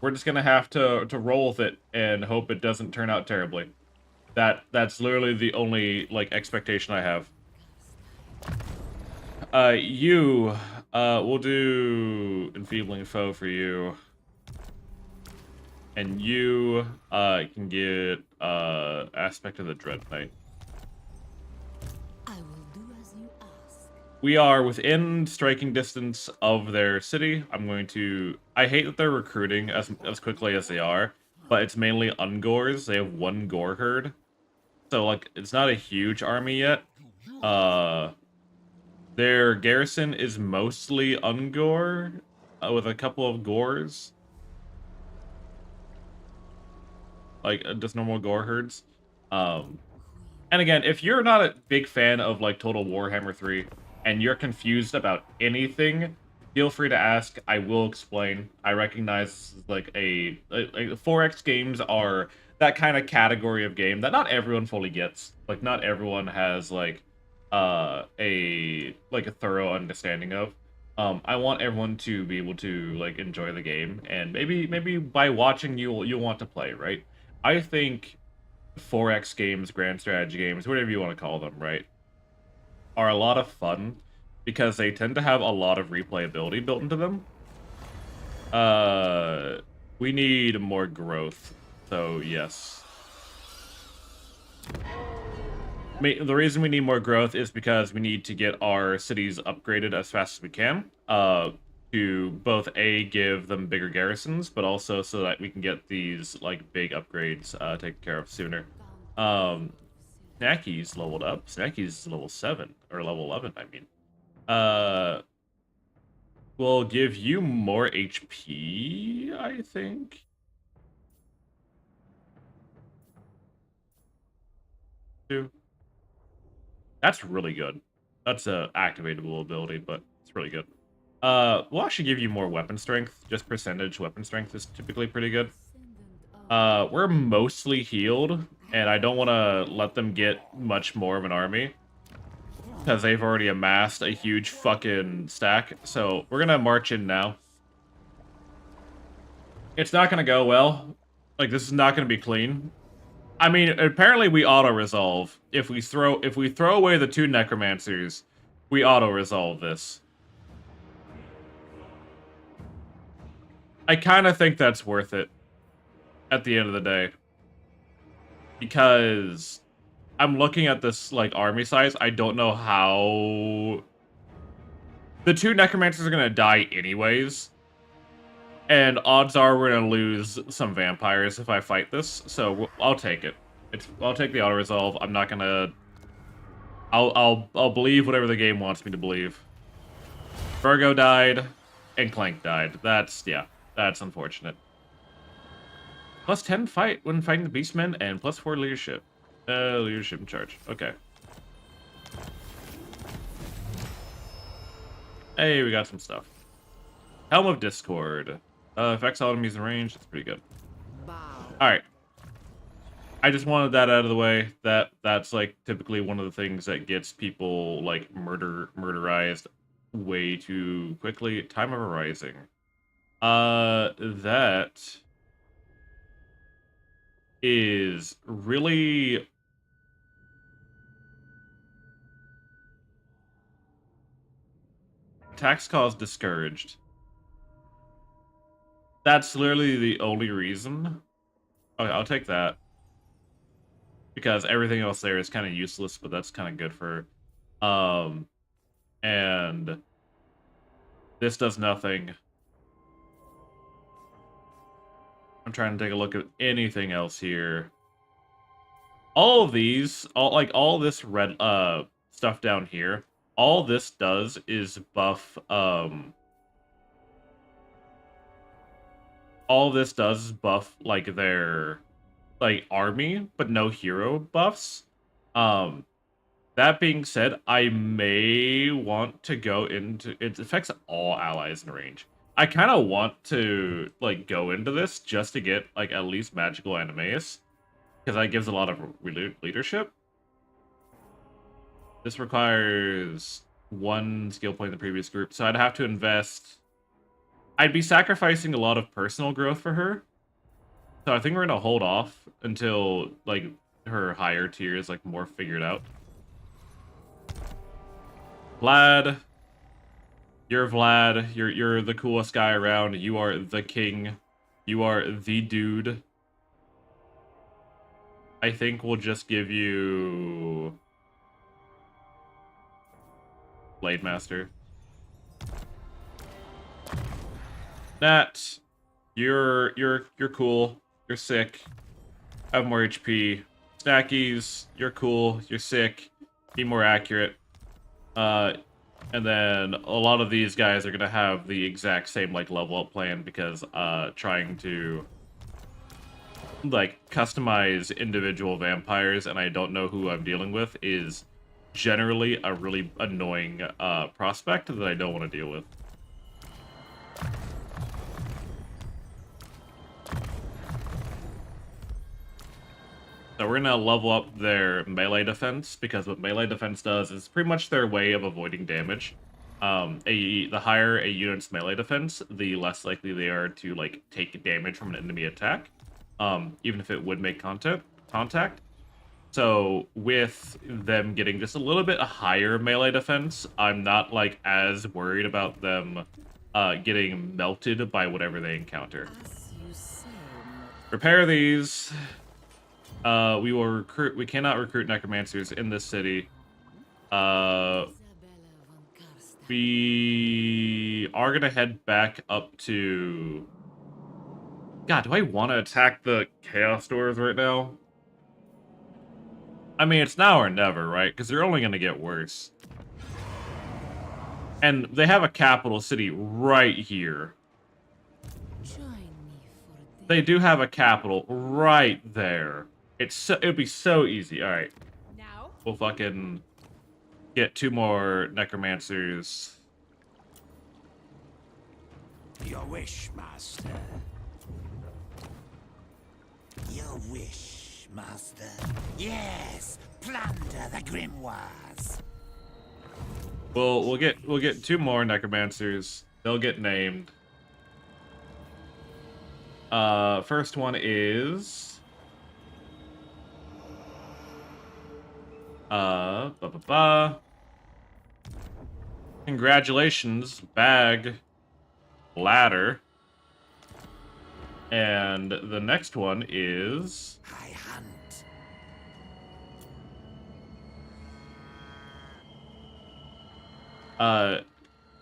We're just gonna have to roll with it and hope it doesn't turn out terribly. That's literally the only like expectation I have. You, we'll do Enfeebling Foe for you. And you, can get, Aspect of the Dread Knight. I will do as you ask. We are within striking distance of their city. I hate that they're recruiting as quickly as they are, but it's mainly Ungors. They have one Gore herd. So, like, it's not a huge army yet. Uh, their garrison is mostly Ungor, with a couple of Gores. Like, just normal Gore herds. And again, if you're not a big fan of, like, Total Warhammer 3, and you're confused about anything, feel free to ask. I will explain. I recognize, like, 4X games are that kind of category of game that not everyone fully gets. Like, not everyone has, like, a thorough understanding of. I want everyone to be able to, like, enjoy the game, and maybe by watching you'll want to play, right? I think 4X games, grand strategy games, whatever you want to call them, right, are a lot of fun because they tend to have a lot of replayability built into them. We need more growth, so yes. The reason we need more growth is because we need to get our cities upgraded as fast as we can, to both A, give them bigger garrisons, but also so that we can get these, like, big upgrades taken care of sooner. Snacky's leveled up. Snacky's level 7, or level 11, I mean. We'll give you more HP, I think. Two. That's really good. That's a activatable ability, but it's really good. We'll actually give you more weapon strength. Just percentage weapon strength is typically pretty good. We're mostly healed, and I don't want to let them get much more of an army, because they've already amassed a huge fucking stack. So we're gonna march in now. It's not gonna go well. Like, this is not gonna be clean. I mean, apparently we auto-resolve. If we throw away the 2 necromancers, we auto-resolve this. I kind of think that's worth it at the end of the day, because I'm looking at this, like, army size. I don't know how the 2 necromancers are gonna die anyways, and odds are we're gonna lose some vampires if I fight this. So I'll take it. I'll take the auto resolve. I'm not gonna. I'll believe whatever the game wants me to believe. Virgo died, and Clank died. That's unfortunate. Plus 10 fight when fighting the Beastmen, and plus 4 leadership. Leadership in charge. Okay. Hey, we got some stuff. Helm of Discord. Affects all enemies in range. That's pretty good. Alright. I just wanted that out of the way. That's like typically one of the things that gets people like murderized way too quickly. Time of Arising. That is really tax cause discouraged. That's literally the only reason. Okay, I'll take that. Because everything else there is kind of useless, but that's kind of good for... And... this does nothing. I'm trying to take a look at anything else here. All of these, all this red, stuff down here, all this does is buff, all this does is buff, like, their, like, army, but no hero buffs. That being said, I may want to go into... it affects all allies in range. I kind of want to, like, go into this just to get, like, at least magical animeus, because that gives a lot of leadership. This requires 1 skill point in the previous group, so I'd have to invest... I'd be sacrificing a lot of personal growth for her. So I think we're gonna hold off until like her higher tier is like more figured out. Vlad, you're Vlad. You're the coolest guy around. You are the king. You are the dude. I think we'll just give you Blade Master. Nat, you're cool. You're sick. Have more HP. Snackies, you're cool. You're sick. Be more accurate. And then a lot of these guys are gonna have the exact same like level up plan because trying to like customize individual vampires, and I don't know who I'm dealing with, is generally a really annoying prospect that I don't want to deal with. So we're gonna level up their melee defense, because what melee defense does is pretty much their way of avoiding damage. The higher a unit's melee defense, the less likely they are to like take damage from an enemy attack, even if it would make contact. So with them getting just a little bit higher melee defense, I'm not like as worried about them getting melted by whatever they encounter. Repair these. We will recruit. We cannot recruit necromancers in this city. We are gonna head back up to. God, do I want to attack the Chaos Doors right now? I mean, it's now or never, right? Because they're only gonna get worse. And they have a capital city right here. They do have a capital right there. It would be so easy. All right, Now we'll fucking get 2 more necromancers. Your wish, master. Your wish, master. Yes, plunder the grimoires. We'll get 2 more necromancers. They'll get named. First one is Congratulations, bag, ladder. And the next one is I hunt.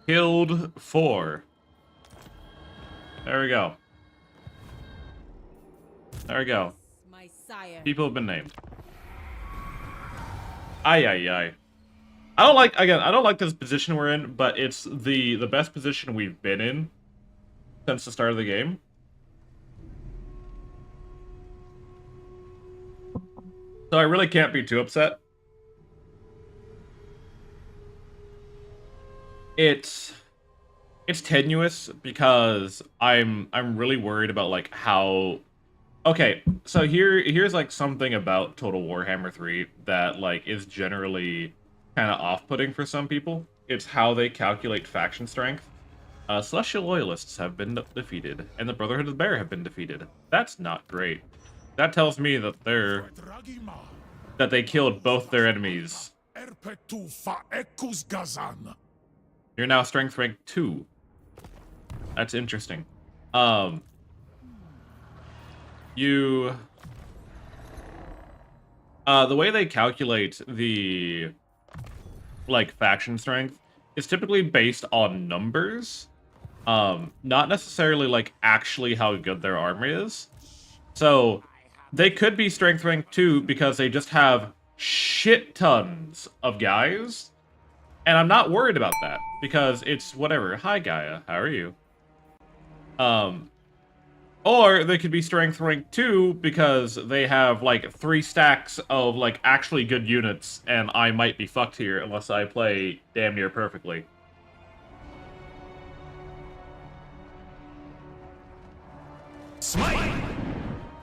Killed 4. There we go. There we go. my sire. People have been named. Aye. I don't like this position we're in, but it's the best position we've been in since the start of the game. So I really can't be too upset. It's tenuous because I'm really worried about like how. Okay, so here's like something about Total Warhammer 3 that like is generally kind of off-putting for some people. It's how they calculate faction strength. Celestial Loyalists have been defeated, and the Brotherhood of the Bear have been defeated. That's not great. That tells me that they killed both their enemies. You're now strength rank 2. That's interesting. The way they calculate the like faction strength is typically based on numbers, not necessarily like actually how good their army is. So they could be strength rank 2 because they just have shit tons of guys, and I'm not worried about that because it's whatever. Hi Gaia, how are you? Or they could be strength rank 2 because they have like 3 stacks of like actually good units, and I might be fucked here unless I play damn near perfectly. Smite!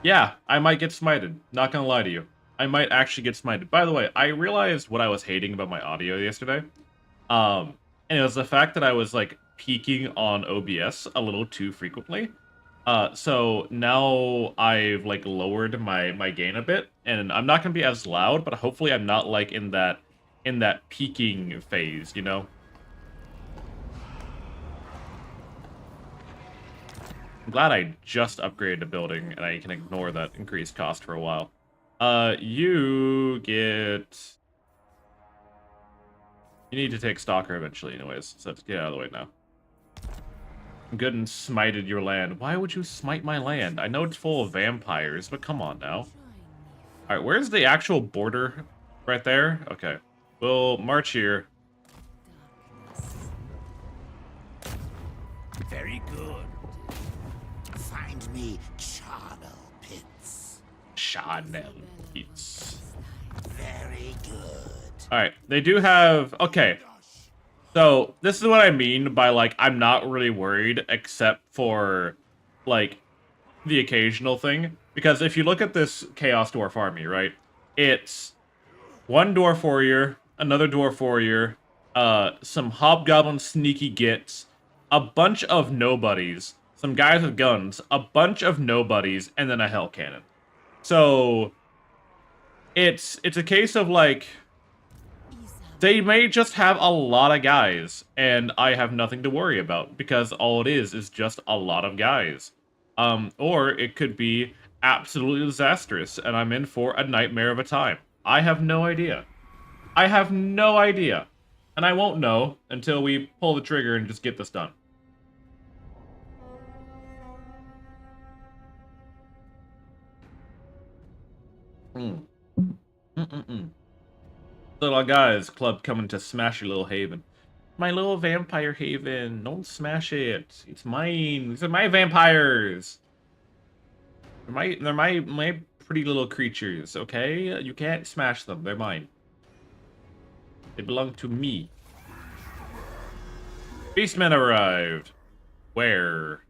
Yeah, I might get smited. Not gonna lie to you. I might actually get smited. By the way, I realized what I was hating about my audio yesterday. And it was the fact that I was like peaking on OBS a little too frequently. So now I've like lowered my gain a bit, and I'm not gonna be as loud, but hopefully I'm not like in that peaking phase, you know? I'm glad I just upgraded a building and I can ignore that increased cost for a while. You get... You need to take Stalker eventually anyways, so let's get out of the way now. Good and smited your land. Why would you smite my land? I know it's full of vampires, but come on now. Alright, where's the actual border? Right there? Okay. We'll march here. Very good. Find me charnel pits. Chanel Pits. Very good. Alright, they do have... Okay. So, this is what I mean by, like, I'm not really worried except for, like, the occasional thing. Because if you look at this Chaos Dwarf army, right? It's one Dwarf Warrior, another Dwarf Warrior, some Hobgoblin sneaky gits, a bunch of nobodies, some guys with guns, a bunch of nobodies, and then a Hell Cannon. So, it's a case of, like... They may just have a lot of guys, and I have nothing to worry about, because all it is just a lot of guys. Or it could be absolutely disastrous, and I'm in for a nightmare of a time. I have no idea. I have no idea. And I won't know until we pull the trigger and just get this done. Little guys club coming to smash your little haven. My little vampire haven. Don't smash it. It's mine. These are my vampires. They're my pretty little creatures, okay? You can't smash them. They're mine. They belong to me. Beastmen arrived. Where?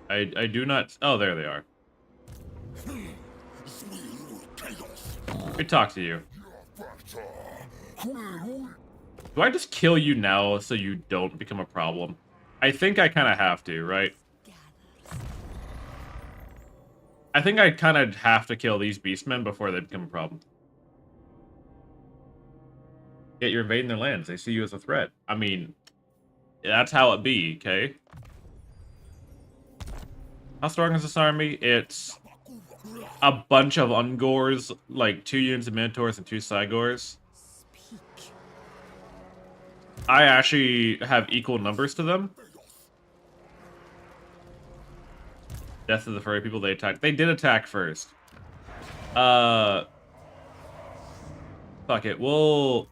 I do not... Oh, there they are. Let me talk to you. Do I just kill you now so you don't become a problem? I think I kind of have to, right? I think I kind of have to kill these beastmen before they become a problem. Yet you're invading their lands. They see you as a threat. I mean, that's how it be, okay? How strong is this army? It's a bunch of Ungors, like 2 units of Minotaurs and 2 Cygors. I actually have equal numbers to them. Death of the furry people they attacked. They did attack first. Fuck it. We'll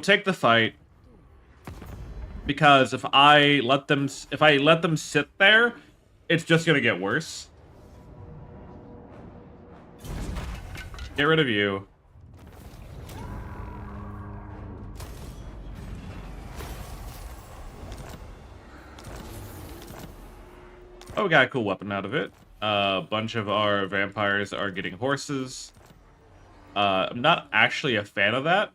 take the fight. Because if I let them sit there, it's just gonna get worse. Get rid of you. Oh, we got a cool weapon out of it. A bunch of our vampires are getting horses. I'm not actually a fan of that.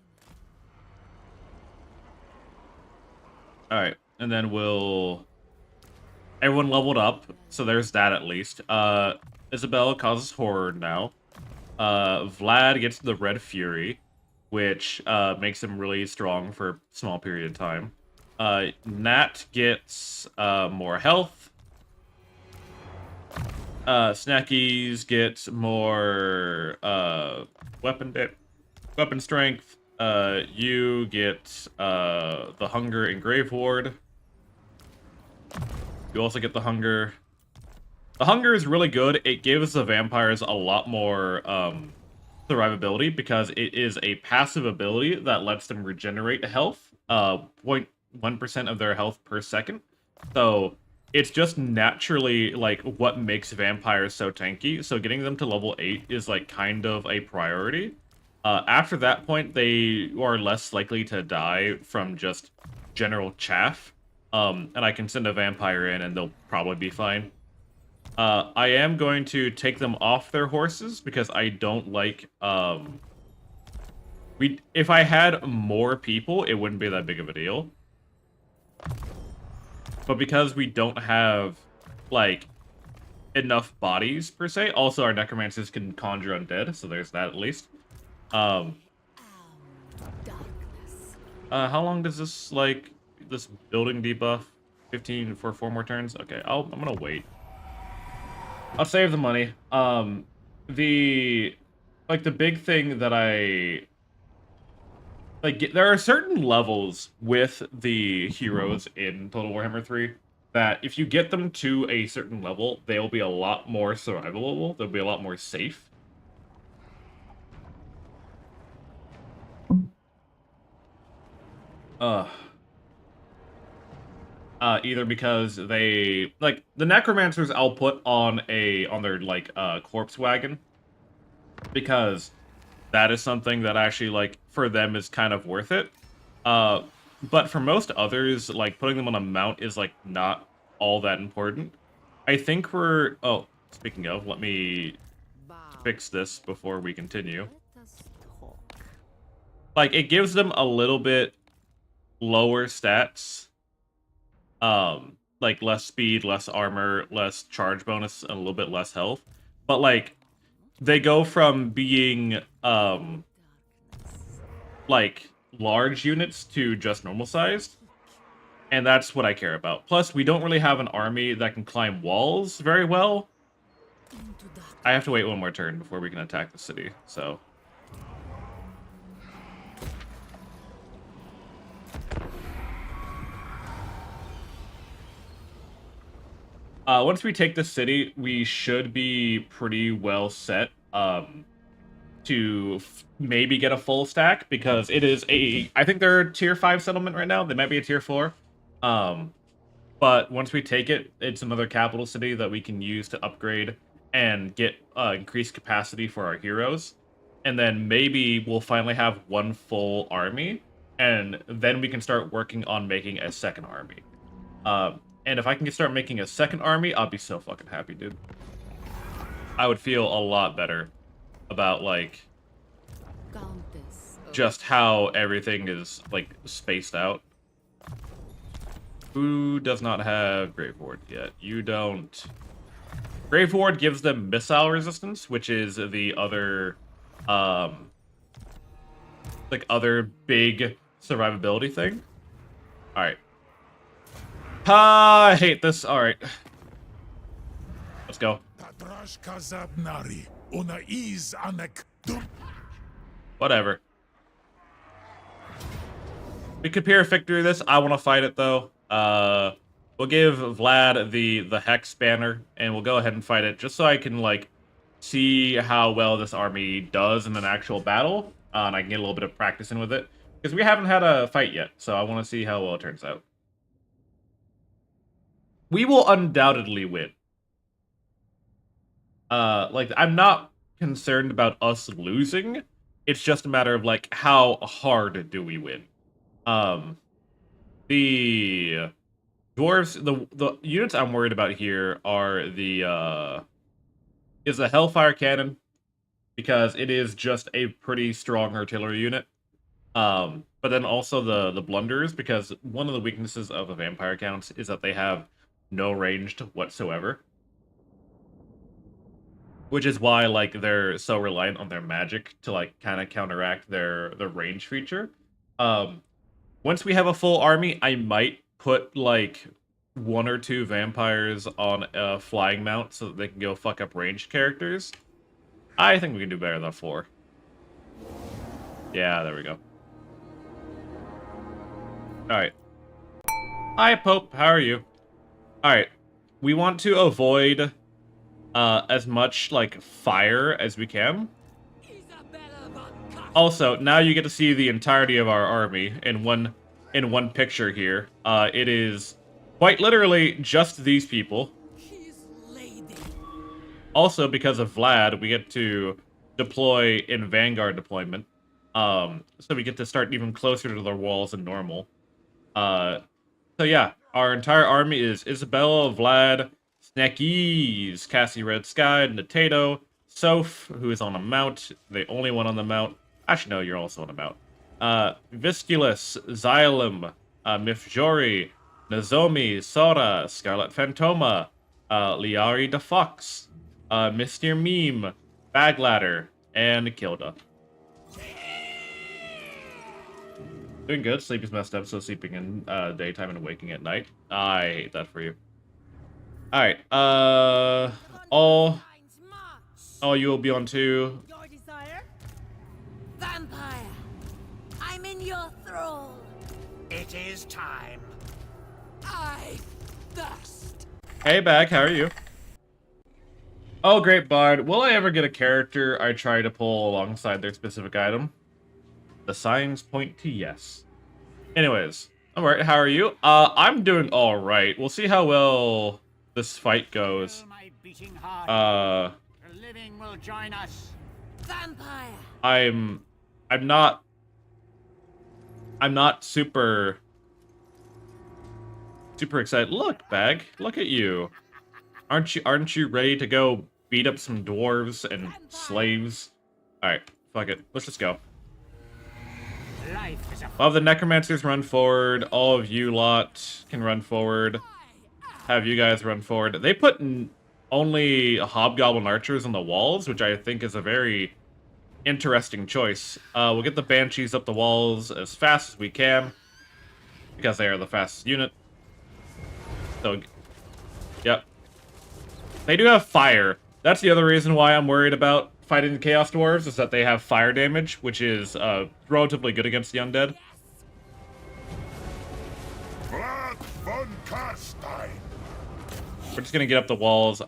Alright, and then everyone leveled up, so there's that at least. Isabella causes horror now. Vlad gets the Red Fury, which makes him really strong for a small period of time. Nat gets more health. Snackies get more weapon strength. You get the Hunger and Grave Ward. You also get the Hunger. The Hunger is really good. It gives the vampires a lot more survivability because it is a passive ability that lets them regenerate health, 0.1% of their health per second. So it's just naturally like what makes vampires so tanky. So getting them to level 8 is like kind of a priority. After that point, they are less likely to die from just general chaff. And I can send a vampire in and they'll probably be fine. I am going to take them off their horses because I don't like If I had more people, it wouldn't be that big of a deal. But because we don't have, like, enough bodies, per se, also our necromancers can conjure undead, so there's that at least. Darkness. How long does this building debuff? 15 for 4 more turns? Okay, I'm gonna wait. I'll save the money. The big thing that there are certain levels with the heroes in Total Warhammer 3 that if you get them to a certain level, they'll be a lot more survivable. They'll be a lot more safe. Either because they the necromancers I'll put on their corpse wagon, because that is something that actually for them is kind of worth it. But for most others, putting them on a mount is not all that important. I think speaking of, let me fix this before we continue. Let us talk. It gives them a little bit lower stats. Less speed, less armor, less charge bonus, and a little bit less health. But they go from being large units to just normal sized. And that's what I care about. Plus, we don't really have an army that can climb walls very well. Into darkness. I have to wait one more turn before we can attack the city, so. Once we take the city, we should be pretty well set to maybe get a full stack, because it is I think they're a tier 5 settlement right now. They might be a tier 4. But once we take it, it's another capital city that we can use to upgrade and get increased capacity for our heroes. And then maybe we'll finally have one full army, and then we can start working on making a second army. And if I can start making a second army, I'll be so fucking happy, dude. I would feel a lot better about, Countess. just how everything is, spaced out. Who does not have Grave Ward yet? You don't. Grave Ward gives them missile resistance, which is the other, other big survivability thing. Alright. I hate this. Alright. Let's go. Whatever. We could perfect through this. I want to fight it, though. We'll give Vlad the Hex banner, and we'll go ahead and fight it, just so I can, see how well this army does in an actual battle, and I can get a little bit of practice in with it. Because we haven't had a fight yet, so I want to see how well it turns out. We will undoubtedly win. I'm not concerned about us losing. It's just a matter of, how hard do we win? The dwarves, the units I'm worried about here are is a Hellfire Cannon, because it is just a pretty strong artillery unit. But then also the Blunderers, because one of the weaknesses of the Vampire Counts is that they have no ranged whatsoever. Which is why, they're so reliant on their magic to, kind of counteract their range feature. Once we have a full army, I might put, 1 or 2 vampires on a flying mount so that they can go fuck up ranged characters. I think we can do better than 4. Yeah, there we go. Alright. Hi, Pope. How are you? Alright. We want to avoid as much, fire as we can. Isabella Von Carstein. Also, now you get to see the entirety of our army in one picture here. It is quite literally just these people. His lady. Also, because of Vlad, we get to deploy in Vanguard deployment. So we get to start even closer to the walls than normal. So yeah, our entire army is Isabella, Vlad, Snackies, Cassie Red Sky, Natato, Soph, who is on a mount, the only one on the mount. Actually, no, you're also on about. Visculus, Xylem, Mifjori, Nozomi, Sora, Scarlet Phantoma, Liari the Fox, Mr. Meme, Bagladder, and Kilda. Doing good. Sleep is messed up, so sleeping in daytime and waking at night. I hate that for you. Alright, all you will be on 2. Your desire? Vampire, I'm in your thrall. It is time. I thirst. Hey, Bag, how are you? Oh, great bard. Will I ever get a character I try to pull alongside their specific item? The signs point to yes. Anyways, alright, how are you? I'm doing alright. We'll see how well this fight goes. The living will join us. Vampire. I'm not super excited. Look, Bag, look at you. Aren't you ready to go beat up some dwarves and slaves? Alright, fuck it. Let's just go. Life is a All of the necromancers run forward. All of you lot can run forward. Have you guys run forward. They put only hobgoblin archers on the walls, which I think is a very interesting choice. We'll get the banshees up the walls as fast as we can, because they are the fastest unit. So, yep. They do have fire. That's the other reason why I'm worried about fighting the Chaos Dwarves, is that they have fire damage, which is relatively good against the undead. Isabella Von Carstein. We're just gonna get up the walls.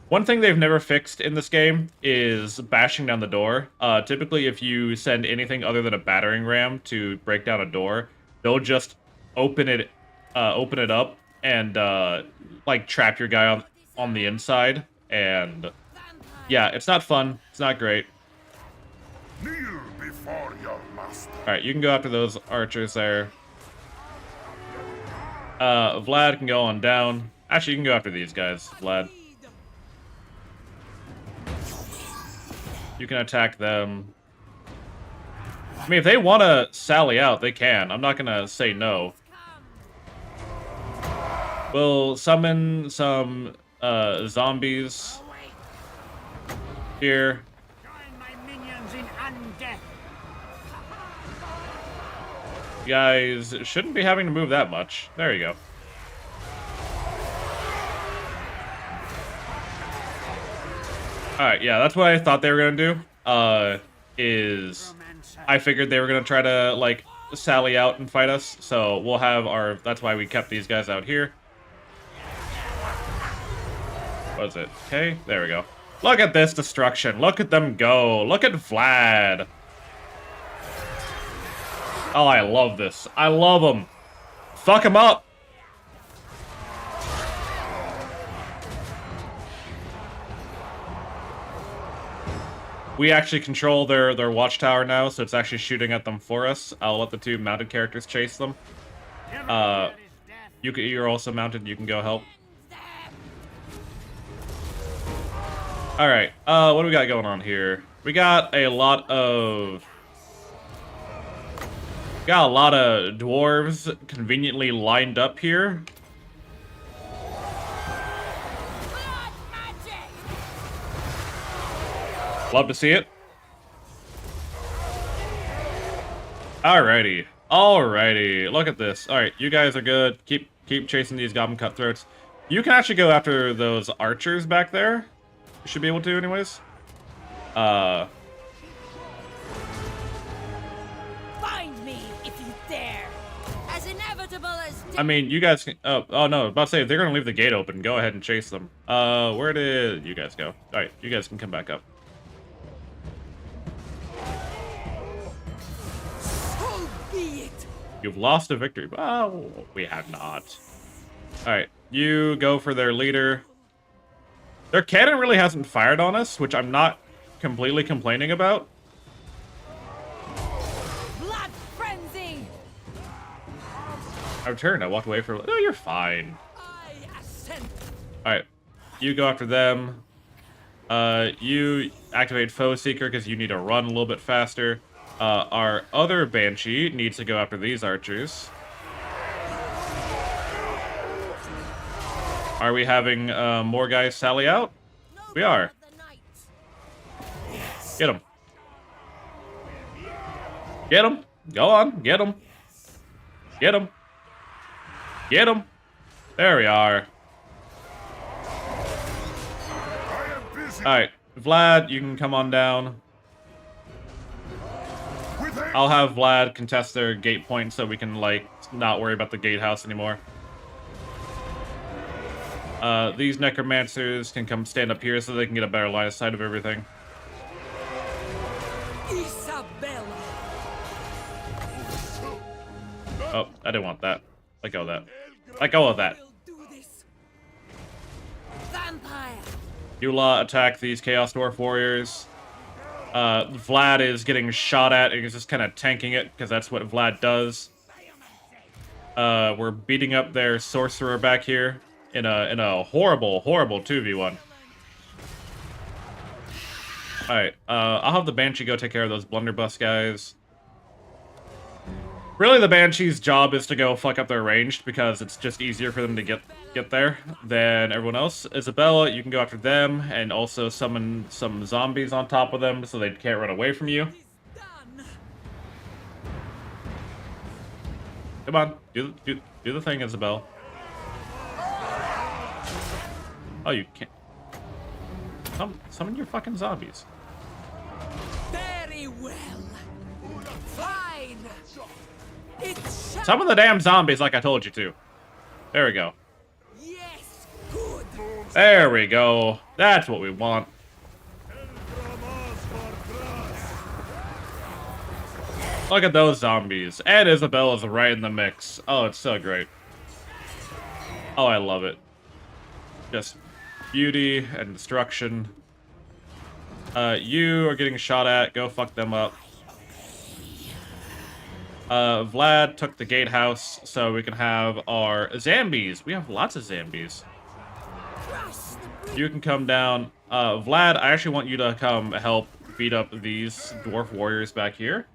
One thing they've never fixed in this game is bashing down the door. Typically, if you send anything other than a battering ram to break down a door, they'll just open it up and like trap your guy on the inside. And yeah, it's not fun. It's not great. Kneel before your master. All right, you can go after those archers there. Vlad can go on down. Actually, you can go after these guys, Vlad. You can attack them. I mean, if they want to sally out, they can. I'm not going to say no. We'll summon some zombies here. Join my minions in undeath. You guys shouldn't be having to move that much. There you go. Alright, yeah, that's what I thought they were gonna do. Is I figured they were gonna try to, like, sally out and fight us. So we'll have our... That's why we kept these guys out here. What is it? Okay, there we go. Look at this destruction. Look at them go. Look at Vlad. Oh, I love this. I love them. Fuck him up. We actually control their watchtower now, so it's actually shooting at them for us. I'll let the 2 mounted characters chase them. You're also mounted. You can go help. All right. What do we got going on here? We got a lot of dwarves conveniently lined up here. Love to see it. Alrighty. Alrighty. Look at this. Alright, you guys are good. Keep chasing these goblin cutthroats. You can actually go after those archers back there. You should be able to anyways. Find me if you dare. As inevitable as I mean, you guys can... Oh no, I was about to say, if they're going to leave the gate open, go ahead and chase them. Where did you guys go? Alright, you guys can come back up. so be it. You've lost a victory. Well, we have not. Alright, you go for their leader. Their cannon really hasn't fired on us, which I'm not completely complaining about. Blood frenzy. I returned. I walked away for... Oh, you're fine. I ascend. Alright, you go after them. You activate Foe Seeker because you need to run a little bit faster. Our other Banshee needs to go after these archers. Are we having more guys sally out? We are. Get him. Get him. Go on. Get him. Get him. Get him. There we are. Alright. Vlad, you can come on down. I'll have Vlad contest their gate point so we can, like, not worry about the gatehouse anymore. These necromancers can come stand up here so they can get a better line of sight of everything. Isabella. Oh, I didn't want that. Let go of that. Let go of that. Vampire. Eula, attack these Chaos Dwarf Warriors. Vlad is getting shot at, and he's just kind of tanking it, because that's what Vlad does. We're beating up their Sorcerer back here in a horrible, horrible 2v1. Alright, I'll have the Banshee go take care of those blunderbuss guys. Really, the Banshee's job is to go fuck up their ranged, because it's just easier for them to get there than everyone else. Isabella, you can go after them, and also summon some zombies on top of them, so they can't run away from you. Come on, do the thing, Isabella. Oh, you can't. Summon your fucking zombies. Very well. Fine. It's Summon the damn zombies like I told you to. There we go. yes, good. There we go. That's what we want. Look at those zombies. And Isabella's right in the mix. Oh, it's so great. Oh, I love it. Just beauty and destruction. You are getting shot at. Go fuck them up. Vlad took the gatehouse, so we can have our zombies. We have lots of zombies. You can come down. Vlad, I actually want you to come help beat up these dwarf warriors back here.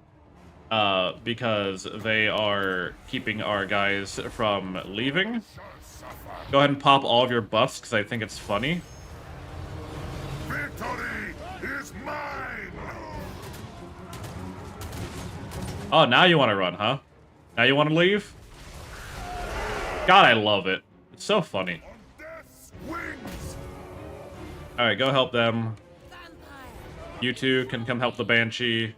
Because they are keeping our guys from leaving. Go ahead and pop all of your buffs, because I think it's funny. Victory is mine. Oh, now you want to run, huh? Now you want to leave? God, I love it. It's so funny. Alright, go help them. You two can come help the Banshee.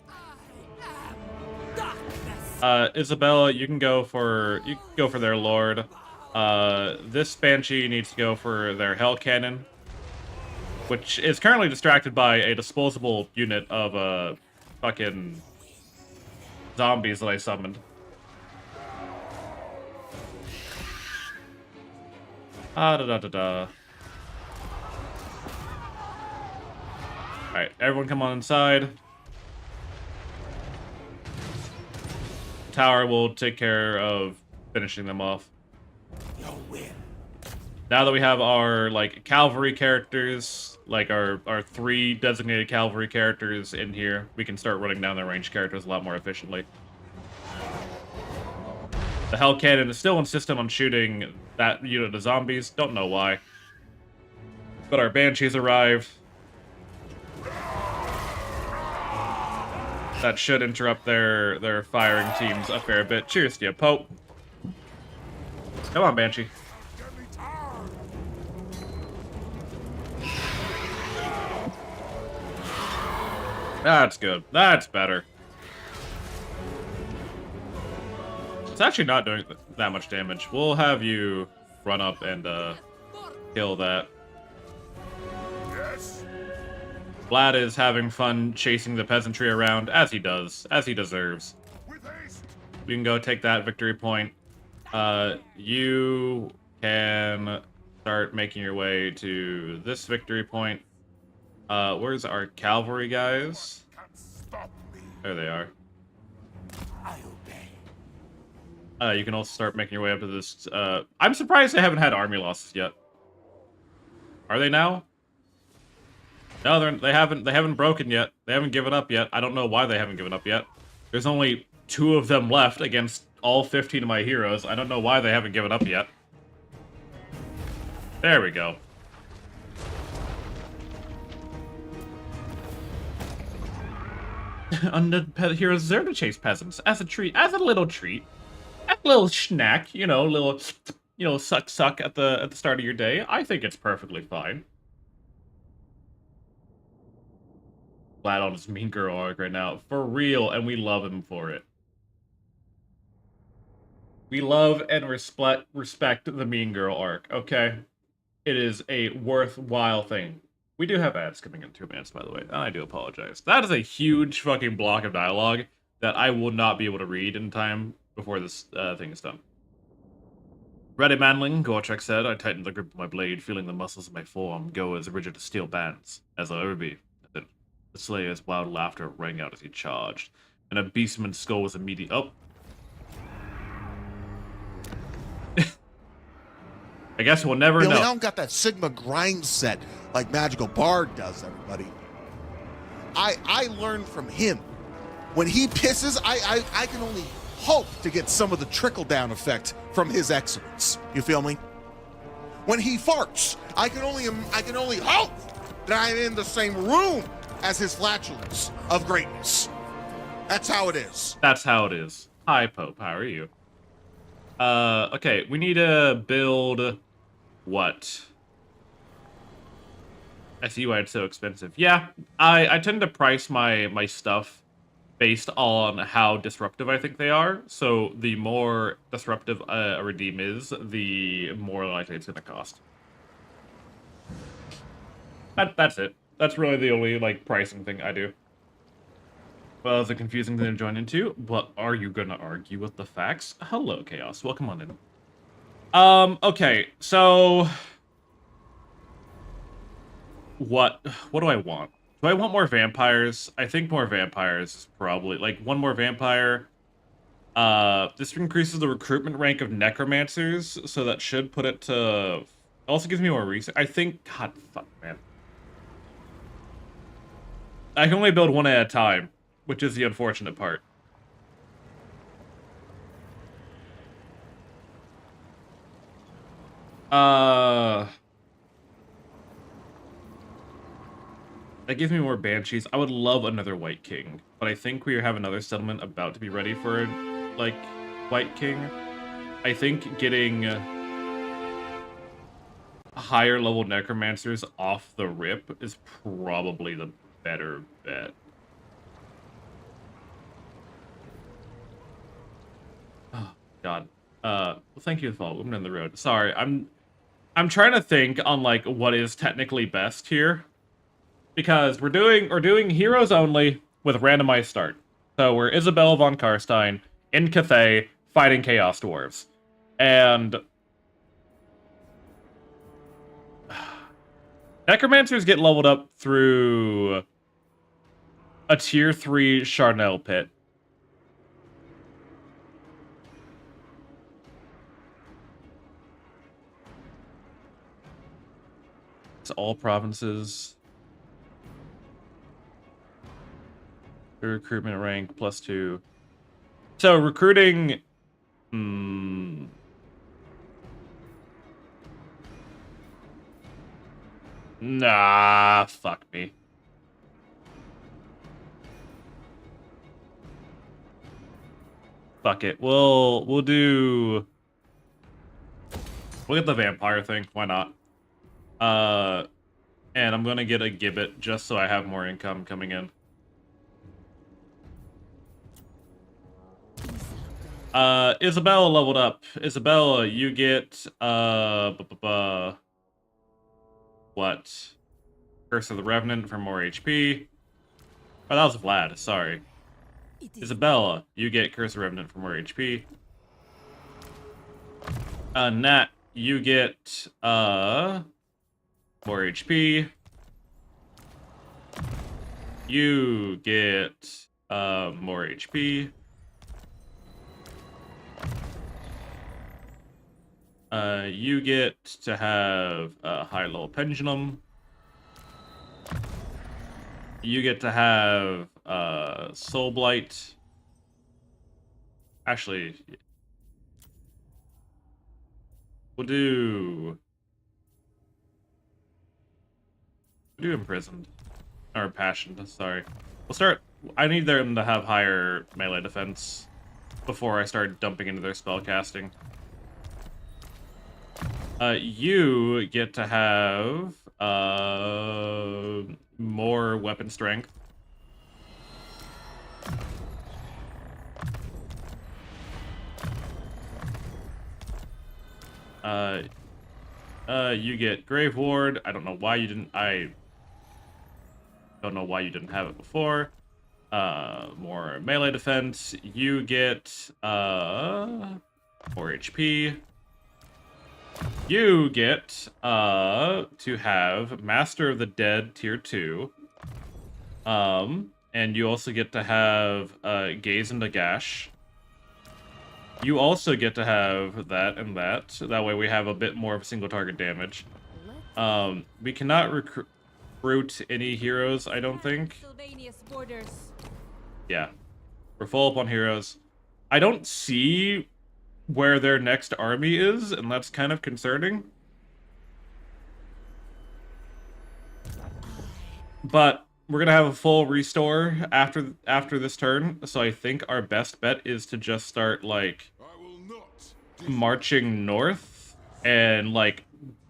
Isabella, you can go for their lord. This Banshee needs to go for their Hell Cannon, which is currently distracted by a disposable unit of fucking zombies that I summoned. Da-da-da-da. Alright, everyone come on inside. Tower will take care of finishing them off. Now that we have our, like, cavalry characters, like our 3 designated cavalry characters in here, we can start running down their ranged characters a lot more efficiently. The Hell Cannon is still insistent on shooting that unit of zombies. Don't know why. But our Banshees arrived. That should interrupt their firing teams a fair bit. Cheers to you, Pope. Come on, Banshee. That's good. That's better. It's actually not doing that much damage. We'll have you run up and kill that. Yes. Vlad is having fun chasing the peasantry around, as he does, as he deserves. With haste. You can go take that victory point. You can start making your way to this victory point. Where's our cavalry guys? Can't stop me. There they are. I obey. You can also start making your way up to this. I'm surprised they haven't had army losses yet. Are they now? No, they haven't broken yet. They haven't given up yet. I don't know why they haven't given up yet. There's only 2 of them left against all 15 of my heroes. I don't know why they haven't given up yet. There we go. Undead heroes deserve to chase peasants as a treat, as a little treat, as a little snack. You know, little, suck at the start of your day. I think it's perfectly fine. Glad on his mean girl arc right now, for real, and we love him for it. We love and respect the mean girl arc. Okay, it is a worthwhile thing. We do have ads coming in 2 minutes, by the way. I do apologize. That is a huge fucking block of dialogue that I will not be able to read in time before this thing is done. Ready, manling, Gorchek said. I tightened the grip of my blade, feeling the muscles of my forearm go as rigid as steel bands, as I'll ever be. The Slayer's wild laughter rang out as he charged, and a beastman's skull was immediately... Oh. I guess we'll never know. I don't got that Sigma grind set like Magical Bard does, everybody. I learned from him. When he pisses, I can only hope to get some of the trickle-down effect from his excellence. You feel me? When he farts, I can only hope that I'm in the same room as his flatulence of greatness. That's how it is. That's how it is. Hi, Pope. How are you? Okay, we need to build... What? I see why it's so expensive. Yeah, I tend to price my stuff based on how disruptive I think they are. So the more disruptive a redeem is, the more likely it's going to cost. That's it. That's really the only, like, pricing thing I do. Well, it's a confusing thing to join into, but are you gonna argue with the facts? Hello, Chaos. Welcome on in. Okay, so... What do I want? Do I want more vampires? I think more vampires is probably... Like, 1 more vampire. This increases the recruitment rank of necromancers, so that should put it to... Also gives me more research. I think... God, fuck, man. I can only build 1 at a time, which is the unfortunate part. That gives me more banshees. I would love another White King, but I think we have another settlement about to be ready for, like, White King. I think getting higher level necromancers off the rip is probably the better bet. Oh, God. Well, thank you for following Women in the Road. Sorry, I'm trying to think on, like, what is technically best here. Because we're doing heroes only with randomized start. So we're Isabella Von Carstein in Cathay fighting Chaos Dwarves. And necromancers get leveled up through a tier 3 Charnel pit. It's all provinces. The recruitment rank +2. So recruiting... Nah, fuck me. Fuck it. We'll get the vampire thing. Why not? And I'm gonna get a gibbet just so I have more income coming in. Isabella leveled up. Isabella, you get what? Curse of the Revenant for more HP. Oh, that was Vlad. Sorry. Isabella, you get Curse of the Revenant for more HP. Nat, you get more HP. You get more HP. You get to have a high level pendulum. You get to have Soul Blight. Actually, we'll do Imprisoned. Or Passioned, sorry. We'll start... I need them to have higher melee defense before I start dumping into their spellcasting. You get to have more weapon strength. You get Grave Ward. I don't know why you didn't. I don't know why you didn't have it before. More melee defense. You get more HP. You get to have Master of the Dead Tier 2. And you also get to have Gaze into Gash. You also get to have that and that. That way we have a bit more of single target damage. We cannot recruit any heroes, I don't think. Yeah. We're full up on heroes. I don't see where their next army is, and that's kind of concerning. But we're gonna have a full restore after this turn, so I think our best bet is to just start like marching north and like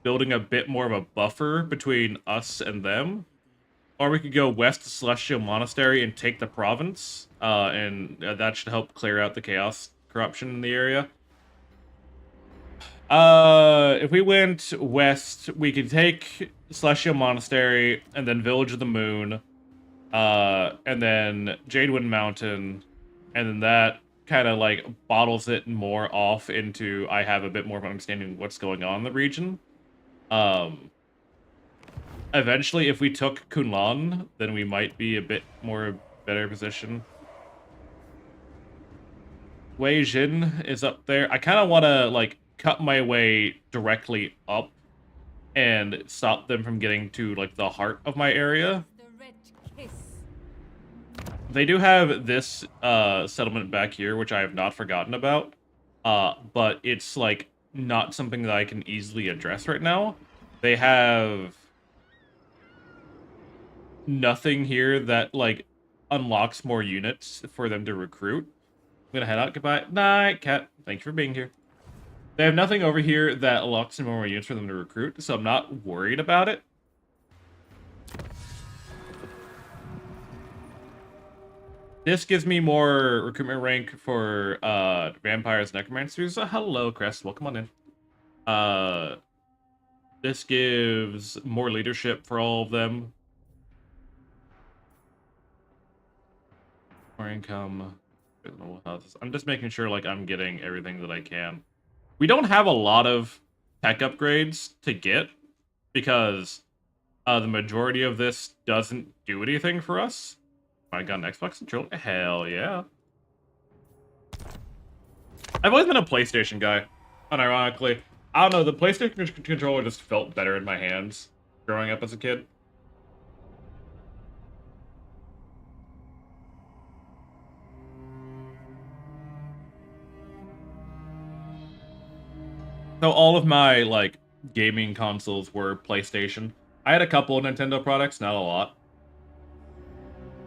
building a bit more of a buffer between us and them. Or we could go west to Celestial Monastery and take the province, and that should help clear out the chaos corruption in the area. If we went west, we could take Celestial Monastery, and then Village of the Moon, and then Jadewind Mountain, and then that kind of like bottles it more off into I have a bit more of an understanding of what's going on in the region. Eventually, if we took Kunlan, then we might be a bit more better position. Wei Jin is up there. I kind of want to like cut my way directly up and stop them from getting to like the heart of my area. They do have this settlement back here, which I have not forgotten about, but it's like not something that I can easily address right now. They have nothing here that like unlocks more units for them to recruit. I'm gonna head out. Goodbye. Night, cat. Thank you for being here. They have nothing over here that unlocks more units for them to recruit, so I'm not worried about it. This gives me more recruitment rank for vampires, necromancers. Hello, Crest. Welcome on in. This gives more leadership for all of them. More income. I'm just making sure like I'm getting everything that I can. We don't have a lot of tech upgrades to get because the majority of this doesn't do anything for us. I got an Xbox controller. Hell yeah. I've always been a PlayStation guy, unironically. I don't know, the PlayStation controller just felt better in my hands growing up as a kid. So all of my, like, gaming consoles were PlayStation. I had a couple of Nintendo products, not a lot.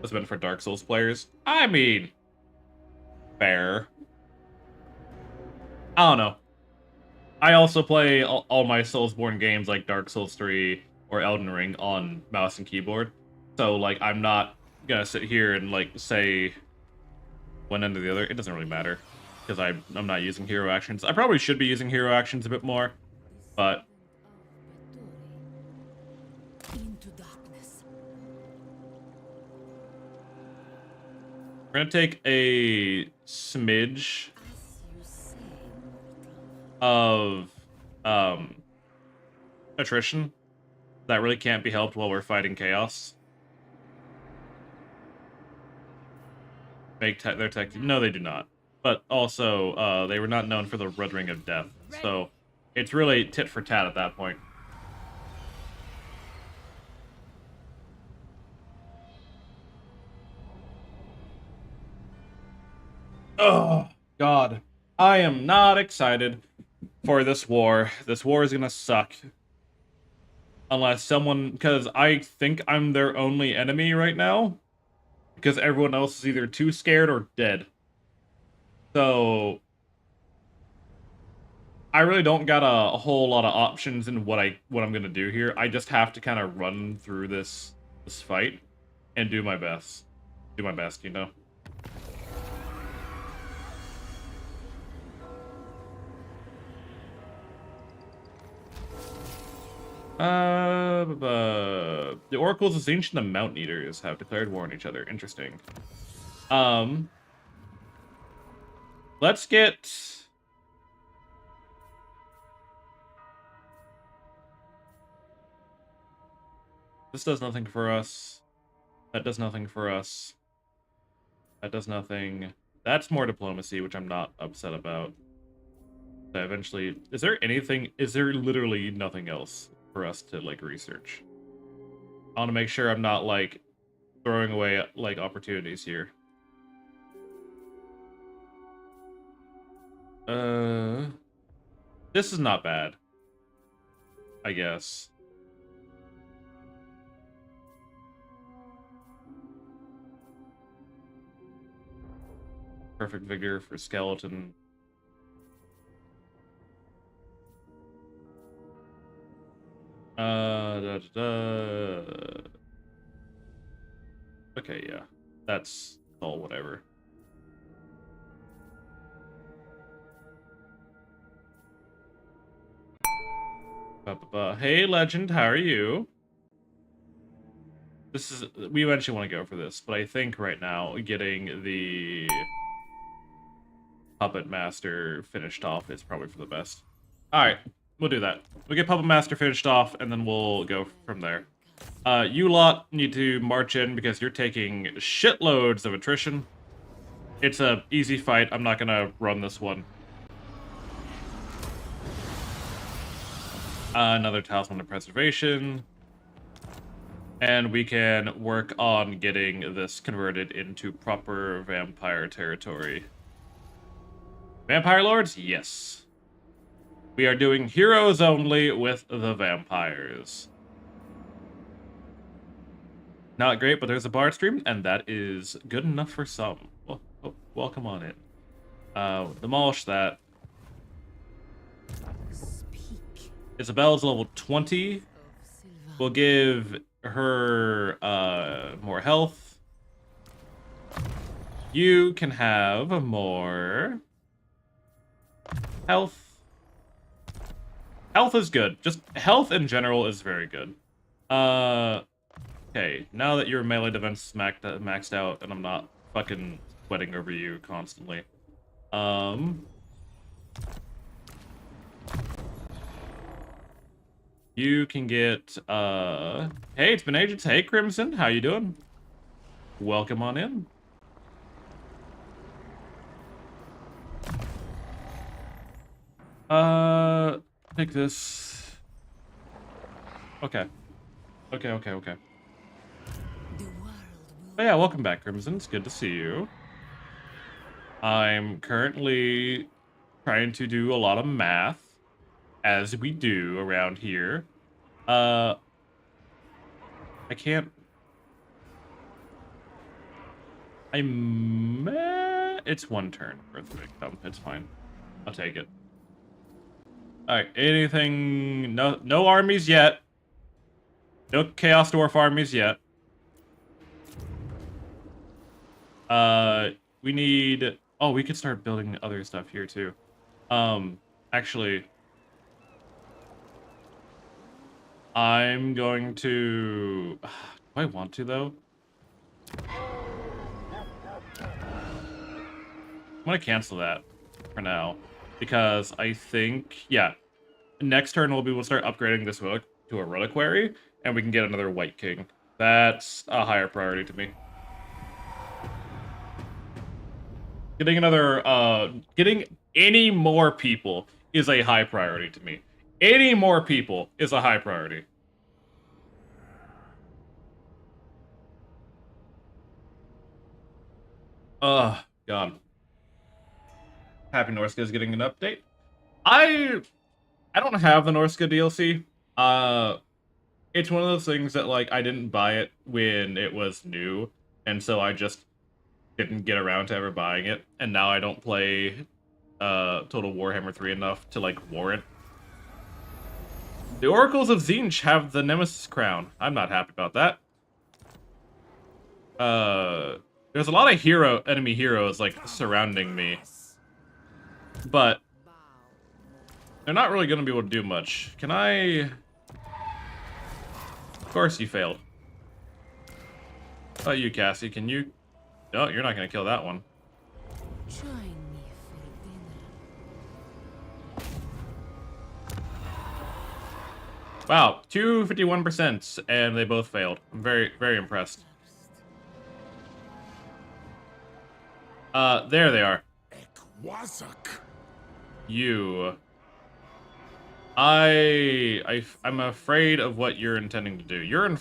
It's been for Dark Souls players. I mean, fair. I don't know. I also play all my Soulsborne games like Dark Souls 3 or Elden Ring on mouse and keyboard. So, like, I'm not gonna sit here and, like, say one end or the other. It doesn't really matter. Because I'm not using hero actions. I probably should be using hero actions a bit more. But we're gonna take a smidge of attrition that really can't be helped while we're fighting chaos. Make their tech. No, they do not. But also, they were not known for the Red Ring of Death, so it's really tit for tat at that point. Oh, God. I am not excited for this war. This war is gonna suck. Unless someone... Because I think I'm their only enemy right now. Because everyone else is either too scared or dead. So... I really don't got a whole lot of options in what I'm gonna do here. I just have to kind of run through this fight and do my best. Do my best, you know? The oracles of ancient and Mountain Eaters have declared war on each other. Interesting. Let's get... This does nothing for us. That does nothing for us. That does nothing. That's more diplomacy, which I'm not upset about. But eventually... Is there anything... Is there literally nothing else for us to, like, research? I want to make sure I'm not, like, throwing away, like, opportunities here. This is not bad, I guess. Perfect vigor for skeleton. Okay, yeah. That's all whatever. Hey, Legend, how are you? This is... We eventually want to go for this, but I think right now getting the Puppet Master finished off is probably for the best. Alright, we'll do that. We'll get Puppet Master finished off, and then we'll go from there. You lot need to march in because you're taking shitloads of attrition. It's a easy fight. I'm not gonna run this one. Another Talisman of Preservation. And we can work on getting this converted into proper vampire territory. Vampire Lords? Yes. We are doing heroes only with the vampires. Not great, but there's a bard stream, and that is good enough for some. Well, oh, welcome on in. Demolish that. Speak. Isabella's level 20. We'll give her more health. You can have more health. Health is good. Just health in general is very good. Okay, now that your melee defense is maxed out and I'm not fucking sweating over you constantly. You can get, hey, it's been ages. Hey, Crimson, how you doing? Welcome on in. Take this. Okay. Okay. Oh yeah, welcome back, Crimson. It's good to see you. I'm currently trying to do a lot of math, as we do around here. I can't... It's one turn worth of income. It's fine. I'll take it. Alright, anything... No armies yet. No Chaos Dwarf armies yet. We need... Oh, we could start building other stuff here, too. Actually... I'm going to... Do I want to, though? I'm gonna cancel that for now. Because I think... Yeah. Next turn, we'll start upgrading this relic to a reliquary, and we can get another White King. That's a higher priority to me. Getting another, getting any more people is a high priority to me. Any more people is a high priority. God. Happy Norska is getting an update. I don't have the Norska DLC. It's one of those things that, like, I didn't buy it when it was new, and so I just didn't get around to ever buying it, and now I don't play Total Warhammer 3 enough to, like, warrant. The Oracles of Tzeentch have the Nemesis crown. I'm not happy about that. There's a lot of enemy heroes, like, surrounding me, but they're not really going to be able to do much. Can I... Of course you failed. How about you, Cassie? Can you... No, you're not going to kill that one. Join me for dinner. Wow, 251%, and they both failed. I'm very, very impressed. There they are. Ekwazak. You. I'm afraid of what you're intending to do. You're in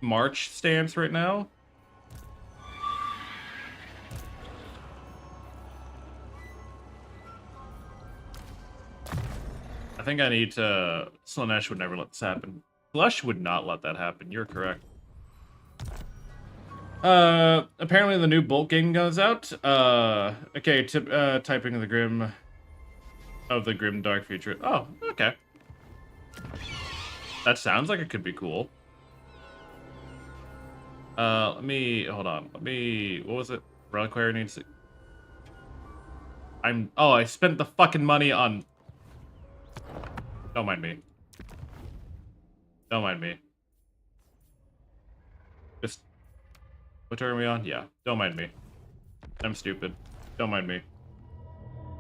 march stance right now. I think I need to... Slanesh would never let this happen. Slush would not let that happen. You're correct. Apparently the new Bolt game goes out. Okay, typing the Grim... Of the Grim Dark Future. Oh, okay. That sounds like it could be cool. Let me... Hold on. Let me... What was it? Reliquary needs to... Oh, I spent the fucking money on... Don't mind me. Don't mind me. Just... What turn are we on? Yeah. Don't mind me. I'm stupid. Don't mind me.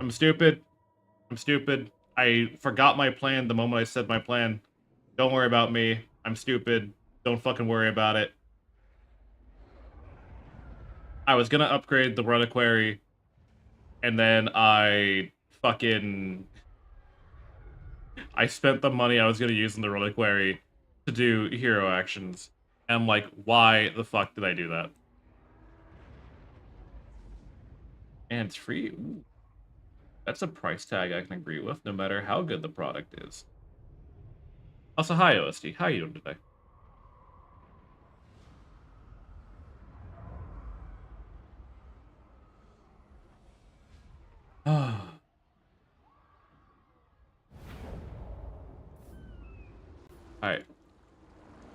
I'm stupid. I'm stupid. I forgot my plan the moment I said my plan. Don't worry about me. I'm stupid. Don't fucking worry about it. I was gonna upgrade the reliquary, and then I spent the money I was gonna use in the reliquary to do hero actions. And I'm like, why the fuck did I do that? And it's free? Ooh. That's a price tag I can agree with, no matter how good the product is. Also, hi, OST. How you doing today?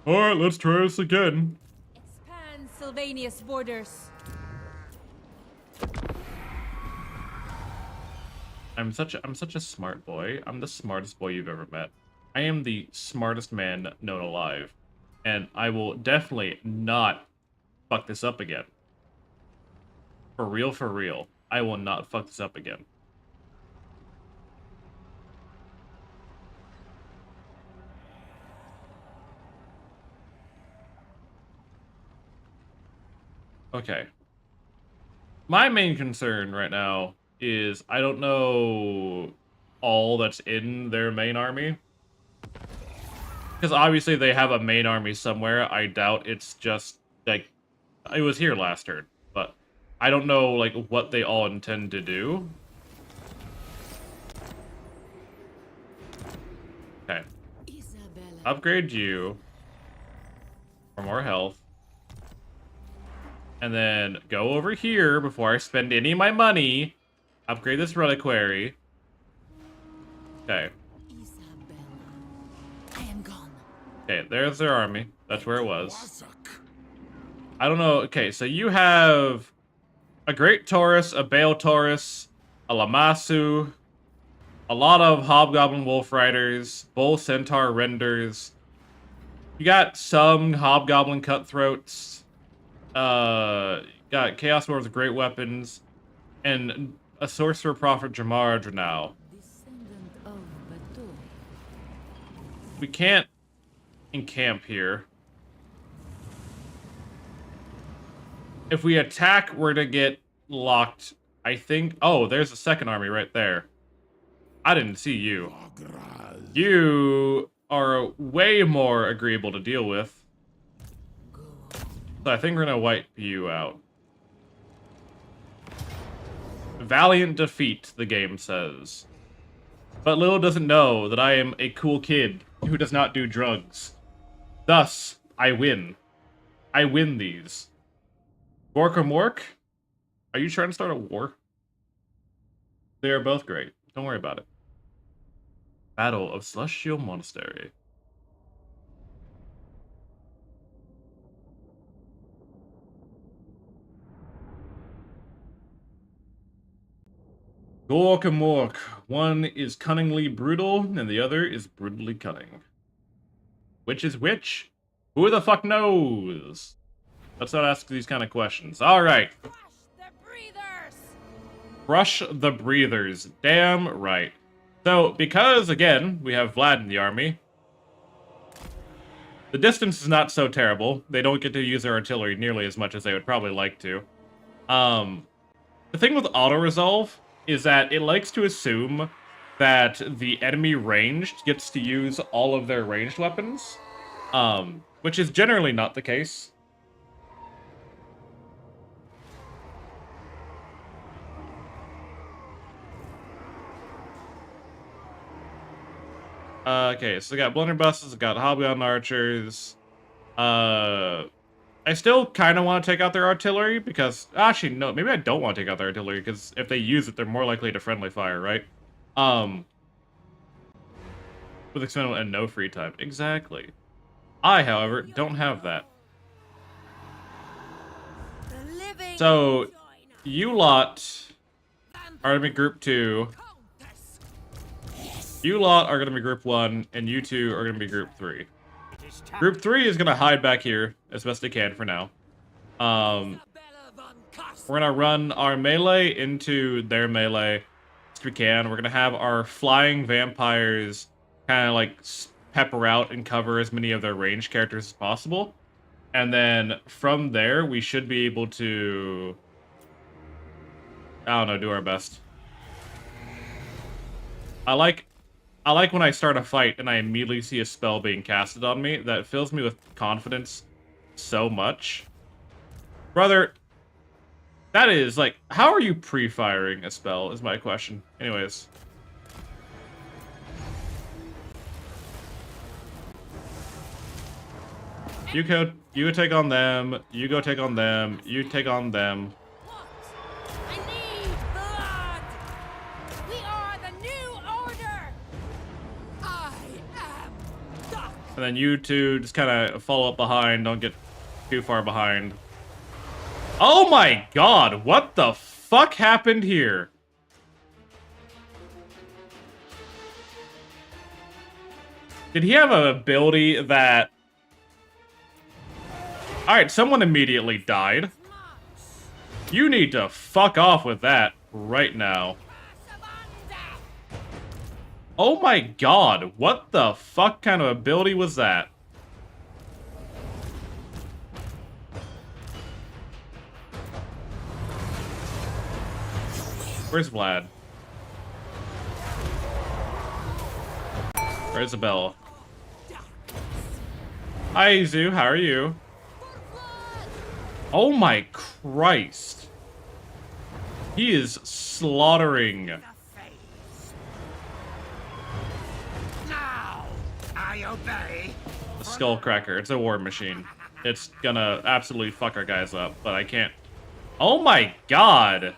Alright, let's try this again. Expand Sylvania's borders. I'm such a smart boy. I'm the smartest boy you've ever met. I am the smartest man known alive. And I will definitely not fuck this up again. For real, for real. I will not fuck this up again. Okay. My main concern right now is I don't know all that's in their main army. Because obviously they have a main army somewhere. I doubt it's just, like, it was here last turn. But I don't know, like, what they all intend to do. Okay. Isabella. Upgrade you for more health. And then go over here before I spend any of my money. Upgrade this reliquary. Okay. Isabella. I am gone. Okay, there's their army. That's where it was. I don't know. Okay, so you have a Great Taurus, a Bale Taurus, a Lamassu, a lot of Hobgoblin Wolf Riders, Bull Centaur Renders. You got some Hobgoblin Cutthroats. Got Chaos Dwarves with great weapons, and a Sorcerer Prophet Jamar now. Descendant of Bato. We can't encamp here. If we attack, we're to get locked. I think... Oh, there's a second army right there. I didn't see you. You are way more agreeable to deal with. So I think we're gonna wipe you out. Valiant defeat, the game says. But Lil doesn't know that I am a cool kid who does not do drugs. Thus, I win. I win these. Gorkamork? Are you trying to start a war? They are both great. Don't worry about it. Battle of Celestial Monastery. Gorkamork. One is cunningly brutal, and the other is brutally cunning. Which is which? Who the fuck knows? Let's not ask these kind of questions. Alright. Crush the breathers. Damn right. So, because, again, we have Vlad in the army, the distance is not so terrible. They don't get to use their artillery nearly as much as they would probably like to. The thing with auto-resolve is that it likes to assume that the enemy ranged gets to use all of their ranged weapons, which is generally not the case. Okay, so we got blunderbusses, we got hobgoblin archers. I still kind of want to take out their artillery because, actually, no, maybe I don't want to take out their artillery because if they use it, they're more likely to friendly fire, right? With expendable and no free time. Exactly. I, however, don't have that. So, you lot are going to be group 2. You lot are going to be group 1, and you two are going to be group 3. Group 3 is going to hide back here as best they can for now. We're going to run our melee into their melee as we can. We're going to have our flying vampires kind of like pepper out and cover as many of their ranged characters as possible. And then from there, we should be able to, I don't know, do our best. I like when I start a fight and I immediately see a spell being casted on me. That fills me with confidence so much. Brother, that is, like, how are you pre-firing a spell is my question. Anyways. You go take on them, you go take on them, you take on them. And then you two just kind of follow up behind, don't get too far behind. Oh my god, what the fuck happened here? Did he have an ability that... Alright, someone immediately died. You need to fuck off with that right now. Oh my god, what the fuck kind of ability was that? Where's Vlad? Where's Isabella? Hi, Izu, how are you? Oh my Christ. He is slaughtering. I obey. The Skullcracker. It's a war machine. It's gonna absolutely fuck our guys up, but I can't. Oh my god!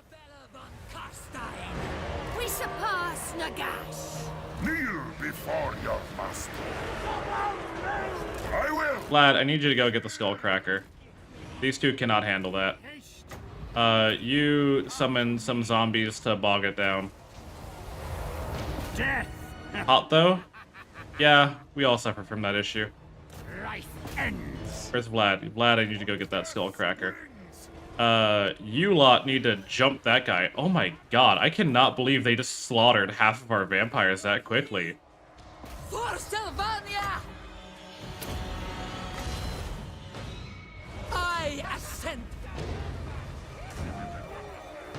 We surpass Nagash. Kneel before your master. I will. Vlad, I need you to go get the Skullcracker. These two cannot handle that. You summon some zombies to bog it down. Death. Hot though? Yeah, we all suffer from that issue. Life ends. Where's Vlad? Vlad, I need you to go get that Skullcracker. You lot need to jump that guy. Oh my god, I cannot believe they just slaughtered half of our vampires that quickly. For Sylvania! I ascend.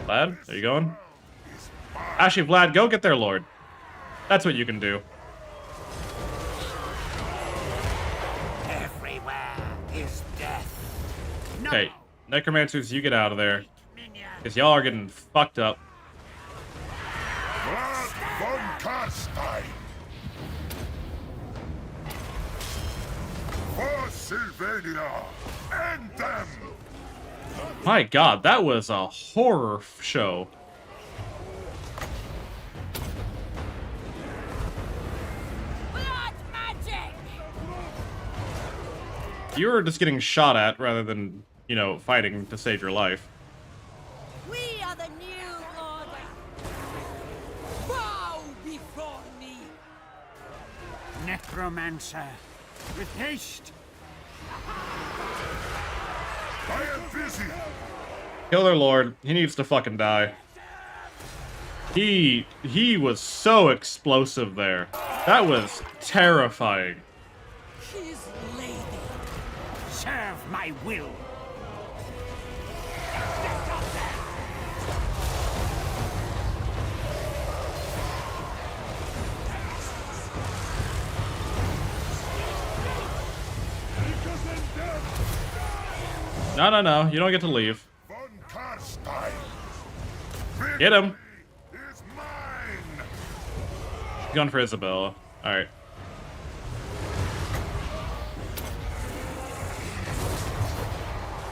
Vlad, are you going? Actually, Vlad, go get their lord. That's what you can do. Everywhere is death. No. Okay, Necromancers, you get out of there. Because y'all are getting fucked up. Carstein. For Sylvania, end them! My god, that was a horror show. Blood magic! You were just getting shot at rather than, you know, fighting to save your life. We are the new order. Bow before me. Necromancer, with haste. I am busy. Kill their lord. He needs to fucking die. He was so explosive there. That was terrifying. His lady. Serve my will. No, no, no. You don't get to leave. Von Carstein. Get him. Is mine. Going for Isabella. Alright.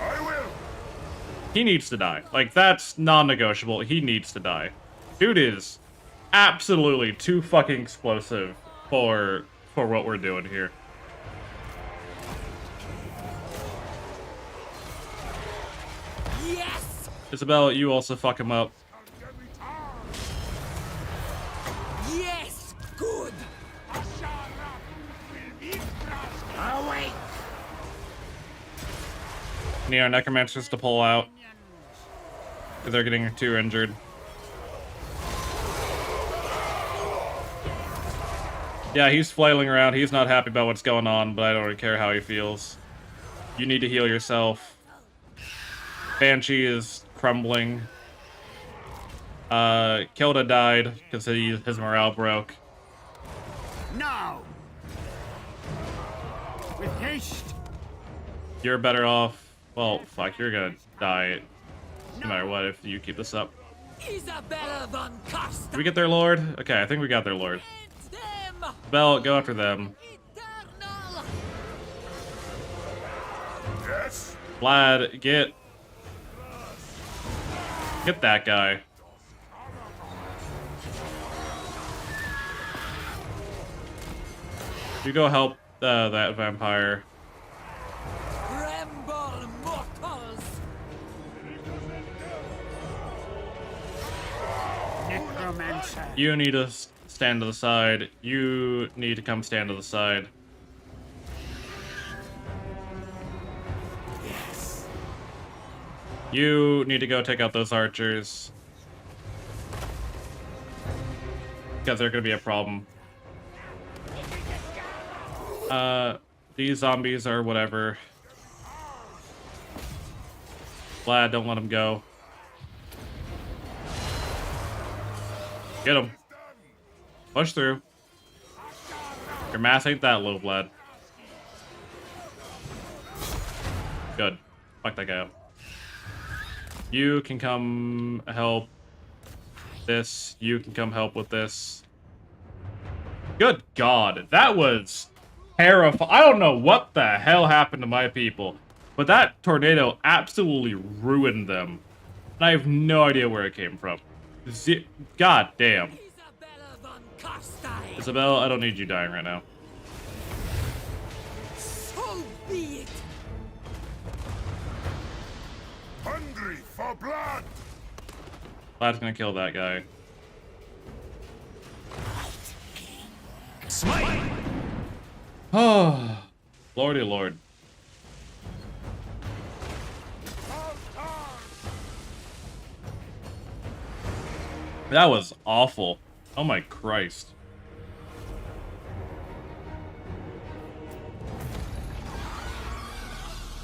I will. He needs to die. Like, that's non-negotiable. He needs to die. Dude is absolutely too fucking explosive for what we're doing here. Yes! Isabella, you also fuck him up. Yes! Good! Awake. Need our necromancers to pull out. They're getting too injured. Yeah, he's flailing around. He's not happy about what's going on, but I don't really care how he feels. You need to heal yourself. Banshee is crumbling. Kilda died because his morale broke. Now. With haste. You're better off. Well, fuck, you're gonna die no matter what if you keep this up. Isabella Von Carstein. Did we get their lord? Okay, I think we got their lord. Them. Bell, go after them. Eternal. Yes. Vlad, get that guy. You go help that vampire. Tremble, mortals. Necromancer. You need to stand to the side. You need to come stand to the side. Yes. You need to go take out those archers. Because they're gonna be a problem. These zombies are whatever. Vlad, don't let them go. Get him. Push through. Your mass ain't that low, Vlad. Good. Fuck that guy up. You can come help this. You can come help with this. Good God. That was terrifying. I don't know what the hell happened to my people, but that tornado absolutely ruined them. And I have no idea where it came from. God damn. Isabella Von Carstein. Isabel, I don't need you dying right now. So be it. Hungry for blood. Vlad's gonna kill that guy. Smite. Oh, lordy lord. That was awful. Oh my Christ.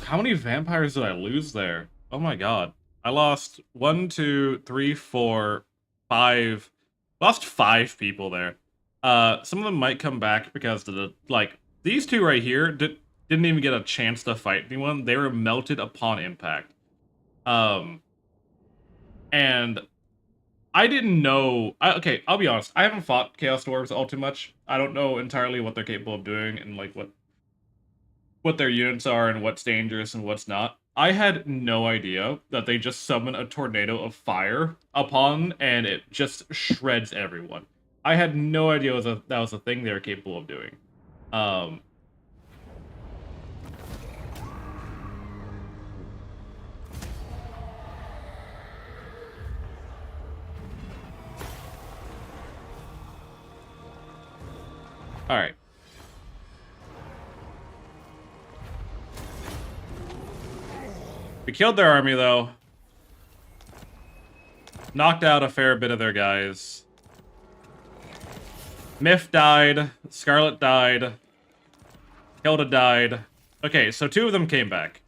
How many vampires did I lose there? Oh my god. I lost 1, 2, 3, 4, 5. Lost 5 people there. Some of them might come back because these two right here didn't even get a chance to fight anyone. They were melted upon impact. And I didn't know. Okay, I'll be honest. I haven't fought Chaos Dwarves all too much. I don't know entirely what they're capable of doing and like what their units are and what's dangerous and what's not. I had no idea that they just summon a tornado of fire upon and it just shreds everyone. I had no idea that was a thing they were capable of doing. Alright. We killed their army, though. Knocked out a fair bit of their guys. Miff died. Scarlet died. Hilda died. Okay, so 2 of them came back.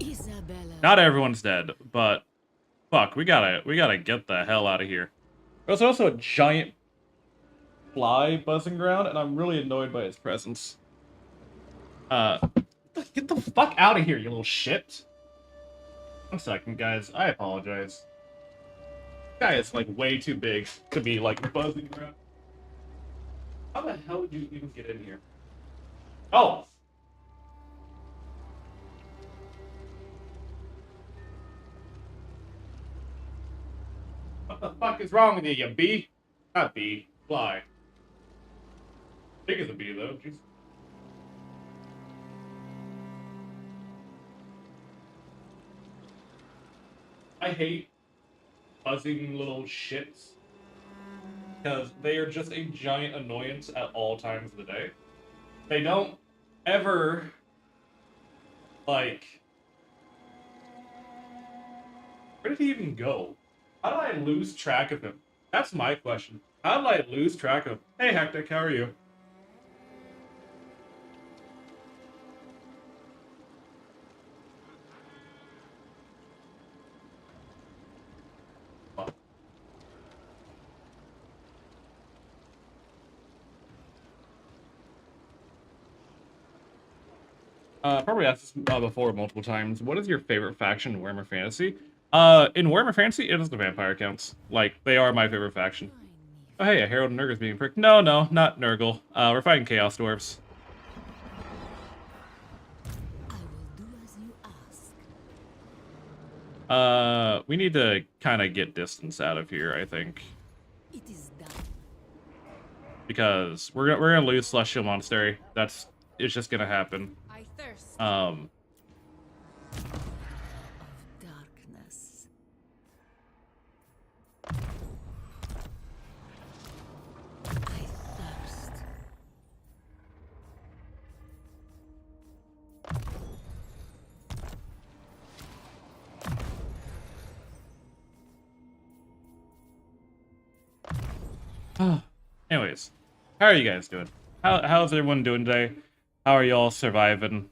Isabella. Not everyone's dead, but fuck, we gotta get the hell out of here. There's also a giant fly buzzing around, and I'm really annoyed by its presence. Get the fuck out of here, you little shit. 1 second, guys. I apologize. This guy is, like, way too big to be, like, buzzing around. How the hell did you even get in here? Oh! What the fuck is wrong with you, you bee? Not bee. Fly. Big as a bee, though. Jeez. I hate buzzing little shits because they are just a giant annoyance at all times of the day. They don't ever, like... Where did he even go? How did I lose track of him? That's my question. How did I lose track of him? Hey, Hectic, how are you? Probably asked this before multiple times. What is your favorite faction in Warhammer Fantasy? In Warhammer Fantasy, it is the vampire counts. Like, they are my favorite faction. Oh, hey, a Herald Nurgle is being pricked. No, not Nurgle. We're fighting Chaos Dwarves. I will do as you ask. We need to kind of get distance out of here, I think. It is done. Because we're gonna lose Celestial Monastery. It's just gonna happen. I thirst. Um, Darkness. I thirst. anyways, how are you guys doing? How's everyone doing today? How are y'all surviving?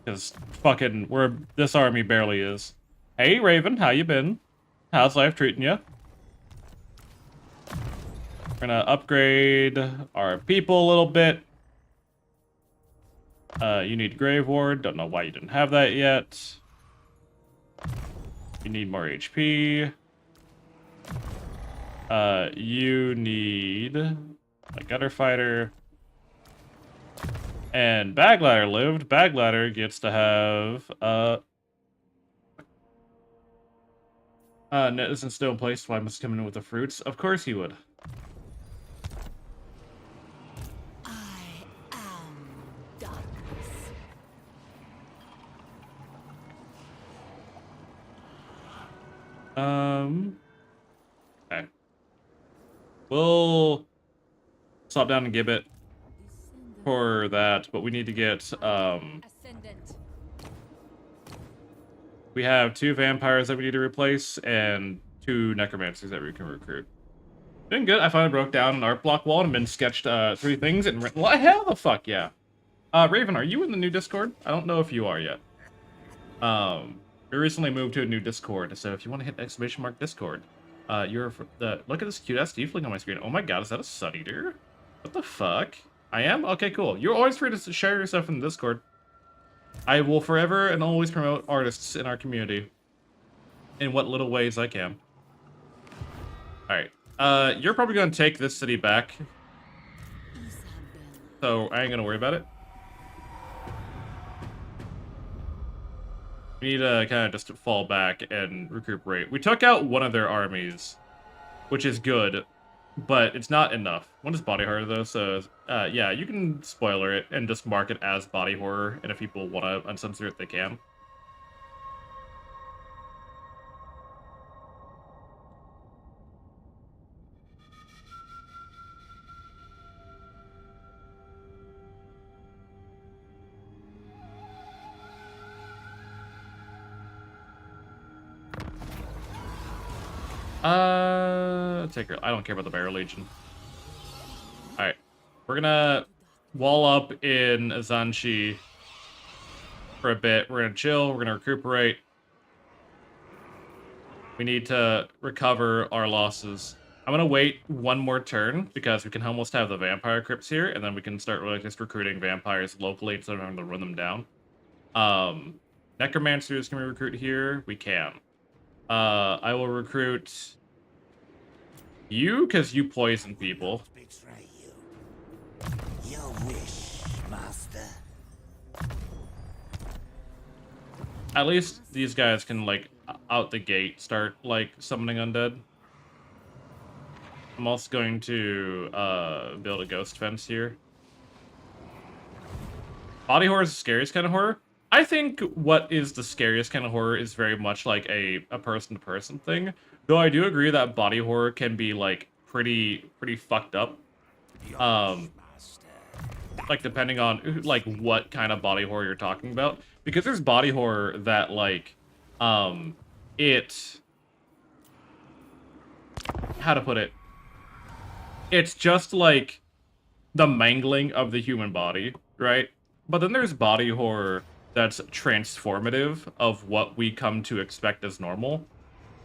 Because fucking, this army barely is. Hey, Raven, how you been? How's life treating you? We're gonna upgrade our people a little bit. You need Grave Ward. Don't know why you didn't have that yet. You need more HP. You need a Gutter Fighter. And Bagladder lived. Bagladder gets to have, Net isn't still in place, so I must come in with the fruits. Of course he would. I am darkness. Okay. We'll stop down and Gibbet for that, but we need to get, Ascendant. we have 2 vampires that we need to replace, and 2 necromancers that we can recruit. Doing good. I finally broke down an art block wall and been sketched 3 things and written. What hell the fuck, yeah. Raven, are you in the new Discord? I don't know if you are yet. We recently moved to a new Discord, so if you want to hit !Discord, look at this cute ass tiefling on my screen. Oh my god, is that a Sun Eater? What the fuck? I am? Okay, cool. You're always free to share your stuff in the Discord. I will forever and always promote artists in our community in what little ways I can. All right. You're probably gonna take this city back, so I ain't gonna worry about it. We need to kind of just fall back and recuperate. We took out one of their armies, which is good, but it's not enough. One is body horror though, so yeah, you can spoiler it and just mark it as body horror, and if people want to uncensor it, they can. Take her. I don't care about the Barrel Legion. Alright. We're gonna wall up in Azanshi for a bit. We're gonna chill. We're gonna recuperate. We need to recover our losses. I'm gonna wait one more turn because we can almost have the vampire crypts here, and then we can start really just recruiting vampires locally instead of having to run them down. Necromancers, can we recruit here? We can. I will recruit you because you poison people. Betray you. Your wish, master. At least these guys can, like, out the gate start, like, summoning undead. I'm also going to build a ghost fence here. Body horror is the scariest kind of horror. I think what is the scariest kind of horror is very much like a person-to-person thing. Though I do agree that body horror can be, like, pretty fucked up. Like, depending on, like, what kind of body horror you're talking about. Because there's body horror that, like, how to put it? It's just, like, the mangling of the human body, right? But then there's body horror that's transformative of what we come to expect as normal.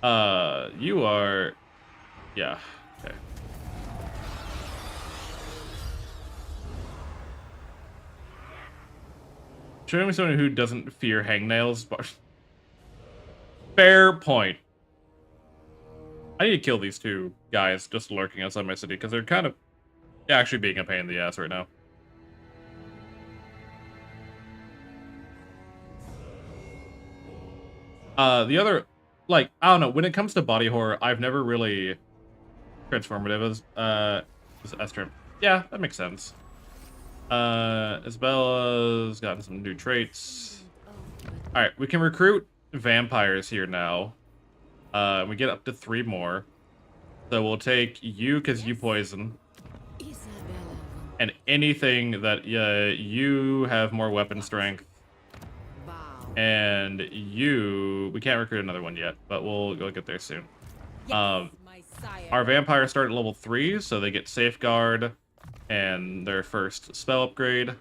You are... Yeah, okay. Show me someone who doesn't fear hangnails, but... Fair point. I need to kill these two guys just lurking outside my city, because they're kind of actually being a pain in the ass right now. The other, like, I don't know, when it comes to body horror, I've never really transformative as Estrim. Yeah, that makes sense. Isabella's gotten some new traits. Alright, we can recruit vampires here now. We get up to 3 more. So we'll take you because you poison. And anything that you have more weapon strength. And we can't recruit another one yet, but we'll go get there soon. Our vampires start at level 3, so they get Safeguard and their first spell upgrade.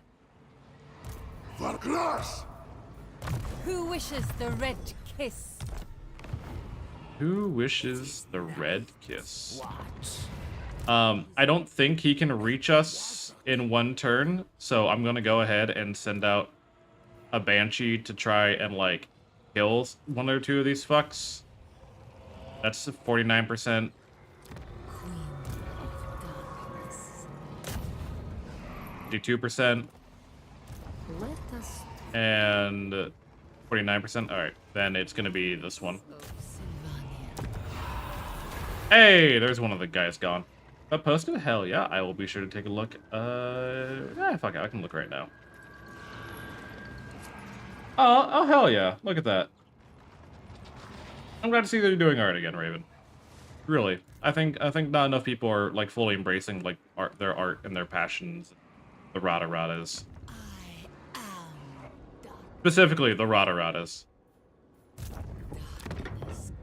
Who wishes the red kiss? Who wishes the red kiss? I don't think he can reach us in 1 turn, so I'm gonna go ahead and send out a Banshee to try and, like, kill 1 or 2 of these fucks. That's 49%. 52%. And 49%. Alright, then it's gonna be this one. Hey, there's one of the guys gone. That posted? Hell yeah, I will be sure to take a look. Fuck it, I can look right now. Oh, hell yeah. Look at that. I'm glad to see that you're doing art again, Raven. Really. I think not enough people are, like, fully embracing, like, their art and their passions. The Rata-Ratas. Specifically, the Rata-Ratas.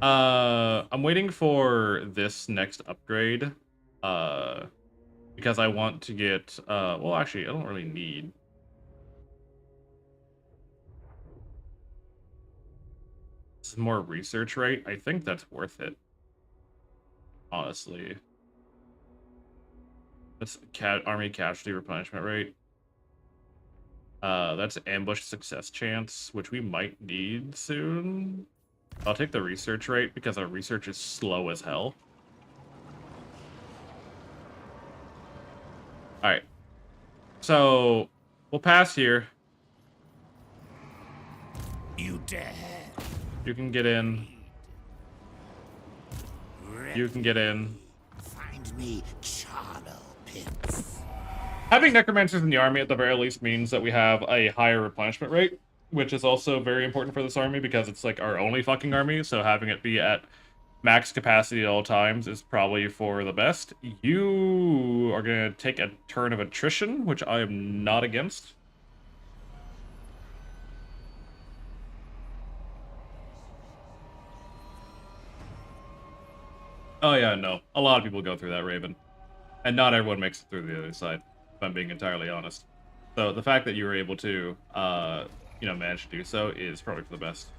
I'm waiting for this next upgrade. Because I want to get, well, actually, I don't really need... more research rate. I think that's worth it, honestly. That's army casualty replenishment rate. That's ambush success chance, which we might need soon. I'll take the research rate because our research is slow as hell. Alright. So, we'll pass here. You dare. You can get in. You can get in. Find me charnel pits. Having necromancers in the army at the very least means that we have a higher replenishment rate, which is also very important for this army because it's like our only fucking army, so having it be at max capacity at all times is probably for the best. You are going to take a turn of attrition, which I am not against. Oh yeah, no. A lot of people go through that, Raven. And not everyone makes it through the other side, if I'm being entirely honest. So the fact that you were able to, manage to do so is probably for the best.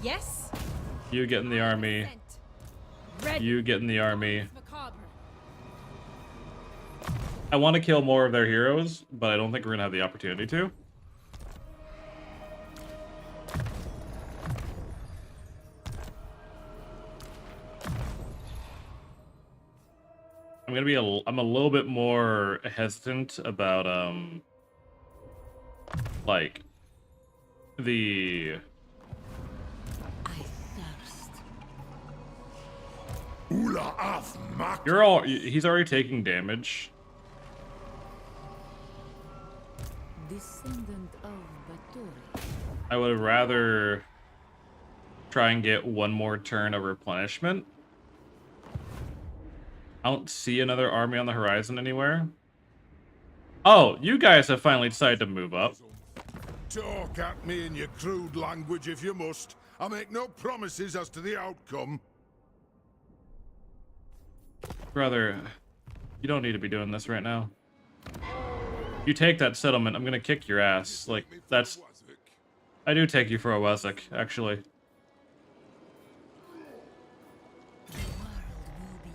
Yes? You get in the army. Red You get in the army. Macabre. I want to kill more of their heroes, but I don't think we're going to have the opportunity to. I'm a little bit more hesitant about like the I thirst. Ula af mak. he's already taking damage. Descendant of Baturi. I would rather try and get one more turn of replenishment. I don't see another army on the horizon anywhere. Oh, you guys have finally decided to move up. Talk at me in your crude language if you must. I make no promises as to the outcome. Brother, you don't need to be doing this right now. You take that settlement, I'm gonna kick your ass. Like, that's... I do take you for a Wesek, actually. The world will be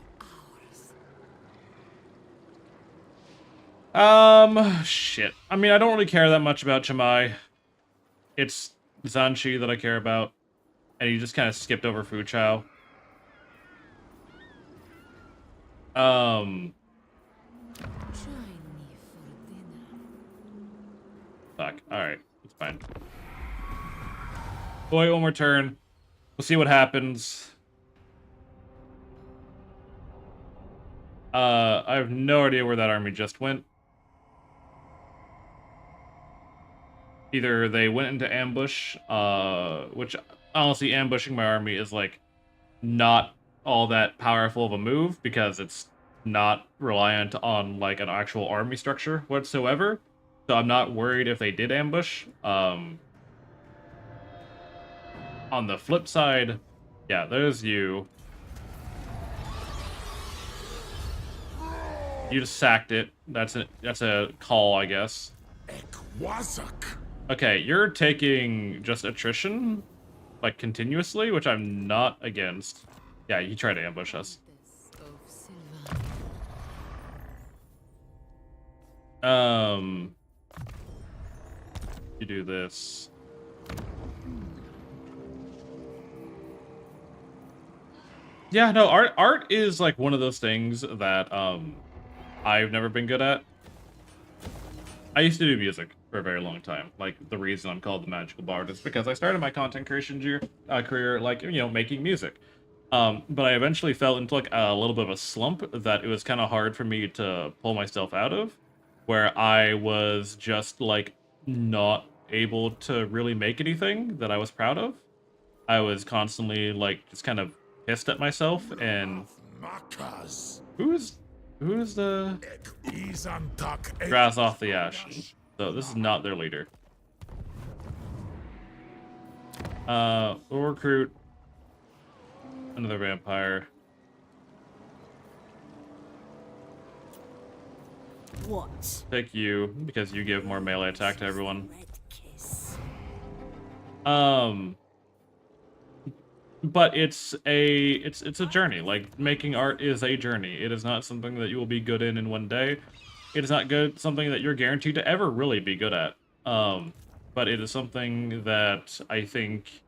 ours. Shit. I mean, I don't really care that much about Chamai. It's Zanshi that I care about. And you just kind of skipped over Fu Chao. Join me for dinner. Fuck. Alright. It's fine. We'll wait one more turn. We'll see what happens. I have no idea where that army just went. Either they went into ambush, which honestly, ambushing my army is like not all that powerful of a move because it's not reliant on like an actual army structure whatsoever. So I'm not worried if they did ambush. On the flip side, yeah, there's you. You just sacked it. That's a call, I guess. Ekwazak. Okay, you're taking just attrition, like continuously, which I'm not against. Yeah, you tried to ambush us. Of Sylvan. You do this. Yeah, no, art is like one of those things that I've never been good at. I used to do music for a very long time. Like, the reason I'm called the Magical Bard is because I started my content creation career, like, making music. But I eventually fell into, like, a little bit of a slump that it was kind of hard for me to pull myself out of, where I was just, like, not able to really make anything that I was proud of. I was constantly, like, just kind of pissed at myself, and... Makas. Who's the... Izantak. Grass off the ash. So this is not their leader. We'll recruit another vampire. What? Pick you because you give more melee attack to everyone. Red kiss. But it's a journey. Like, making art is a journey. It is not something that you will be good in one day. It is not something that you're guaranteed to ever really be good at. But it is something that I think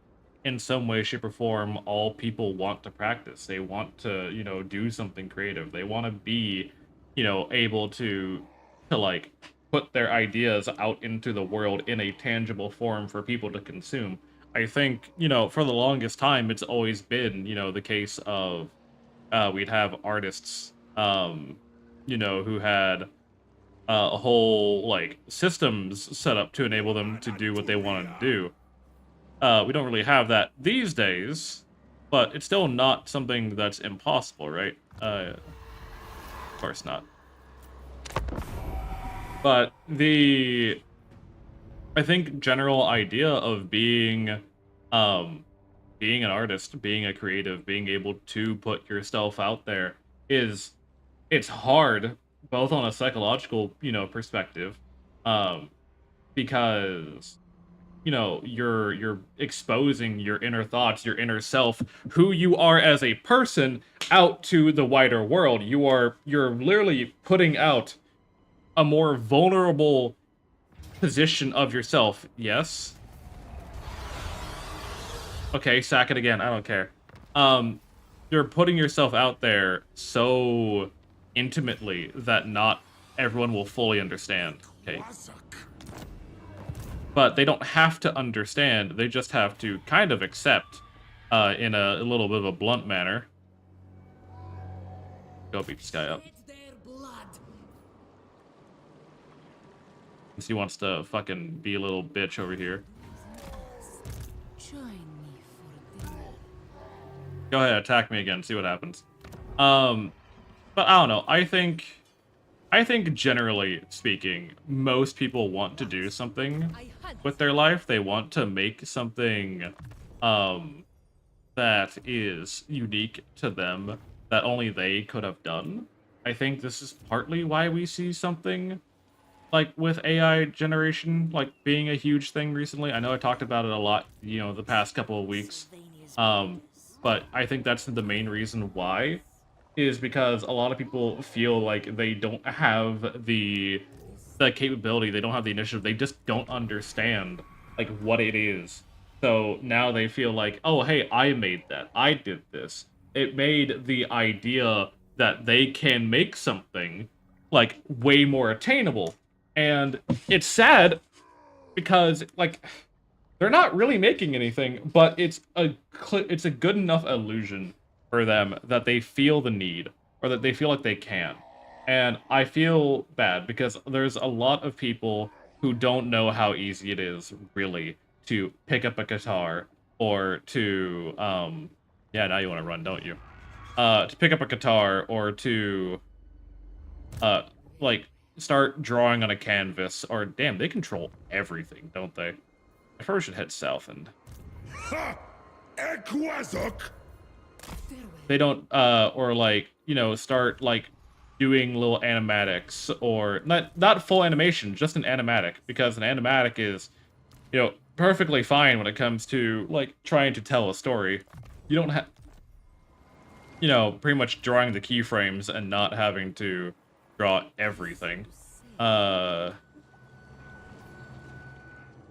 in some way, shape, or form, all people want to practice. They want to, do something creative. They want to be, able to like put their ideas out into the world in a tangible form for people to consume. I think, for the longest time, it's always been, the case of we'd have artists, who had a whole like systems set up to enable them to do what they wanted to do. We don't really have that these days, but it's still not something that's impossible, right? Of course not. But I think general idea of being an artist, being a creative, being able to put yourself out there it's hard, both on a psychological, perspective, um, because you're exposing your inner thoughts, your inner self, who you are as a person out to the wider world. You're literally putting out a more vulnerable position of yourself. Yes. Okay, sack it again. I don't care. You're putting yourself out there so intimately that not everyone will fully understand. Okay. But they don't have to understand. They just have to kind of accept, in a little bit of a blunt manner. Go beat this guy up. He wants to fucking be a little bitch over here. Go ahead, attack me again, see what happens. But I don't know, I think generally speaking, most people want to do something with their life. They want to make something, that is unique to them, that only they could have done. I think this is partly why we see something like with AI generation, like being a huge thing recently. I know I talked about it a lot, the past couple of weeks. But I think that's the main reason why, is because a lot of people feel like they don't have the capability, they don't have the initiative, they just don't understand like what it is. So now they feel like, oh hey, I made that, I did this. It made the idea that they can make something like way more attainable. And it's sad because like they're not really making anything, but it's a good enough illusion for them that they feel the need, or that they feel like they can. And I feel bad because there's a lot of people who don't know how easy it is, really, to pick up a guitar, or to, yeah, now you want to run, don't you? To pick up a guitar, or to, like, start drawing on a canvas, or, damn, they control everything, don't they? I probably should head south and... Ha! Ekwazok! They don't, or like, start like doing little animatics, or not full animation, just an animatic, because an animatic is, perfectly fine when it comes to like trying to tell a story. You don't have, pretty much drawing the keyframes and not having to draw everything.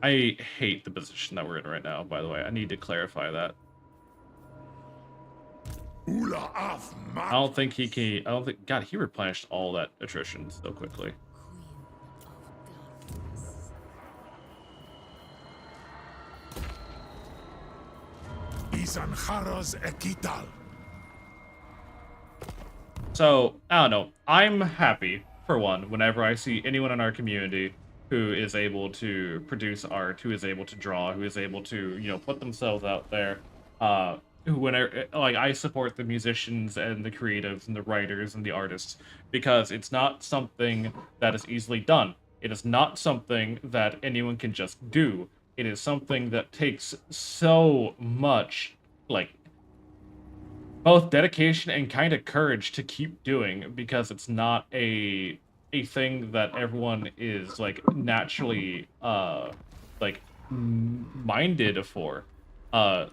I hate the position that we're in right now, by the way. I need to clarify that. I don't think he can... I don't think... God, he replenished all that attrition so quickly. So, I don't know. I'm happy, for one, whenever I see anyone in our community who is able to produce art, who is able to draw, who is able to, put themselves out there. Whenever, like, I support the musicians and the creatives and the writers and the artists, because it's not something that is easily done. It is not something that anyone can just do. It is something that takes so much, like, both dedication and kind of courage to keep doing, because it's not a thing that everyone is like naturally like minded for. And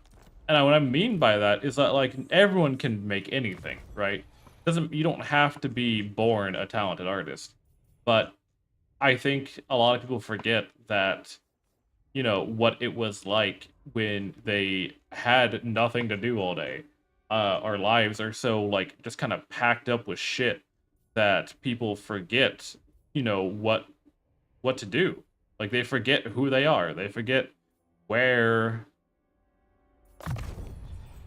what I mean by that is that like everyone can make anything, right? You don't have to be born a talented artist. But I think a lot of people forget that you know, what it was like when they had nothing to do all day. Our lives are so, like, just kind of packed up with shit that people forget, you know, what to do. Like, they forget who they are. They forget where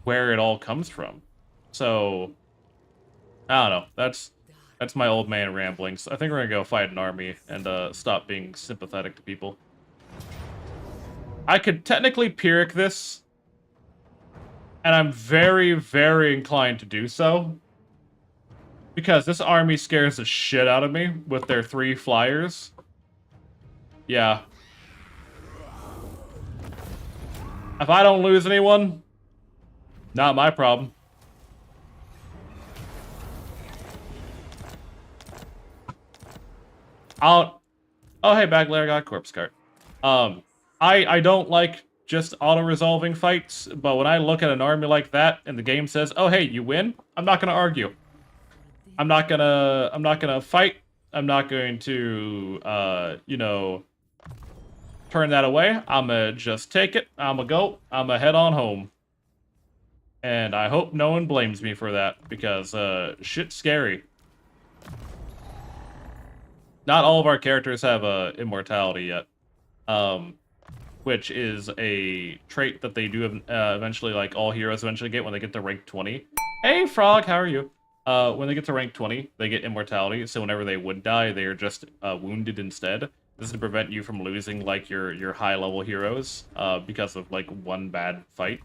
it all comes from. So, I don't know. That's my old man ramblings. I think we're gonna go fight an army and stop being sympathetic to people. I could technically Pyrrhic this, and I'm very, very inclined to do so. Because this army scares the shit out of me with their 3 flyers. Yeah. If I don't lose anyone, not my problem. Oh, hey, Bagler, I got a corpse cart. I don't like just auto-resolving fights, but when I look at an army like that and the game says, oh, hey, you win, I'm not gonna argue. I'm not gonna fight. I'm not going to, you know, turn that away. I'ma just take it. I'ma go. I'ma head on home. And I hope no one blames me for that, because, shit's scary. Not all of our characters have, immortality yet. Which is a trait that they do eventually, like, all heroes eventually get when they get to rank 20. Hey, Frog, how are you? When they get to rank 20, they get immortality, so whenever they would die, they are just wounded instead. This is to prevent you from losing, like, your high-level heroes, because of, like, one bad fight.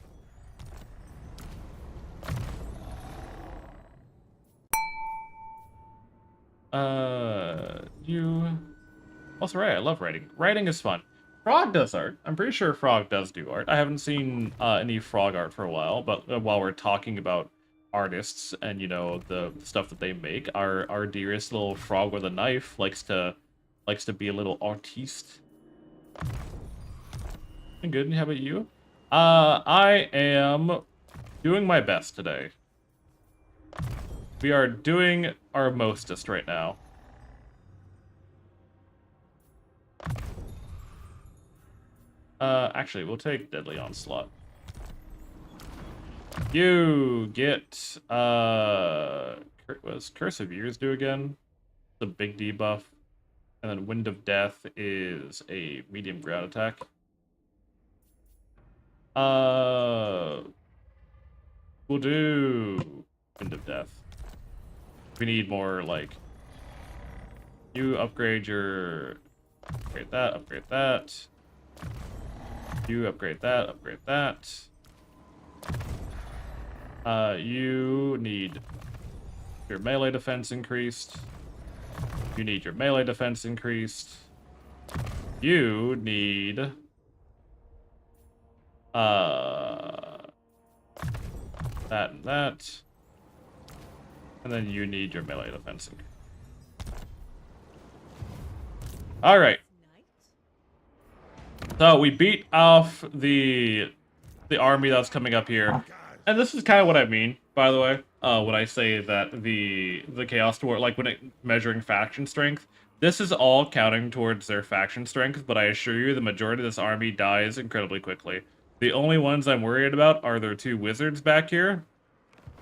Also, right, I love writing. Writing is fun. Frog does art. I'm pretty sure Frog does do art. I haven't seen any Frog art for a while, but while we're talking about artists and, you know, the stuff that they make, our dearest little frog with a knife likes to be a little artiste. And good. And how about you? I am doing my best today. We are doing our mostest right now. Actually, we'll take Deadly Onslaught. You get, was Curse of Years do again? The big debuff. And then Wind of Death is a medium ground attack. We'll do Wind of Death. We need more, like, you upgrade your, upgrade that, upgrade that. You upgrade that, upgrade that. You need your melee defense increased. You need your melee defense increased. You need that and that. And then you need your melee defense increased. Alright. So we beat off the army that's coming up here. And this is kind of what I mean, by the way, when I say that the Chaos Dwarf, like when measuring faction strength, this is all counting towards their faction strength, but I assure you the majority of this army dies incredibly quickly. The only ones I'm worried about are their 2 wizards back here,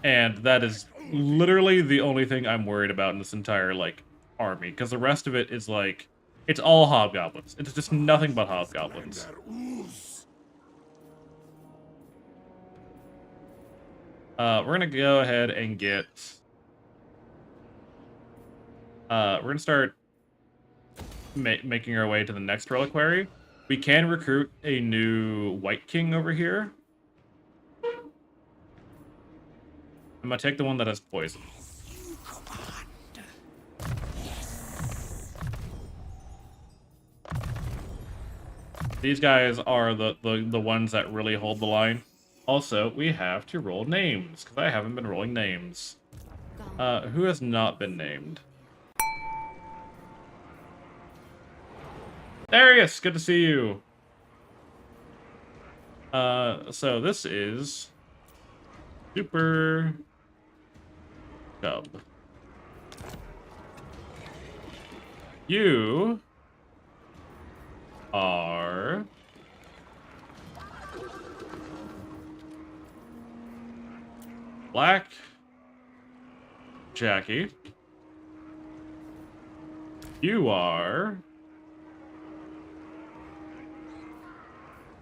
and that is literally the only thing I'm worried about in this entire, like, army, because the rest of it is, like, it's all hobgoblins. It's just nothing but hobgoblins. We're gonna go ahead and get... we're gonna start making our way to the next reliquary. We can recruit a new White King over here. I'm gonna take the one that has poison. These guys are the ones that really hold the line. Also, we have to roll names, because I haven't been rolling names. Who has not been named? Darius, good to see you. So this is Super Cub. You are Black. Jackie. You are...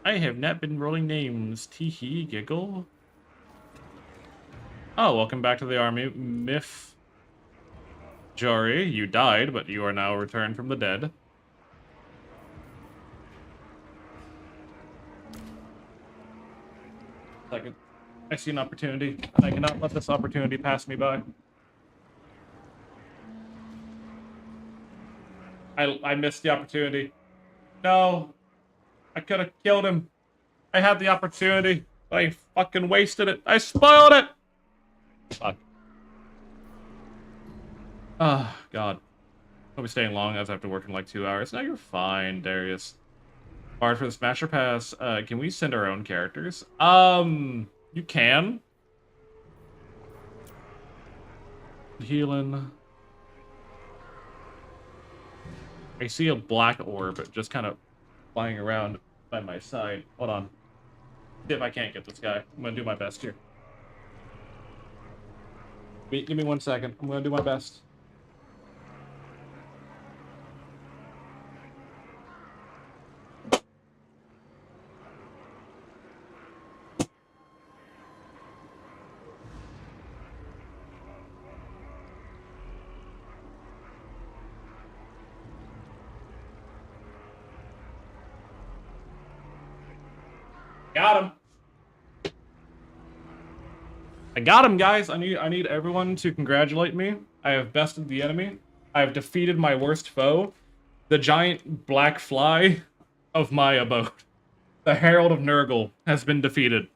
I have not been rolling names. Teehee, giggle. Oh, welcome back to the army. Mif Jari, you died, but you are now returned from the dead. Second. I see an opportunity, and I cannot let this opportunity pass me by. I missed the opportunity. No. I could have killed him. I had the opportunity, but I fucking wasted it. I spoiled it! Fuck. Oh, God. I'll be staying long as I have to work in like 2 hours. No, you're fine, Darius. Bard for the Smasher Pass. Can we send our own characters? You can. Healing. I see a black orb just kind of flying around by my side. Hold on. See if I can't get this guy. I'm gonna do my best here. Give me 1 second. I'm gonna do my best. Got him. I got him, guys. I need everyone to congratulate me. I have bested the enemy. I have defeated my worst foe, the giant black fly of my abode. The Herald of Nurgle has been defeated.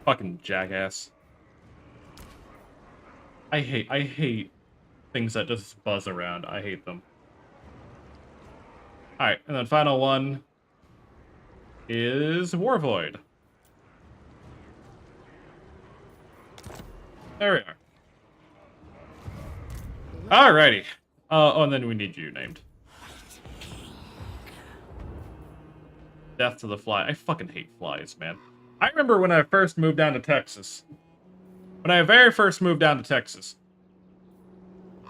Fucking jackass. I hate things that just buzz around. I hate them. Alright, and then final one is War Void. There we are. Alrighty. Oh, and then we need you named. Death to the fly. I fucking hate flies, man. I remember when I first moved down to Texas. When I very first moved down to Texas,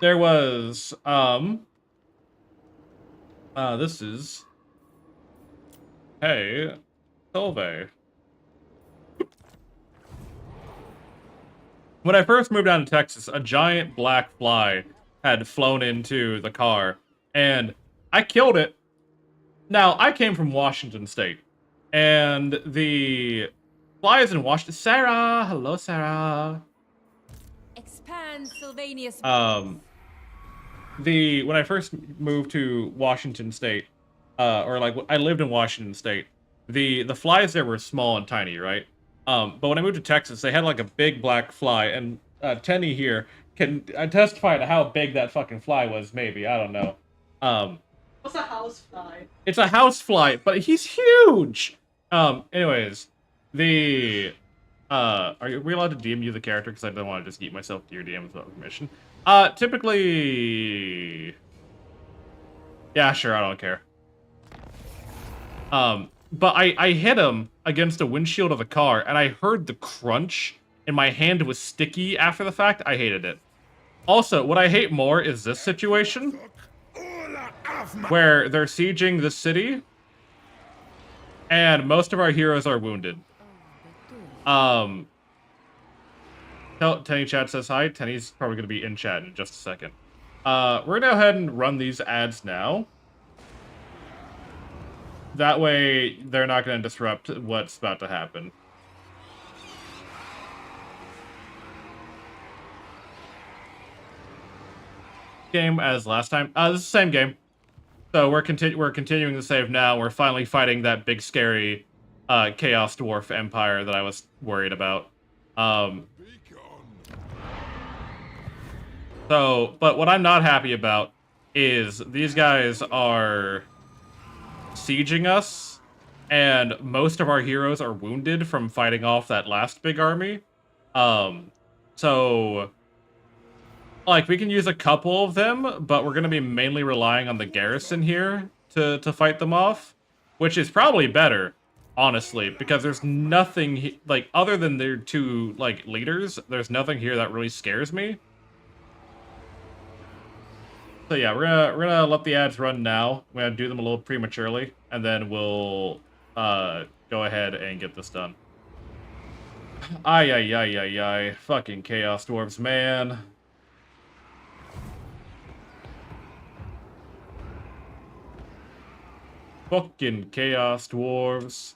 there was, this is, hey, Solvay. When I first moved down to Texas, a giant black fly had flown into the car, and I killed it. Now, I came from Washington State, and the flies in Washington... Sarah! Hello, Sarah. Expand Sylvania's... When I first moved to Washington State, I lived in Washington State, the flies there were small and tiny, right? But when I moved to Texas, they had like a big black fly, and Tenny here can testify to how big that fucking fly was, maybe, I don't know. What's a house fly? It's a house fly, but he's huge! Anyways, are we allowed to DM you the character? Because I don't want to just eat myself to your DM without permission. Typically... Yeah, sure, I don't care. But I hit him against a windshield of a car, and I heard the crunch, and my hand was sticky after the fact. I hated it. Also, what I hate more is this situation, where they're sieging the city, and most of our heroes are wounded. Tenny chat says hi. Tenny's probably going to be in chat in just a second. We're going to go ahead and run these ads now. That way, they're not going to disrupt what's about to happen. Game as last time. This is the same game. So we're continuing the save now. We're finally fighting that big scary Chaos Dwarf Empire that I was worried about. But what I'm not happy about is these guys are sieging us, and most of our heroes are wounded from fighting off that last big army. So like, we can use a couple of them, but we're gonna be mainly relying on the garrison here to fight them off, which is probably better, honestly, because there's nothing, like, other than their two, like, leaders, there's nothing here that really scares me. So yeah, we're gonna let the ads run now. We're gonna do them a little prematurely, and then we'll go ahead and get this done. Ay, ay, ay, ay, ay. Fucking Chaos Dwarves, man. Fucking Chaos Dwarves.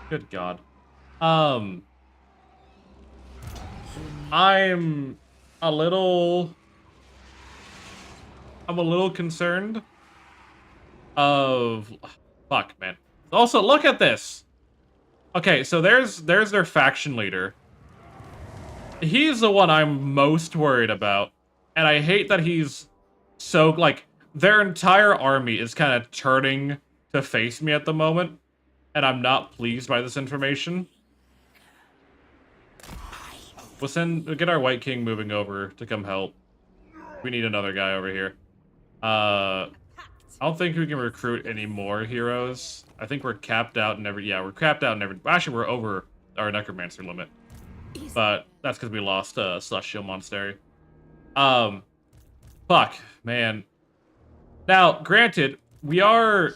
Good God. I'm a little concerned of fuck, man. Also, look at this. Okay, so there's their faction leader. He's the one I'm most worried about. And I hate that he's so, like, their entire army is kind of turning to face me at the moment. And I'm not pleased by this information. We'll get our White King moving over to come help. We need another guy over here. I don't think we can recruit any more heroes. I think we're capped out in every... Yeah, we're capped out in every... Actually, we're over our Necromancer limit. But that's because we lost Celestial Monastery. Fuck, man. Now, granted, we are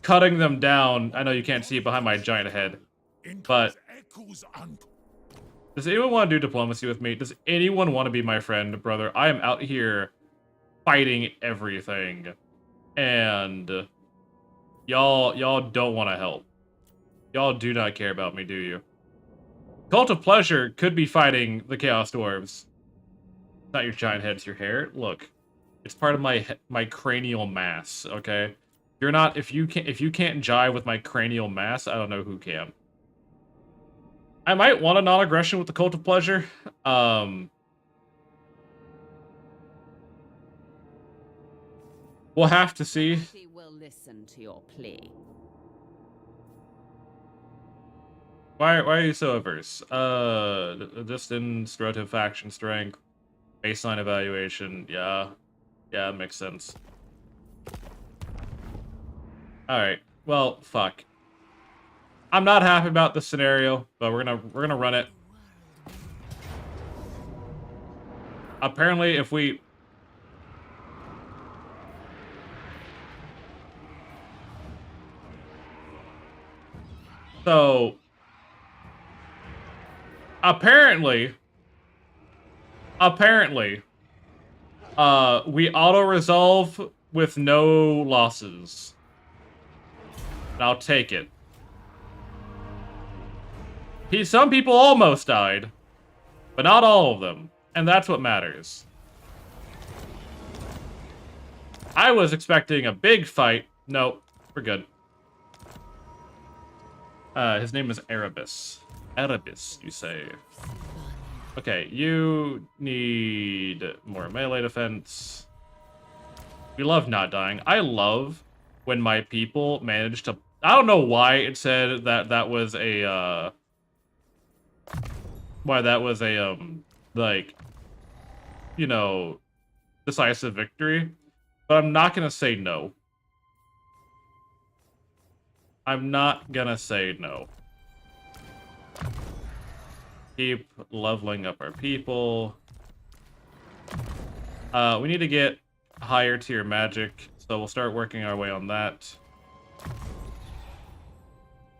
cutting them down. I know you can't see it behind my giant head. But does anyone want to do diplomacy with me? Does anyone want to be my friend, brother? I am out here fighting everything. And y'all don't want to help. Y'all do not care about me, do you? Cult of Pleasure could be fighting the Chaos Dwarves. Not your giant head, it's your hair. Look, it's part of my cranial mass, okay? You're not, if you can't jive with my cranial mass, I don't know who can. I might want a non-aggression with the Cult of Pleasure. We'll have to see. She will listen to your plea. Why are you so averse? Distance, relative faction strength, baseline evaluation. Yeah, it makes sense. All right. Well, fuck. I'm not happy about this scenario, but we're gonna run it. Apparently, if we... So... Apparently, we auto-resolve with no losses. And I'll take it. Some people almost died, but not all of them. And that's what matters. I was expecting a big fight. Nope, we're good. His name is Erebus. Erebus, you say. Okay, you need more melee defense. We love not dying. I love when my people manage to... I don't know why it said that that was a, like, you know, decisive victory. But I'm not gonna say no. I'm not gonna say no. Keep leveling up our people. We need to get higher tier magic, so we'll start working our way on that.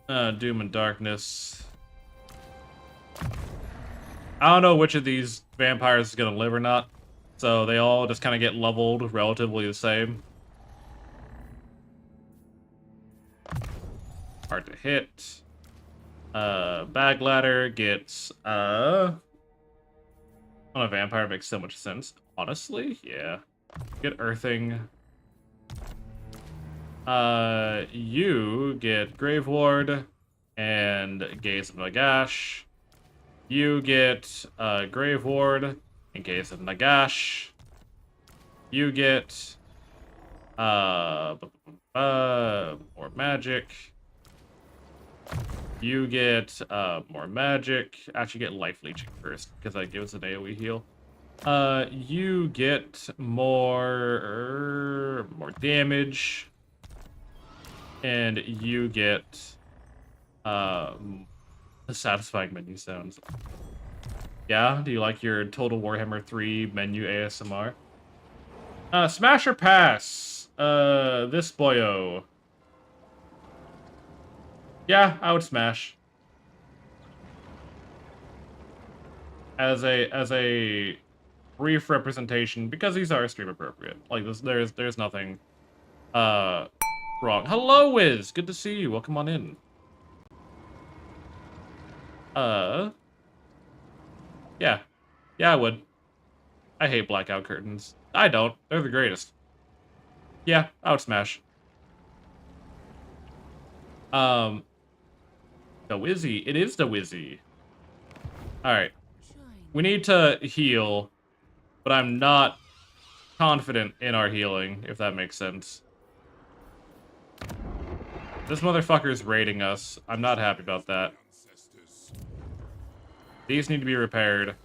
Doom and Darkness. I don't know which of these vampires is gonna live or not, so they all just kind of get leveled relatively the same. Hard to hit. Bag ladder gets, on a vampire makes so much sense. Honestly, yeah. Get earthing. You get Grave Ward and Gaze of Nagash. You get Grave Ward and Gaze of Nagash. You get more magic. You get more magic. Actually, get life leeching first because that gives an AoE heal. You get more damage, and you get the satisfying menu sounds. Yeah, do you like your Total Warhammer 3 menu ASMR? Smash or pass? This boyo. Yeah, I would smash. As a brief representation, because these are stream appropriate. Like this, there's nothing wrong. Hello, Wiz. Good to see you. Welcome on in. Yeah, I would. I hate blackout curtains. I don't. They're the greatest. Yeah, I would smash. The Wizzy. It is the Wizzy. Alright. We need to heal, but I'm not confident in our healing, if that makes sense. This motherfucker's raiding us. I'm not happy about that. These need to be repaired.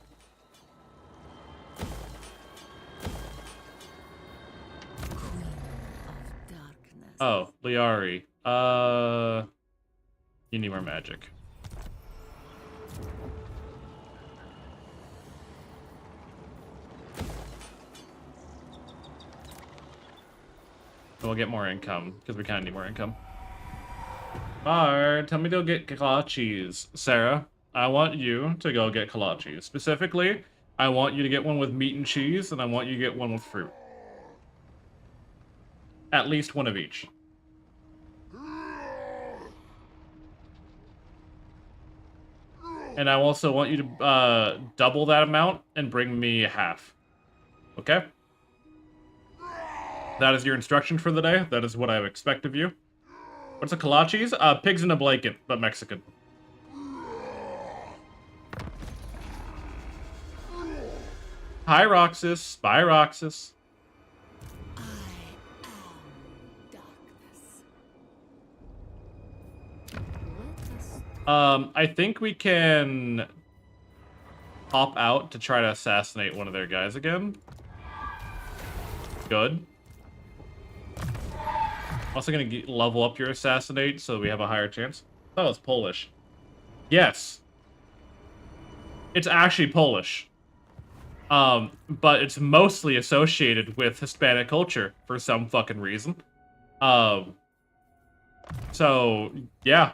Oh, Liari. You need more magic. We'll get more income, because we kind of need more income. Bar, tell me to get kolaches. Sarah, I want you to go get kolaches. Specifically, I want you to get one with meat and cheese, and I want you to get one with fruit. At least one of each. And I also want you to double that amount and bring me half. Okay? That is your instruction for the day. That is what I expect of you. What's a kolaches? Pigs in a blanket, but Mexican. Hi, Roxas. Bye, Roxas. I think we can hop out to try to assassinate one of their guys again. Good. Also gonna level up your assassinate so we have a higher chance. Oh, it's Polish. Yes. It's actually Polish. But it's mostly associated with Hispanic culture for some fucking reason. So yeah.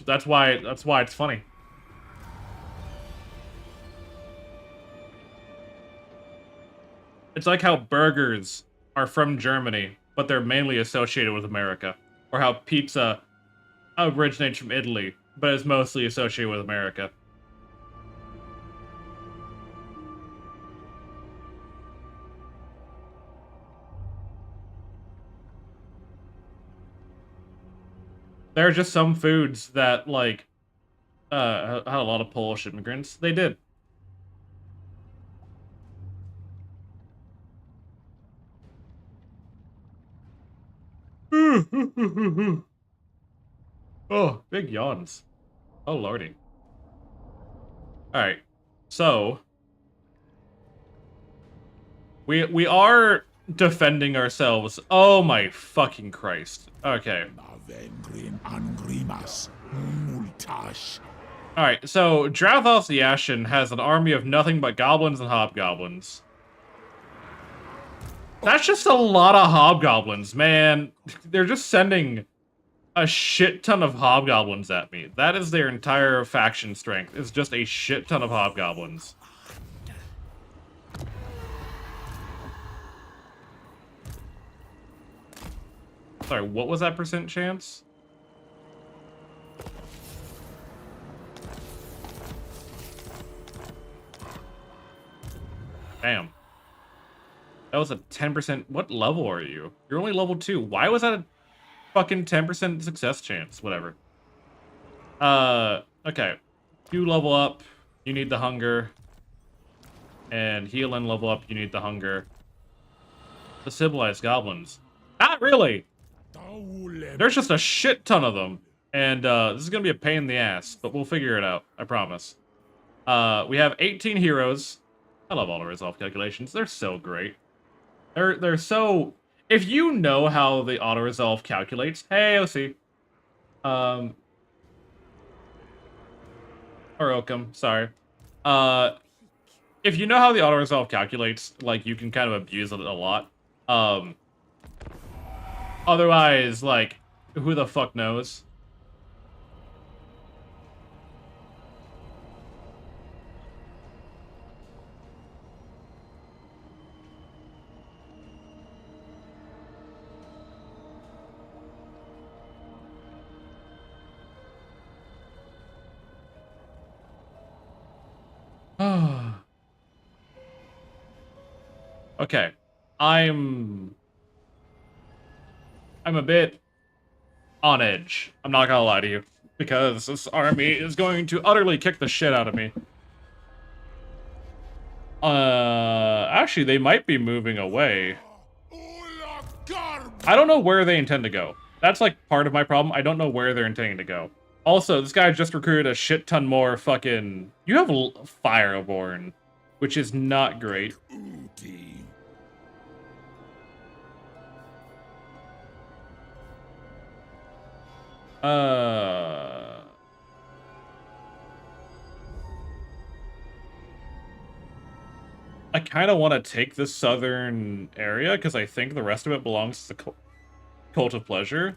That's why it's funny. It's like how burgers are from Germany, but they're mainly associated with America. Or how pizza originates from Italy, but is mostly associated with America. There are just some foods that, like, had a lot of Polish immigrants. They did. Oh, big yawns. Oh, lordy. Alright. So, we are defending ourselves. Oh my fucking Christ. Okay. Alright, so Drathos the Ashen has an army of nothing but goblins and hobgoblins. That's just a lot of hobgoblins, man. They're just sending a shit ton of hobgoblins at me. That is their entire faction strength. It's just a shit ton of hobgoblins. Sorry, what was that percent chance? Damn. That was a 10%. What level are you? You're only level 2. Why was that a fucking 10% success chance, whatever. Okay. You level up, you need the hunger. And heal and level up, you need the hunger. The civilized goblins. Not really! There's just a shit ton of them. And this is gonna be a pain in the ass, but we'll figure it out, I promise. We have 18 heroes. I love auto-resolve calculations. They're so great. They're so... If you know how the auto-resolve calculates... Hey, OC. Or Oakham, sorry. If you know how the auto-resolve calculates, like, you can kind of abuse it a lot. Otherwise, like, who the fuck knows? Okay. I'm a bit on edge. I'm not gonna lie to you. Because this army is going to utterly kick the shit out of me. Actually, they might be moving away. I don't know where they intend to go. That's, like, part of my problem. I don't know where they're intending to go. Also, this guy just recruited a shit ton more fucking... You have Fireborn, which is not great. I kind of want to take the southern area, because I think the rest of it belongs to Cult of Pleasure.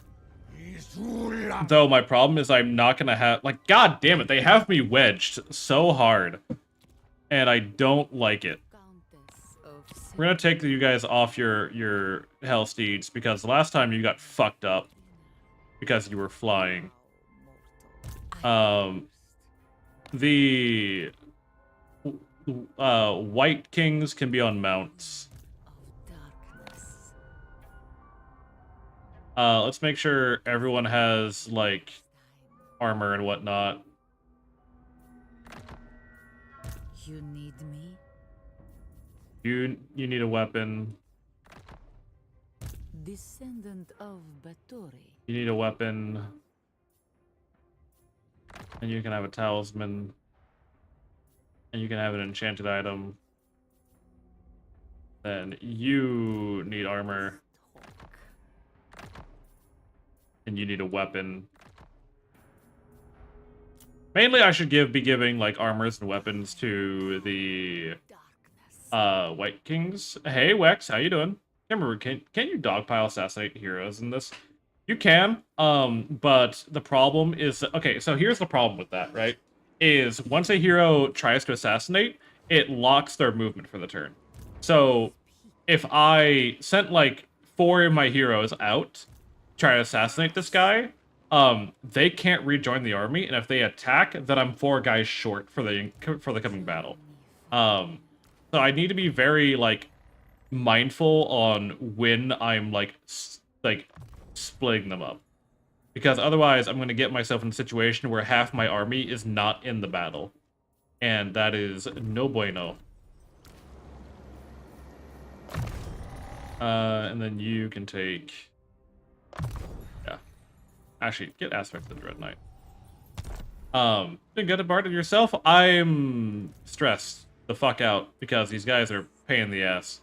Though my problem is I'm not going to have... Like, god damn it, they have me wedged so hard. And I don't like it. We're going to take you guys off your Hell Steeds, because the last time you got fucked up. Because you were flying. The... White Kings can be on mounts. Let's make sure everyone has, like, armor and whatnot. You need me? You need a weapon. Descendant of Bathory. You need a weapon. And you can have a talisman. And you can have an enchanted item. Then you need armor. And you need a weapon. Mainly I should be giving, like, armors and weapons to the White Kings. Hey Wex, how you doing? Remember, can you dogpile assassinate heroes in this? You can, but the problem is... Okay, so here's the problem with that, right? Is once a hero tries to assassinate, it locks their movement for the turn. So if I sent, like, 4 of my heroes out, try to assassinate this guy, they can't rejoin the army, and if they attack, then I'm 4 guys short for the coming battle. So I need to be very, like, mindful on when I'm, like splitting them up. Because otherwise, I'm going to get myself in a situation where half my army is not in the battle. And that is no bueno. And then you can take... Yeah. Actually, get Aspect of the Dread Knight. Been good about it yourself? I'm stressed the fuck out because these guys are pain in the ass.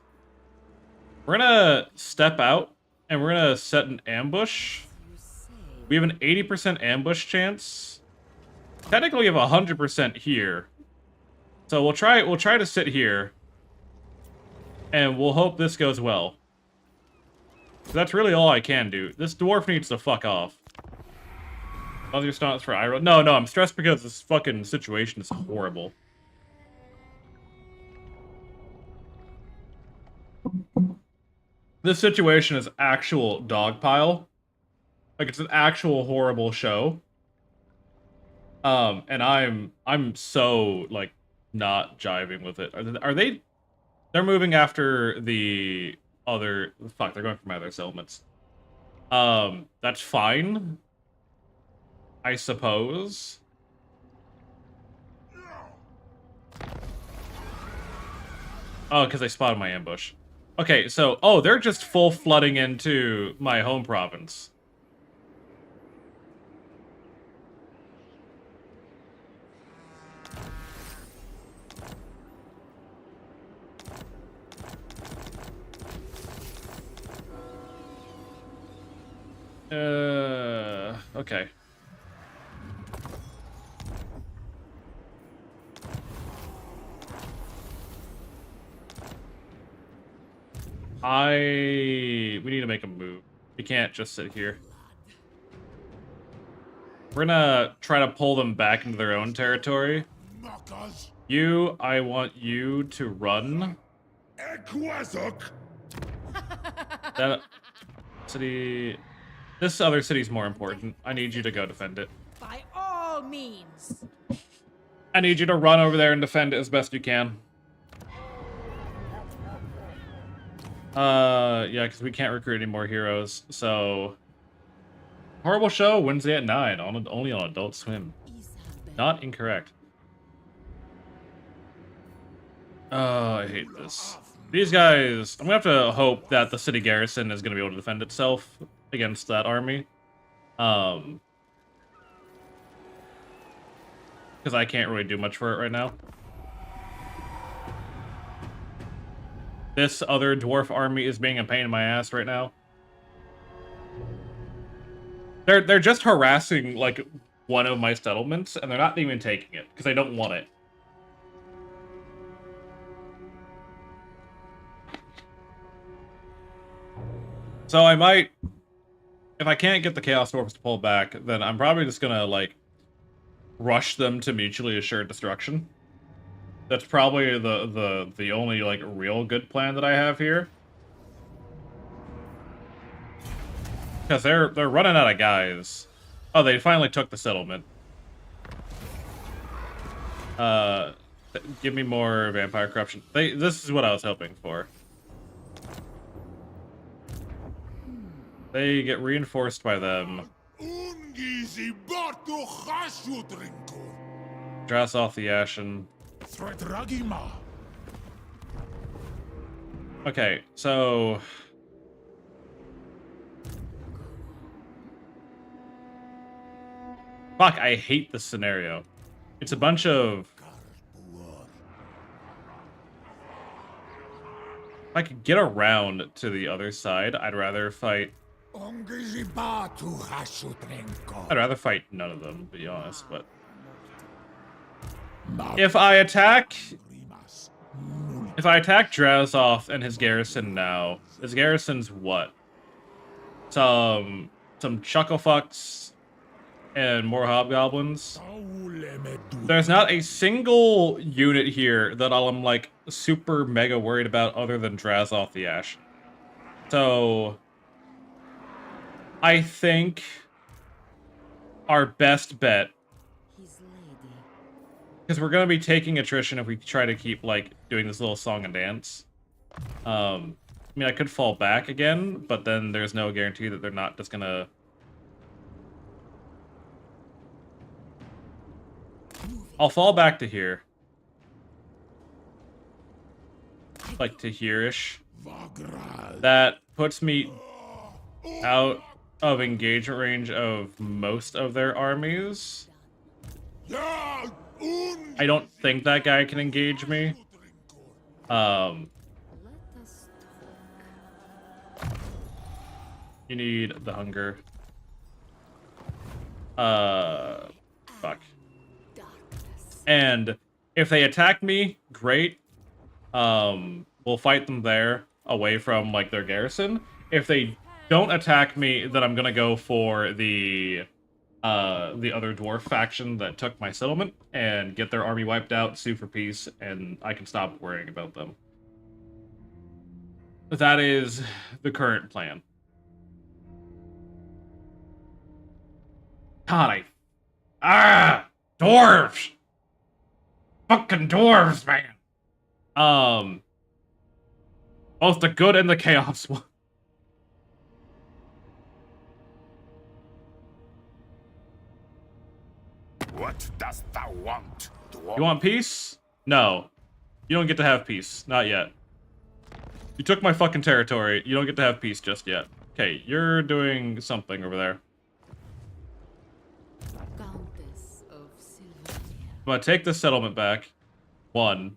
We're gonna step out and we're gonna set an ambush. We have an 80% ambush chance. Technically, we have 100% here. So we'll try to sit here. And we'll hope this goes well. So that's really all I can do. This dwarf needs to fuck off. Other stunts for Iroh. No, I'm stressed because this fucking situation is horrible. This situation is actual dogpile. Like, it's an actual horrible show. And I'm so, like, not jiving with it. Are they... They're moving after the other... Fuck, they're going for my other settlements. That's fine, I suppose. Oh, because they spotted my ambush. Okay, so, oh, they're just full flooding into my home province. Okay. We need to make a move. We can't just sit here. We're gonna try to pull them back into their own territory. I want you to run. That city... This other city's more important. I need you to go defend it. By all means. I need you to run over there and defend it as best you can. Yeah, because we can't recruit any more heroes, so... Horrible show, Wednesday at 9, only on Adult Swim. Not incorrect. Oh, I hate this. These guys... I'm gonna have to hope that the city garrison is gonna be able to defend itself against that army. Because I can't really do much for it right now. This other dwarf army is being a pain in my ass right now. They're just harassing, like, one of my settlements, and they're not even taking it, because they don't want it. So I might... If I can't get the Chaos Dwarfs to pull back, then I'm probably just gonna, like, rush them to mutually assured destruction. That's probably the only, like, real good plan that I have here. Because they're running out of guys. Oh, they finally took the settlement. Give me more vampire corruption. This is what I was hoping for. They get reinforced by them. Dress off the Ashen. Okay, so... Fuck, I hate this scenario. It's a bunch of... If I could get around to the other side, I'd rather fight... I'd rather fight none of them, to be honest, but... If I attack Drowsoff and his garrison now, his garrison's what? Some chucklefucks and more hobgoblins. There's not a single unit here that I'm like super mega worried about other than Drowsoff the Ash. So I think our best bet, because we're going to be taking attrition if we try to keep, like, doing this little song and dance. I mean, I could fall back again, but then there's no guarantee that they're not just going to... I'll fall back to here. Like, to here-ish. That puts me out of engagement range of most of their armies. I don't think that guy can engage me. You need the hunger. Fuck. And if they attack me, great. We'll fight them there, away from, like, their garrison. If they don't attack me, then I'm gonna go for the other dwarf faction that took my settlement and get their army wiped out, sue for peace, and I can stop worrying about them. That is the current plan. God, dwarves! Fucking dwarves, man! Both the good and the chaos one. What dost thou want, dwarf? You want peace? No. You don't get to have peace. Not yet. You took my fucking territory. You don't get to have peace just yet. Okay, you're doing something over there. Countess of Silvermere. I'm gonna take this settlement back. 1.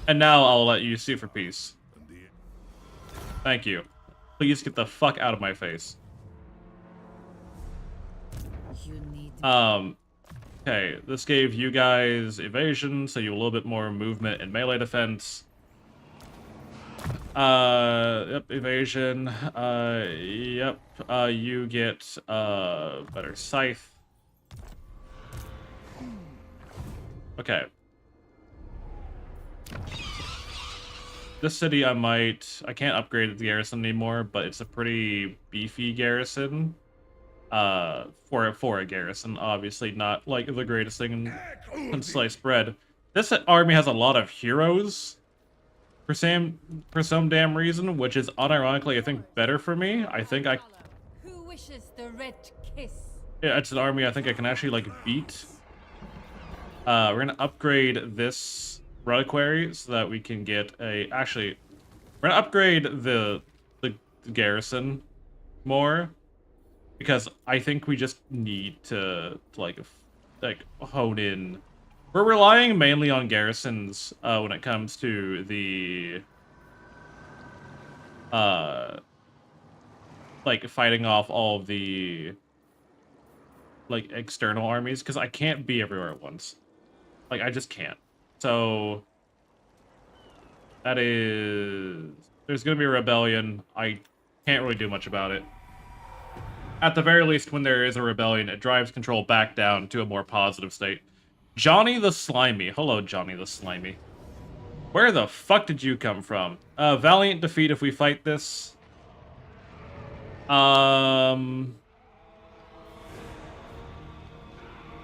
And now I'll let you sue for peace. Thank you. Please get the fuck out of my face. You need Okay, this gave you guys evasion, so you have a little bit more movement and melee defense. Yep, evasion. Yep. You get better scythe. Okay. This city I can't upgrade the garrison anymore, but it's a pretty beefy garrison. For a garrison, obviously not like the greatest thing in sliced bread. This army has a lot of heroes for some damn reason, which is unironically I think better for me. I think Who wishes the red kiss? yeah, it's an army I think I can actually like beat. We're gonna upgrade this reliquary so that we can get a we're gonna upgrade the garrison more. Because I think we just need to like hone in. We're relying mainly on garrisons when it comes to the like fighting off all of the like external armies, because I can't be everywhere at once. Like I just can't. So that is there's gonna be a rebellion. I can't really do much about it. At the very least, when there is a rebellion, it drives control back down to a more positive state. Johnny the Slimy. Hello, Johnny the Slimy. Where the fuck did you come from? Valiant defeat if we fight this.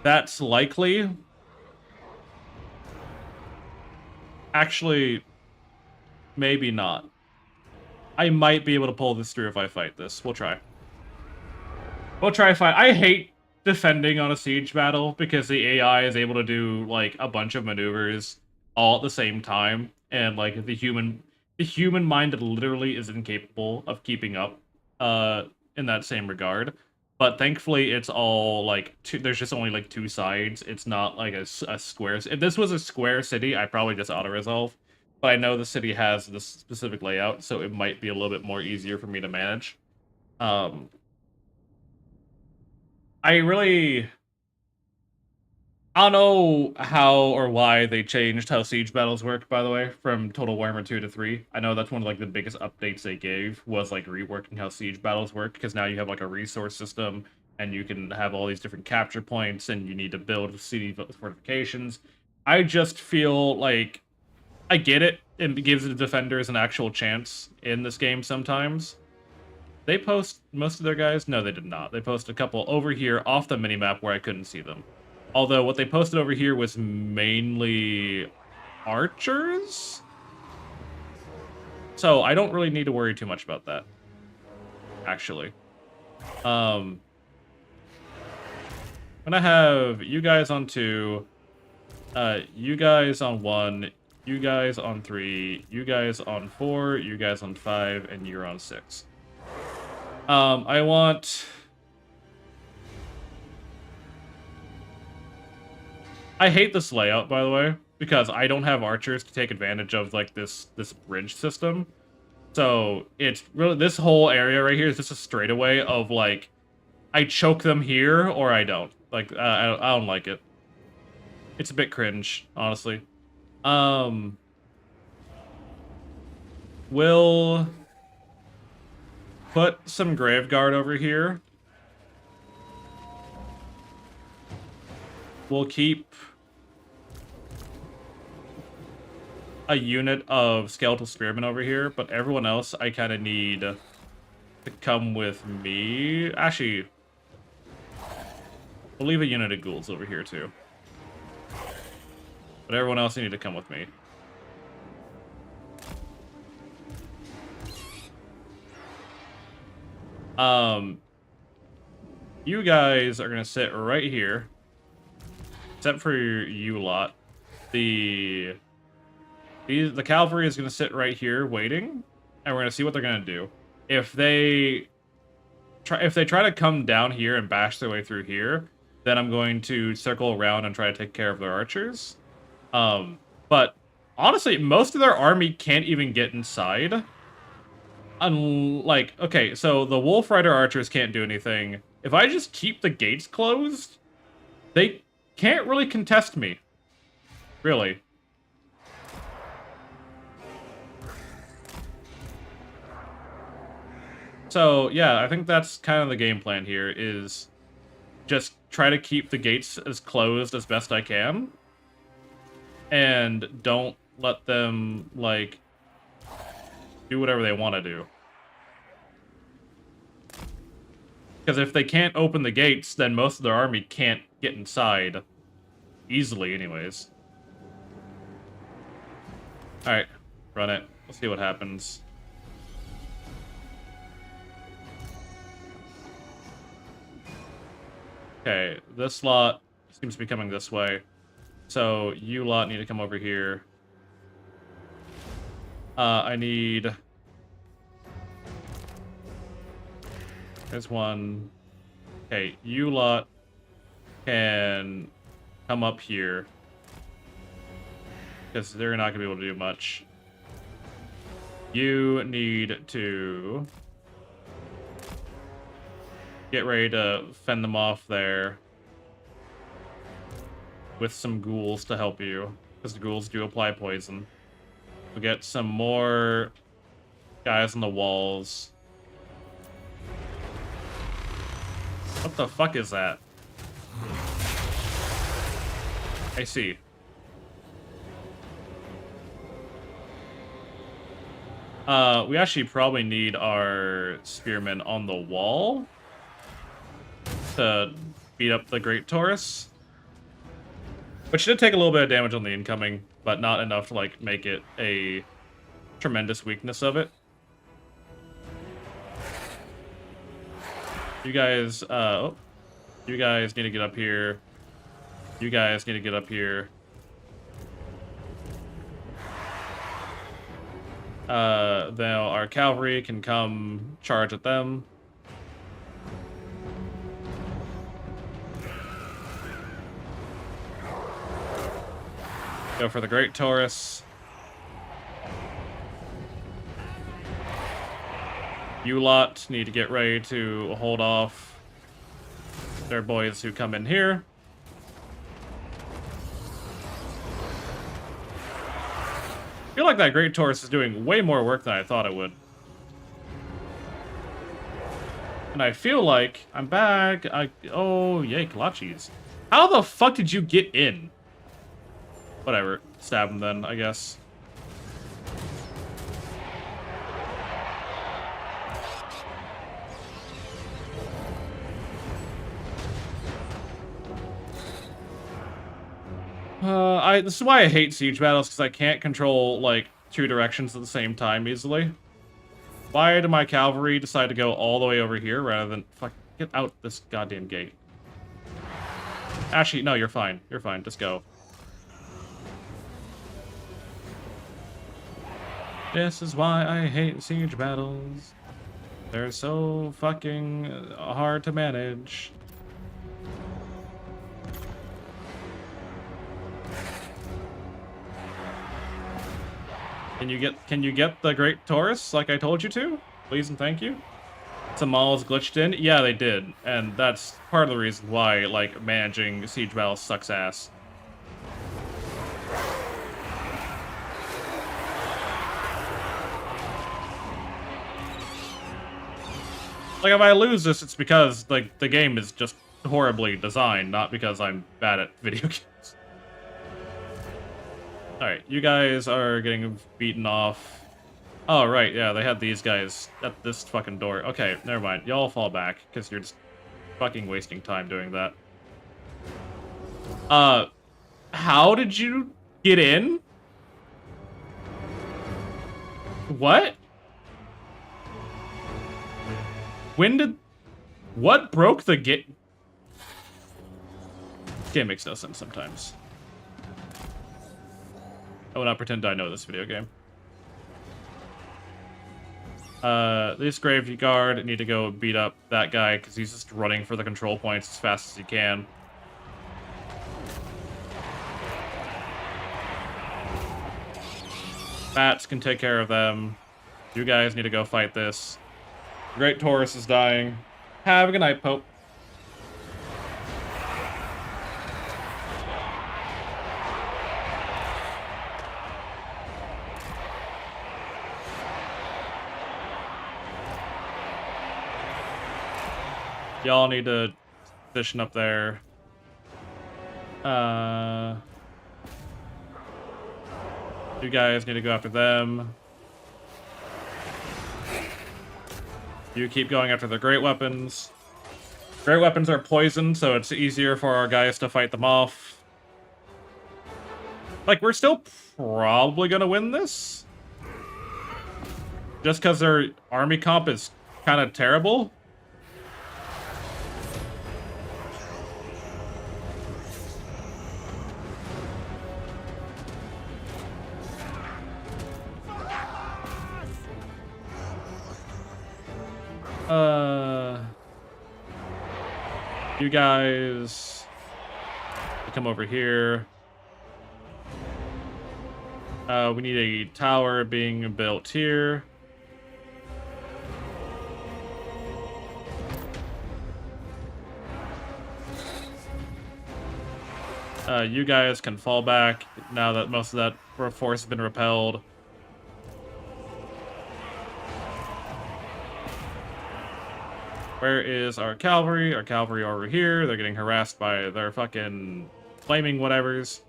That's likely. Actually, maybe not. I might be able to pull this through if I fight this. We'll try. We'll try to fight. I hate defending on a siege battle because the AI is able to do like a bunch of maneuvers all at the same time, and like the human mind literally is incapable of keeping up in that same regard. But thankfully, it's all like there's just only like 2 sides. It's not like a square. If this was a square city, I'd probably just auto resolve. But I know the city has this specific layout, so it might be a little bit more easier for me to manage. I don't know how or why they changed how siege battles work, by the way, from Total Warhammer 2 to 3. I know that's one of like the biggest updates they gave was like reworking how siege battles work, because now you have like a resource system and you can have all these different capture points and you need to build city fortifications. I just feel like I get it. It gives the defenders an actual chance in this game sometimes. They post most of their guys? No, they did not. They posted a couple over here off the minimap where I couldn't see them. Although what they posted over here was mainly archers? So I don't really need to worry too much about that, actually. I'm gonna have you guys on 2, you guys on 1, you guys on 3, you guys on 4, you guys on 5, and you're on 6. I hate this layout, by the way, because I don't have archers to take advantage of like this bridge system. So it's really this whole area right here is just a straightaway of like I choke them here or I don't. Like I don't like it. It's a bit cringe, honestly. We'll put some Graveguard over here. We'll keep a unit of Skeletal Spearmen over here, but everyone else I kind of need to come with me. Actually, we'll leave a unit of Ghouls over here too. But everyone else, you need to come with me. You guys are gonna sit right here, except for you lot. The cavalry is gonna sit right here waiting, and we're gonna see what they're gonna do. If they try to come down here and bash their way through here, then I'm going to circle around and try to take care of their archers. But honestly, most of their army can't even get inside. Okay, so the Wolf Rider archers can't do anything. If I just keep the gates closed, they can't really contest me. Really. So, yeah, I think that's kind of the game plan here, is just try to keep the gates as closed as best I can. And don't let them, like, do whatever they want to do. Because if they can't open the gates, then most of their army can't get inside. Easily, anyways. Alright, run it. Let's see what happens. Okay, this lot seems to be coming this way. So, you lot need to come over here. I need... There's one. Okay, you lot can come up here. Because they're not going to be able to do much. You need to get ready to fend them off there. With some ghouls to help you. Because the ghouls do apply poison. We'll get some more guys on the walls. What the fuck is that? I see. We actually probably need our spearmen on the wall to beat up the Great Taurus. Which should take a little bit of damage on the incoming, but not enough to, like, make it a tremendous weakness of it. You guys, you guys need to get up here. You guys need to get up here. Then our cavalry can come charge at them. Go for the Great Taurus. You lot need to get ready to hold off their boys who come in here. I feel like that Great Taurus is doing way more work than I thought it would. And I feel like I'm back. Oh, yay, kolaches. How the fuck did you get in? Whatever. Stab him then, I guess. This is why I hate siege battles, because I can't control, like, two directions at the same time easily. Why did my cavalry decide to go all the way over here rather than... Fuck, get out this goddamn gate. Actually, no, you're fine. You're fine. Just go. This is why I hate siege battles. They're so fucking hard to manage. Can you get the Great Taurus like I told you to? Please and thank you. Some models glitched in? Yeah, they did. And that's part of the reason why, like, managing siege battles sucks ass. Like, if I lose this, it's because, like, the game is just horribly designed, not because I'm bad at video games. Alright, you guys are getting beaten off. Oh, right, yeah, they had these guys at this fucking door. Okay, never mind. Y'all fall back, because you're just fucking wasting time doing that. How did you get in? What? When did... What broke the game? This game makes no sense sometimes. I will not pretend I know this video game. This Graveyard need to go beat up that guy because he's just running for the control points as fast as he can. Bats can take care of them. You guys need to go fight this. Great Taurus is dying. Have a good night, Pope. Y'all need to position up there. You guys need to go after them. You keep going after the great weapons. Great weapons are poisoned, so it's easier for our guys to fight them off. Like, we're still probably gonna win this. Just because their army comp is kind of terrible. You guys come over here. We need a tower being built here. You guys can fall back now that most of that force has been repelled. Where is our cavalry? Our cavalry are over here. They're getting harassed by their fucking flaming whatevers,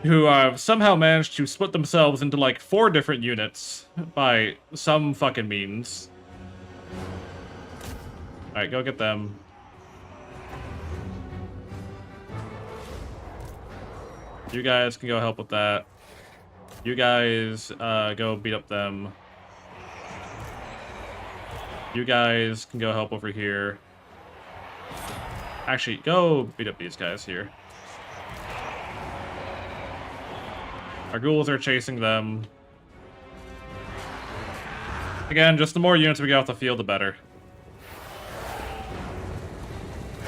who have somehow managed to split themselves into like 4 different units by some fucking means. Alright, go get them. You guys can go help with that. You guys go beat up them. You guys can go help over here. Actually, go beat up these guys here. Our ghouls are chasing them. Again, just the more units we get off the field, the better.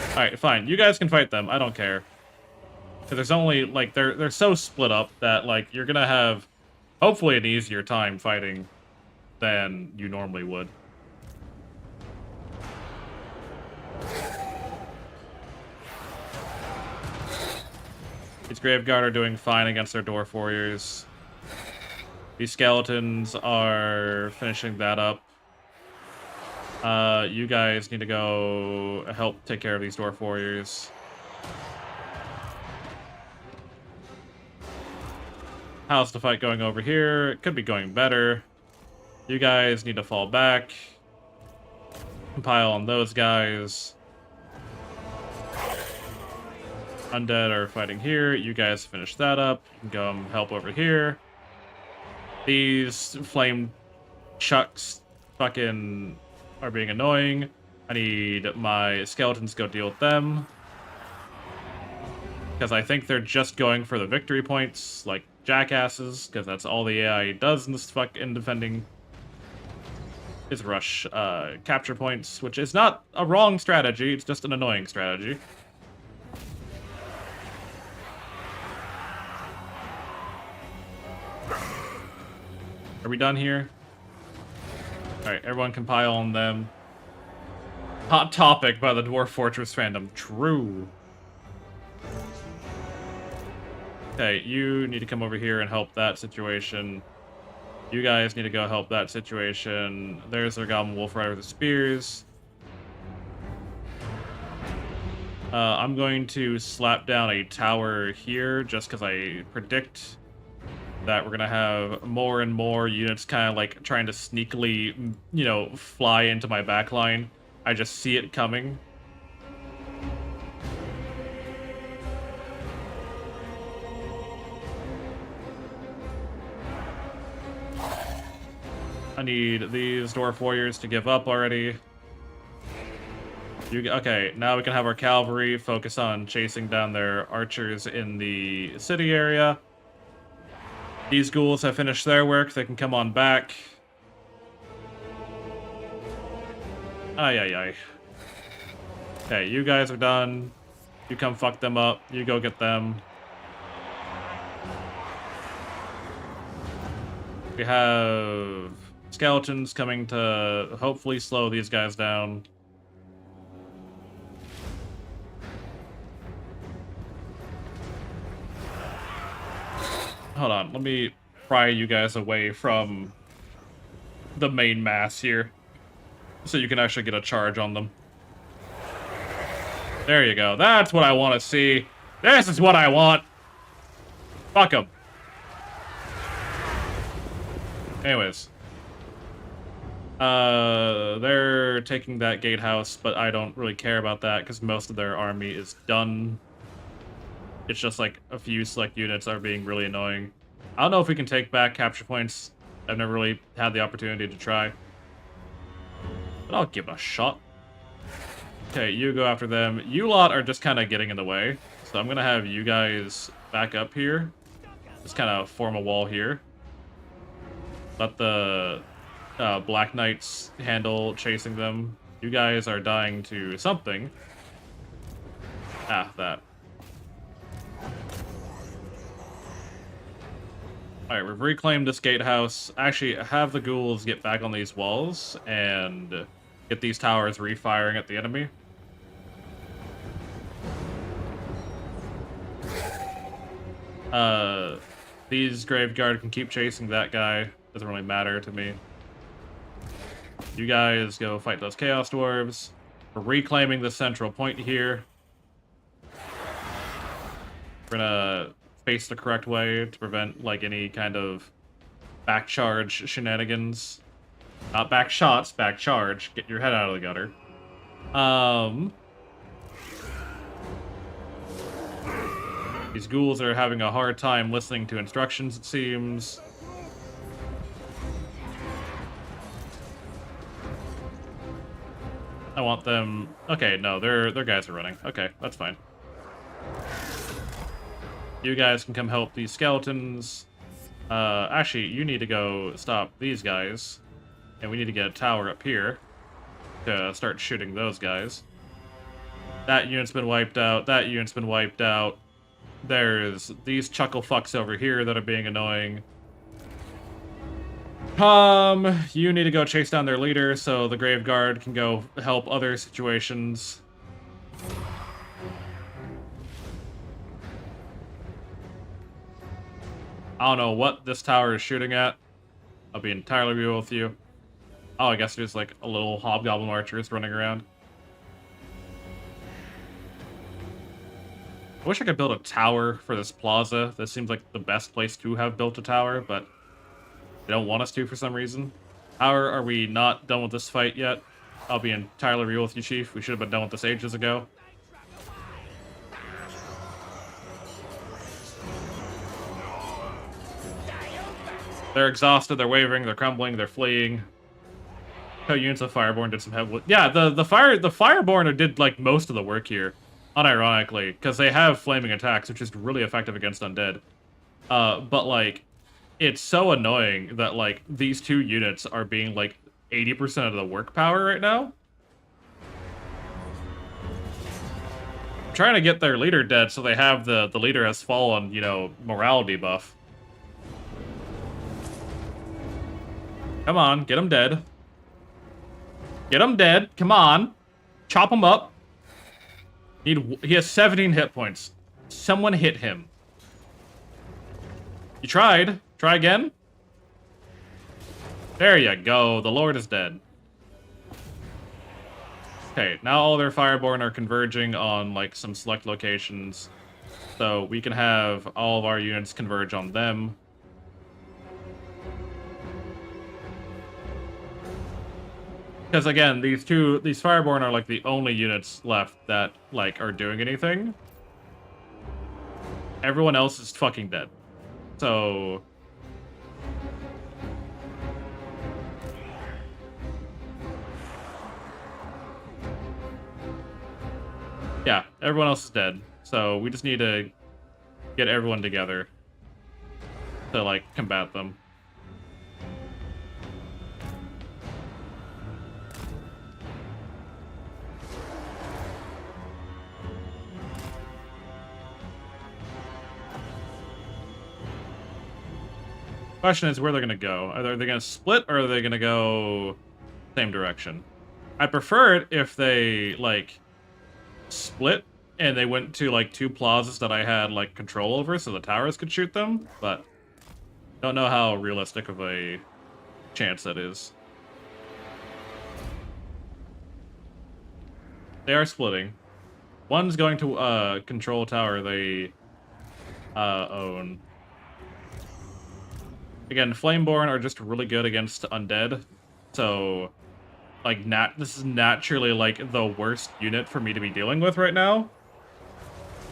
Alright, fine. You guys can fight them. I don't care. Because there's only, like, they're so split up that, like, you're gonna have, hopefully, an easier time fighting than you normally would. These Graveguard are doing fine against their Dwarf Warriors. These skeletons are finishing that up. You guys need to go help take care of these Dwarf Warriors. How's the fight going over here? It could be going better. You guys need to fall back. Compile on those guys. Undead are fighting here. You guys finish that up. You can go help over here. These flame chucks fucking are being annoying. I need my skeletons to go deal with them. Because I think they're just going for the victory points, like jackasses, because that's all the AI does in this in defending is rush capture points, which is not a wrong strategy, it's just an annoying strategy. Are we done here? Alright, everyone compile on them. Hot topic by the Dwarf Fortress fandom. True. Okay, you need to come over here and help that situation. You guys need to go help that situation. There's their Goblin Wolf Rider with the spears. I'm going to slap down a tower here just because I predict that we're gonna have more and more units kind of like trying to sneakily, you know, fly into my backline. I just see it coming. I need these dwarf warriors to give up already. Okay, now we can have our cavalry focus on chasing down their archers in the city area. These ghouls have finished their work. They can come on back. Ay, ay, ay. Okay, you guys are done. You come fuck them up. You go get them. We have skeletons coming to hopefully slow these guys down. Hold on, let me pry you guys away from the main mass here, so you can actually get a charge on them. There you go. That's what I want to see. This is what I want. Fuck them. Anyways. They're taking that gatehouse, but I don't really care about that because most of their army is done. It's just like a few select units are being really annoying. I don't know if we can take back capture points. I've never really had the opportunity to try. But I'll give it a shot. Okay, you go after them. You lot are just kind of getting in the way. So I'm going to have you guys back up here. Just kind of form a wall here. Let the Black Knights handle chasing them. You guys are dying to something. Ah, that. Alright, we've reclaimed this gatehouse. Actually, have the ghouls get back on these walls and get these towers refiring at the enemy. These Graveguard can keep chasing that guy. Doesn't really matter to me. You guys go fight those Chaos Dwarves. We're reclaiming the central point here. We're gonna face the correct way to prevent, like, any kind of back charge shenanigans. Not back shots, back charge. Get your head out of the gutter. These ghouls are having a hard time listening to instructions, it seems. I want them... Okay, no, their guys are running. Okay, that's fine. You guys can come help these skeletons. Actually, you need to go stop these guys. And we need to get a tower up here to start shooting those guys. That unit's been wiped out. That unit's been wiped out. There's these chuckle fucks over here that are being annoying. You need to go chase down their leader so the Graveguard can go help other situations. I don't know what this tower is shooting at. I'll be entirely real with you. Oh, I guess there's like a little hobgoblin archers running around. I wish I could build a tower for this plaza. This seems like the best place to have built a tower, but they don't want us to for some reason. How are we not done with this fight yet? I'll be entirely real with you, Chief. We should have been done with this ages ago. They're exhausted, they're wavering, they're crumbling, they're fleeing. Oh, units of Fireborn did some heavy... Yeah, the Fireborn did, like, most of the work here. Unironically, because they have flaming attacks, which is really effective against undead. But, like, it's so annoying that, like, these two units are being, like, 80% of the work power right now. I'm trying to get their leader dead so they have the leader has fallen, you know, morale debuff. Come on, get him dead. Get him dead, come on. Chop him up. He has 17 hit points. Someone hit him. You tried. Try again. There you go. The Lord is dead. Okay, now all their Fireborn are converging on, like, some select locations. So we can have all of our units converge on them. Because again, these Fireborn are like the only units left that like are doing anything. Everyone else is fucking dead. So Yeah, everyone else is dead. So we just need to get everyone together to, like, combat them. Question is where they're gonna go. Are they gonna split or are they gonna go same direction? I prefer it if they, like, split and they went to, like, 2 plazas that I had, like, control over so the towers could shoot them, but don't know how realistic of a chance that is. They are splitting. One's going to control tower they own. Again, Flameborn are just really good against undead, so like this is naturally like the worst unit for me to be dealing with right now.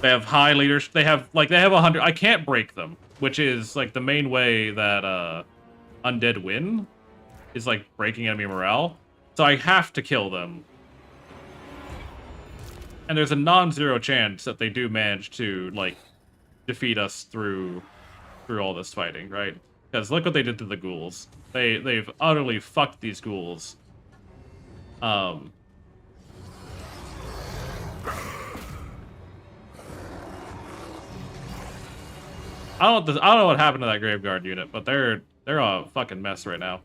They have high leadership. They have 100. I can't break them, which is like the main way that undead win is like breaking enemy morale. So I have to kill them. And there's a non-zero chance that they do manage to, like, defeat us through all this fighting, right? Because look what they did to the ghouls. They've utterly fucked these ghouls. I don't know what happened to that Graveguard unit, but they're a fucking mess right now.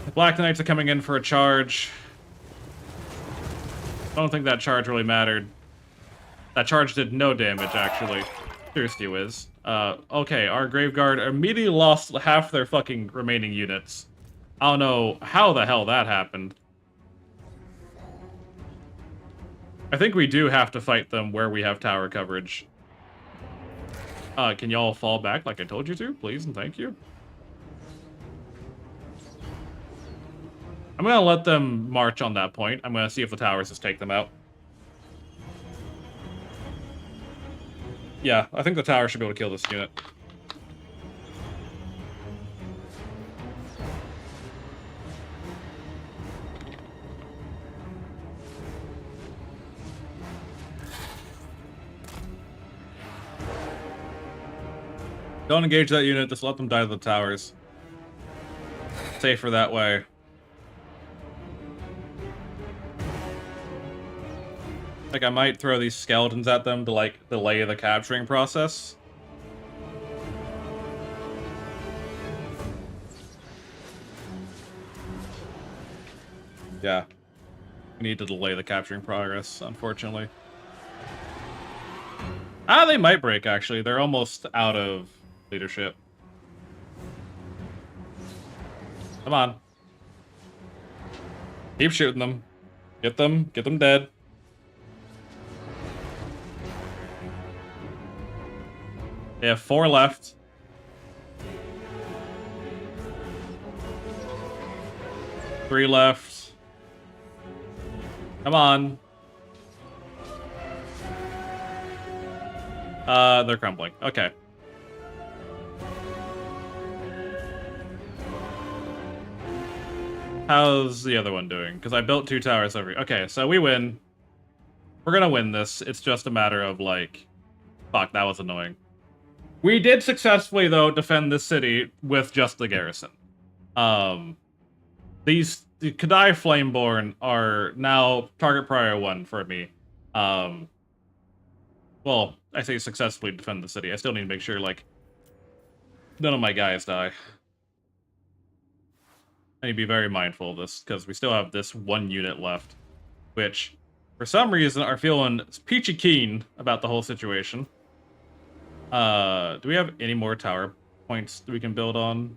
The Black Knights are coming in for a charge. I don't think that charge really mattered. That charge did no damage, actually. Thirsty Whiz. Okay, our Graveguard immediately lost half their fucking remaining units. I don't know how the hell that happened. I think we do have to fight them where we have tower coverage. Can y'all fall back like I told you to, please and thank you? I'm gonna let them march on that point. I'm gonna see if the towers just take them out. Yeah, I think the tower should be able to kill this unit. Don't engage that unit, just let them die to the towers. Safer that way. Like, I might throw these skeletons at them to, like, delay the capturing process. Yeah. We need to delay the capturing progress, unfortunately. Ah, they might break, actually. They're almost out of leadership. Come on. Keep shooting them. Get them dead. They have 4 left. Three left. Come on. They're crumbling. Okay. How's the other one doing? Because I built 2 towers over here. Okay, so we win. We're gonna win this. It's just a matter of, like... Fuck, that was annoying. We did successfully, though, defend this city with just the garrison. The Kadai Flameborn are now target prior 1 for me. Well, I say successfully defend the city. I still need to make sure, like, none of my guys die. I need to be very mindful of this, because we still have this 1 unit left, which, for some reason, are feeling peachy keen about the whole situation. Do we have any more tower points that we can build on?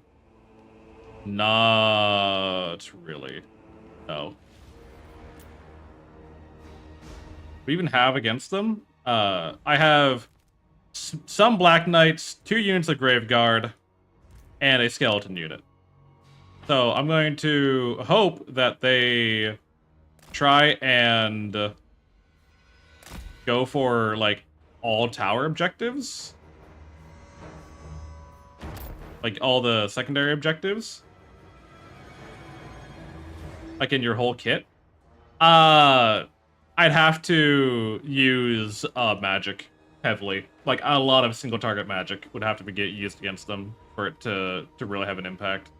Not really. No. We even have against them? I have some Black Knights, 2 units of Graveguard, and a skeleton unit. So I'm going to hope that they try and go for, like, all tower objectives. Like, all the secondary objectives. Like, in your whole kit. I'd have to use magic heavily. Like a lot of single target magic would have to be used against them for it to really have an impact.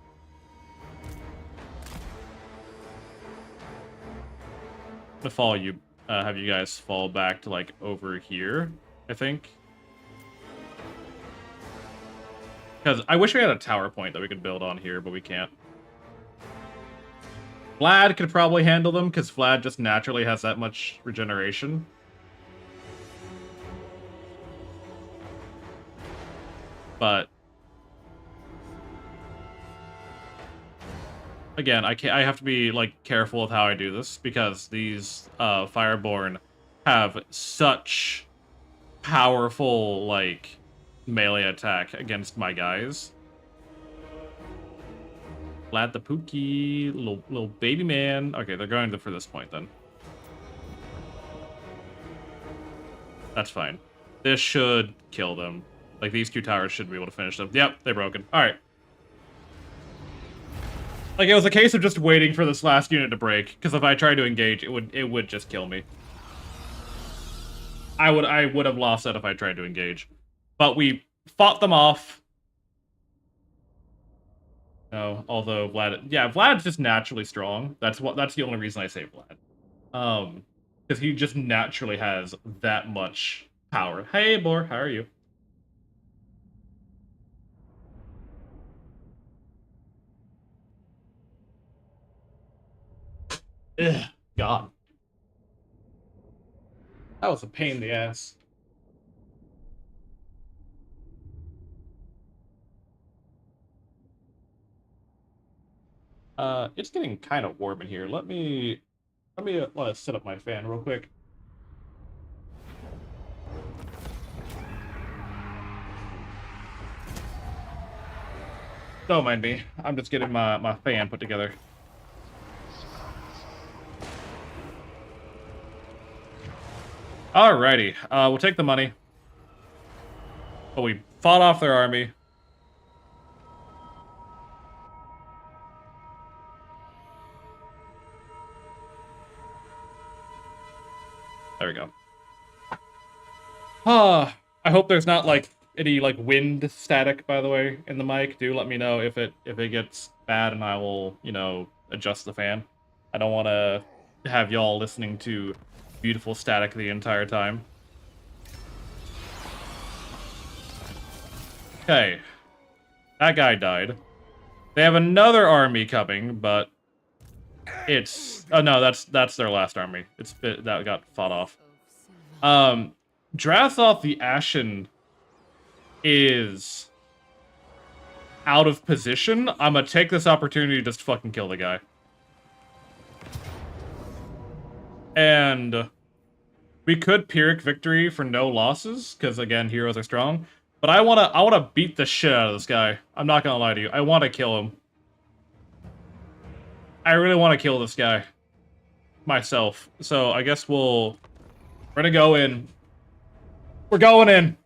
To fall you have you guys fall back to like over here, I think. Because I wish we had a tower point that we could build on here, but we can't. Vlad could probably handle them, because Vlad just naturally has that much regeneration. But again, I have to be like careful with how I do this, because these Fireborn have such powerful like melee attack against my guys. Vlad the Pookie, little baby man. Okay, they're going for this point then. That's fine. This should kill them. Like, these 2 towers should be able to finish them. Yep, they're broken. Alright. Like, it was a case of just waiting for this last unit to break, because if I tried to engage, it would just kill me. I would have lost that if I tried to engage. But we fought them off. No, although Vlad's just naturally strong. That's the only reason I say Vlad. Because he just naturally has that much power. Hey, Boar, how are you? Ugh, God. That was a pain in the ass. It's getting kind of warm in here. Let me set up my fan real quick. Don't mind me. I'm just getting my fan put together. Alrighty. We'll take the money. But we fought off their army. There we go. I hope there's not like any like wind static, by the way, in the mic. Do let me know if it gets bad, and I will, you know, adjust the fan. I don't want to have y'all listening to beautiful static the entire time. Okay. That guy died. They have another army coming, but it's... Oh, no, that's their last army. That got fought off. Drathoth the Ashen is out of position. I'm gonna take this opportunity to just fucking kill the guy. And we could Pyrrhic victory for no losses, because again, heroes are strong. But I wanna beat the shit out of this guy. I'm not gonna lie to you. I wanna kill him. I really wanna kill this guy myself. So I guess we're gonna go in. We're going in.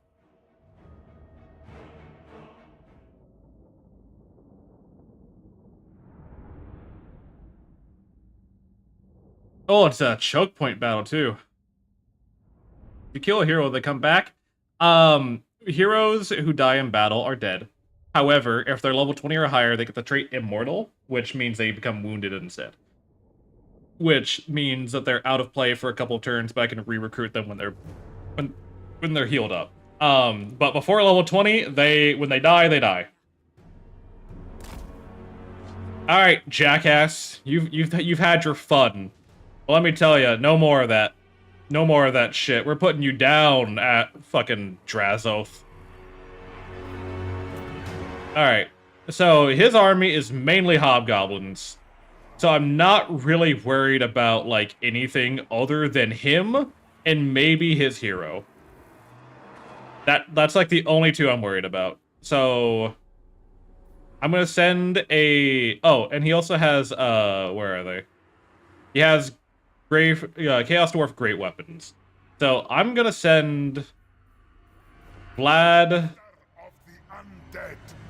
Oh, it's a choke point battle too. If you kill a hero, they come back. Heroes who die in battle are dead. However, if they're level 20 or higher, they get the trait Immortal, which means they become wounded instead. Which means that they're out of play for a couple of turns, but I can re-recruit them when they're healed up. But before level 20, when they die, they die. All right, jackass, you've had your fun. Well, let me tell you, no more of that. No more of that shit. We're putting you down at fucking Drathoth. Alright, so his army is mainly hobgoblins. So I'm not really worried about, like, anything other than him and maybe his hero. That's like, the only two I'm worried about. So I'm gonna send a... Oh, and he also has, where are they? He has Chaos Dwarf Great Weapons. So I'm gonna send Vlad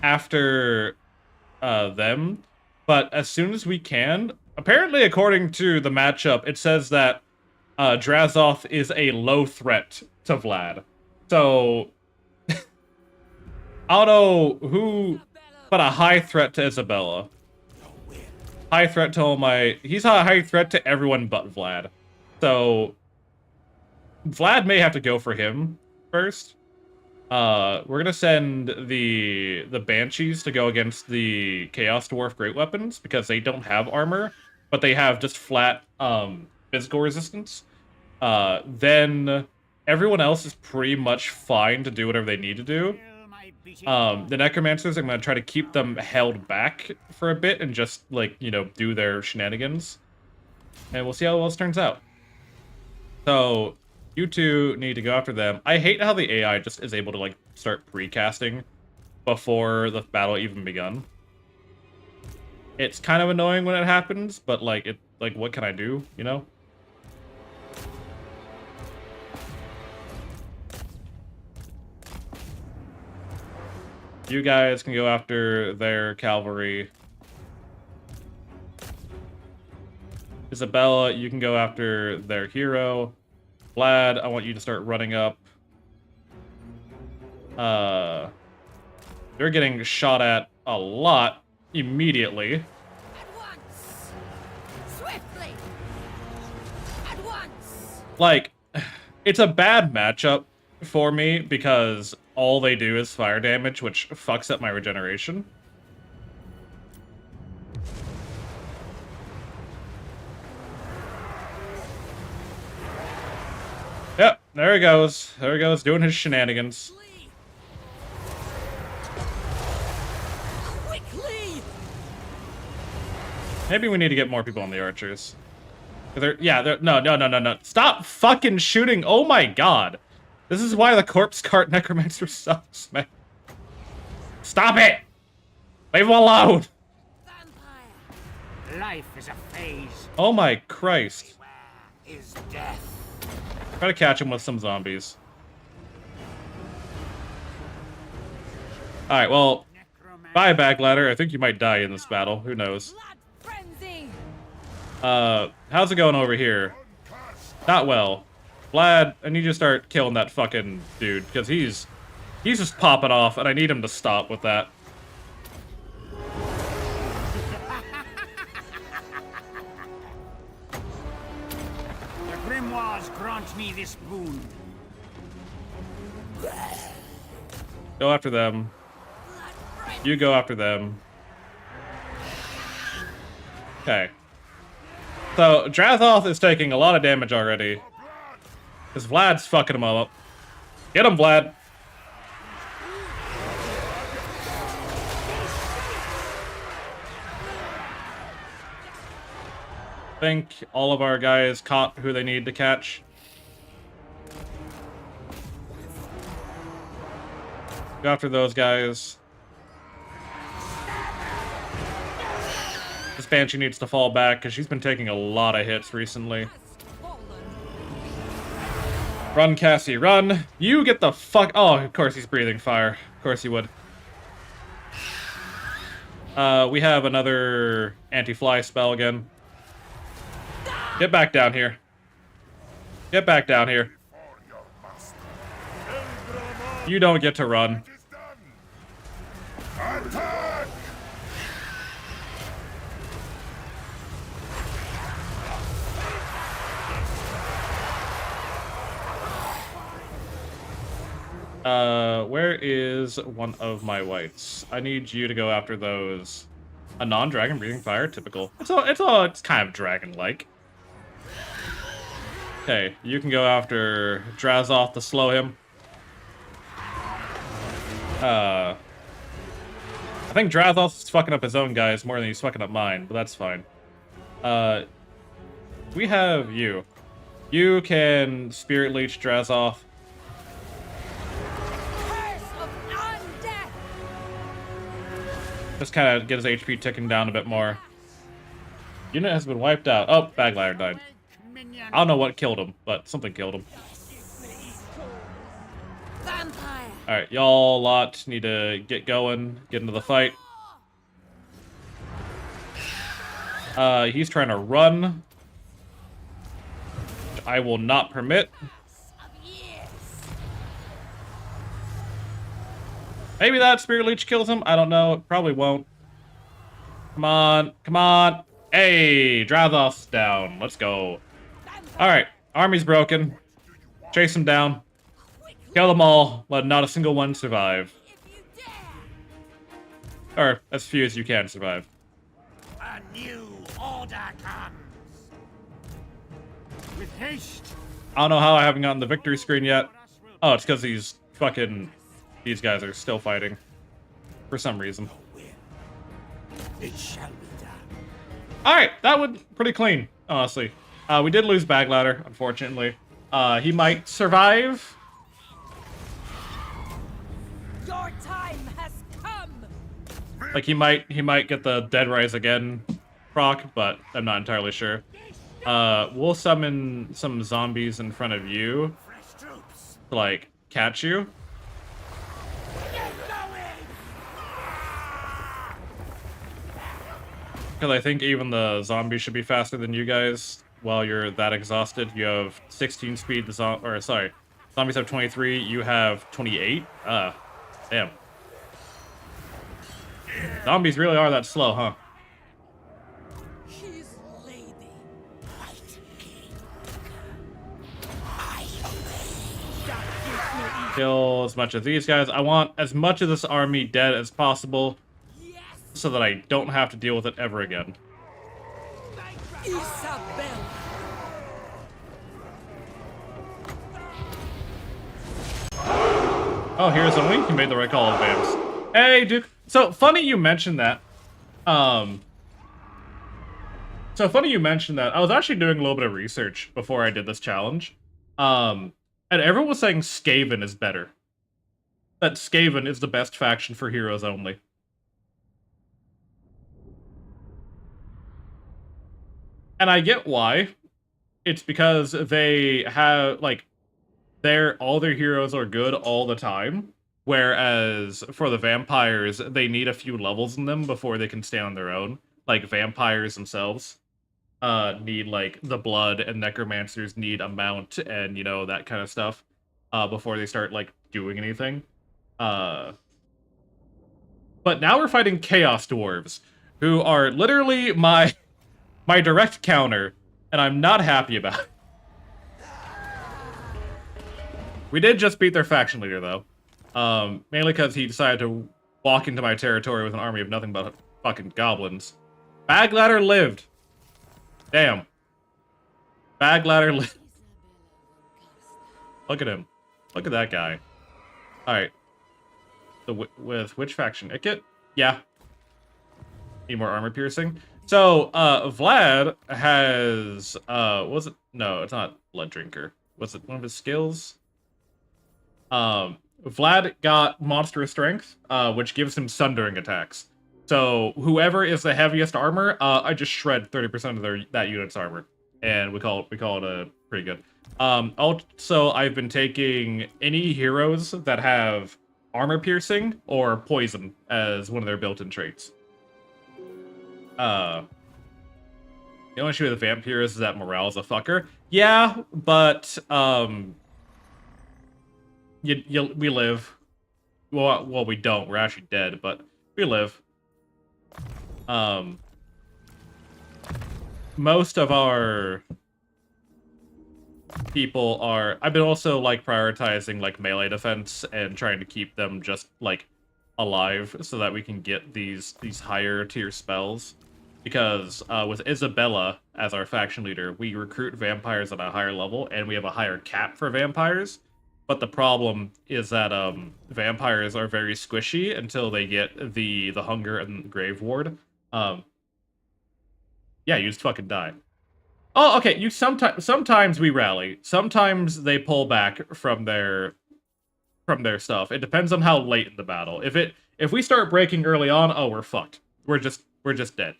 after them, but as soon as we can. Apparently, according to the matchup, it says that Drazoth is a low threat to Vlad. So, I don't know who, but a high threat to Isabella. High threat to all my... He's a high threat to everyone but Vlad. So, Vlad may have to go for him first. We're gonna send the Banshees to go against the Chaos Dwarf Great Weapons, because they don't have armor, but they have just flat, physical resistance. Then everyone else is pretty much fine to do whatever they need to do. The Necromancers, I'm gonna try to keep them held back for a bit and just, like, you know, do their shenanigans. And we'll see how well this turns out. So, you two need to go after them. I hate how the AI just is able to, like, start precasting before the battle even begun. It's kind of annoying when it happens, but, like, what can I do, you know? You guys can go after their cavalry. Isabella, you can go after their hero. Vlad, I want you to start running up. They're getting shot at a lot immediately. At once. Swiftly. At once. Like, it's a bad matchup for me because all they do is fire damage, which fucks up my regeneration. Yep, there he goes. There he goes, doing his shenanigans. Quickly. Maybe we need to get more people on the archers. No. Stop fucking shooting. Oh my god. This is why the corpse cart necromancer sucks, man. Stop it! Leave him alone! Vampire. Life is a phase. Oh my Christ. Is death. Try to catch him with some zombies. Alright, well, bye, Bagladder. I think you might die in this battle. Who knows? Blood frenzy. How's it going over here? Not well. Vlad, I need you to start killing that fucking dude, because he's just popping off, and I need him to stop with that. The grimoires grant me this boon. Go after them. You go after them. Okay. So, Drazoth is taking a lot of damage already. Because Vlad's fucking him all up. Get him, Vlad! I think all of our guys caught who they need to catch. Go after those guys. This Banshee needs to fall back because she's been taking a lot of hits recently. Run, Cassie, run! You get the fuck... Oh, of course he's breathing fire. Of course he would. We have another anti-fly spell again. Get back down here. Get back down here. You don't get to run. Attack! Where is one of my whites? I need you to go after those. A non-dragon breathing fire, typical. It's kind of dragon-like. Okay, you can go after Drazoth to slow him. I think Drazoth's fucking up his own guys more than he's fucking up mine, but that's fine. We have you. You can Spirit Leech Drazoth. Just kind of get his HP ticking down a bit more. Unit has been wiped out. Oh, Bagladder died. I don't know what killed him, but something killed him. Vampire. Alright, y'all lot need to get going, get into the fight. He's trying to run. I will not permit. Of years. Maybe that Spirit Leech kills him. I don't know. It probably won't. Come on. Come on. Hey, Drathos down. Let's go. Alright. Army's broken. Chase them down. Kill them all. Let not a single one survive. If you dare. Or as few as you can survive. A new order comes. With haste. I don't know how I haven't gotten the victory screen yet. Oh, it's because these guys are still fighting. For some reason. It shall be done. Alright, that was pretty clean, honestly. We did lose Bagladder, unfortunately. He might survive. Your time has come. Like, he might get the Dead Rise again proc, but I'm not entirely sure. We'll summon some zombies in front of you Fresh troops. to, like, catch you. Get going. Because I think even the zombies should be faster than you guys while you're that exhausted. You have 16 speed, zombies have 23, you have 28. Damn. Zombies really are that slow, huh? His lady. White King. Kill as much of these guys. I want as much of this army dead as possible Yes. so that I don't have to deal with it ever again. Isabella. Oh, here's a wink. You made the right call, Vamps. Hey, Duke. So funny you mentioned that. I was actually doing a little bit of research before I did this challenge. And everyone was saying Skaven is better. That Skaven is the best faction for heroes only. And I get why. It's because they have, like, all their heroes are good all the time, whereas for the vampires, they need a few levels in them before they can stand on their own. Like, vampires themselves need, like, the blood, and necromancers need a mount, and, you know, that kind of stuff, before they start, like, doing anything. But now we're fighting Chaos Dwarves, who are literally my direct counter, and I'm not happy about it. We did just beat their faction leader, though. Mainly because he decided to walk into my territory with an army of nothing but fucking goblins. Bagladder lived. Damn. Bagladder lived. Look at him. Look at that guy. Alright. With which faction? Ikit? Yeah. Need more armor piercing. So, Vlad has, was it? No, it's not Blood Drinker. Was it one of his skills? Vlad got Monstrous Strength, which gives him Sundering attacks. So, whoever is the heaviest armor, I just shred 30% of that unit's armor. And we call it pretty good. Also, I've been taking any heroes that have armor piercing or poison as one of their built-in traits. The only issue with the vampires is that morale's a fucker. Yeah, but we live. Well, we don't. We're actually dead, but we live. Most of our people are. I've been also like prioritizing like melee defense and trying to keep them just like alive so that we can get these higher tier spells. Because with Isabella as our faction leader, we recruit vampires at a higher level, and we have a higher cap for vampires. But the problem is that vampires are very squishy until they get the hunger and the grave ward. Yeah, you just fucking die. Oh, okay. You sometimes we rally. Sometimes they pull back from their stuff. It depends on how late in the battle. If we start breaking early on, oh, we're fucked. We're just dead.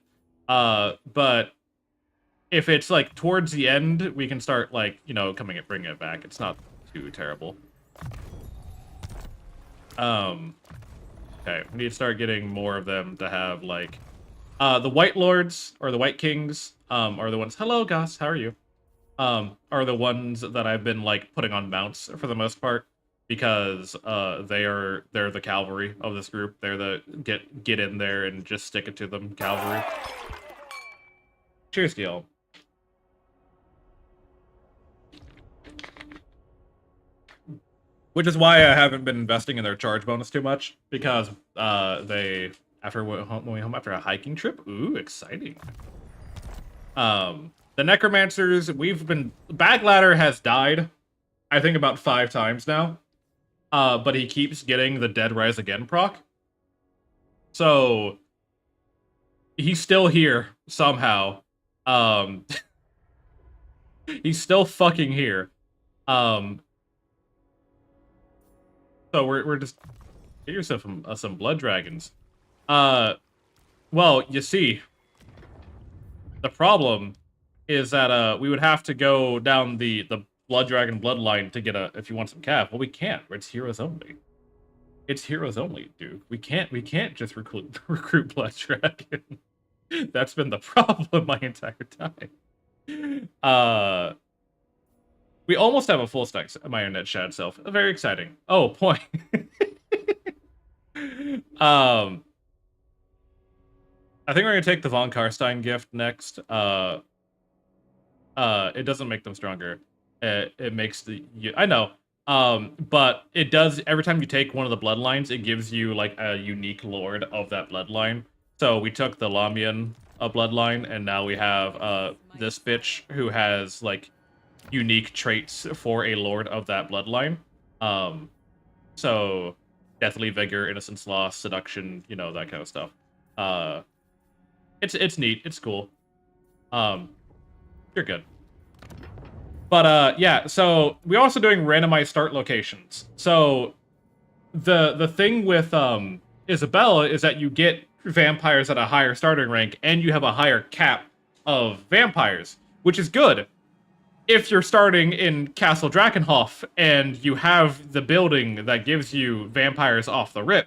But if it's like towards the end, we can start like, you know, bringing it back. It's not too terrible. Okay, we need to start getting more of them to have like, the White Lords or the White Kings, are the ones. Hello, Gus. How are you? are the ones that I've been like putting on mounts for the most part, because they're the cavalry of this group. They're the get in there and just stick it to them cavalry. Cheers to y'all. Which is why I haven't been investing in their charge bonus too much, because they after we went home after a hiking trip. Ooh, exciting. The necromancers, Bagladder has died, I think about 5 times now. But he keeps getting the Dead Rise Again proc. So he's still here somehow. He's still fucking here. So we're just get yourself some blood dragons. Well, you see, the problem is that we would have to go down the blood dragon bloodline to get if you want some cav. Well, we can't. It's heroes only. It's heroes only, dude. We can't just recruit blood dragon. That's been the problem my entire time. We almost have a full stack Marionette Shad self. Very exciting. Oh, point. I think we're gonna take the Von Carstein gift next. It doesn't make them stronger. It makes the I know. But it does every time you take one of the bloodlines, it gives you like a unique lord of that bloodline. So we took the Lamian bloodline, and now we have this bitch who has like unique traits for a lord of that bloodline. So Deathly Vigor, Innocence Lost, Seduction, you know, that kind of stuff. It's neat, it's cool. You're good. But yeah, so we're also doing randomized start locations. So the thing with Isabella is that you get vampires at a higher starting rank, and you have a higher cap of vampires, which is good if you're starting in Castle Drakenhof and you have the building that gives you vampires off the rip.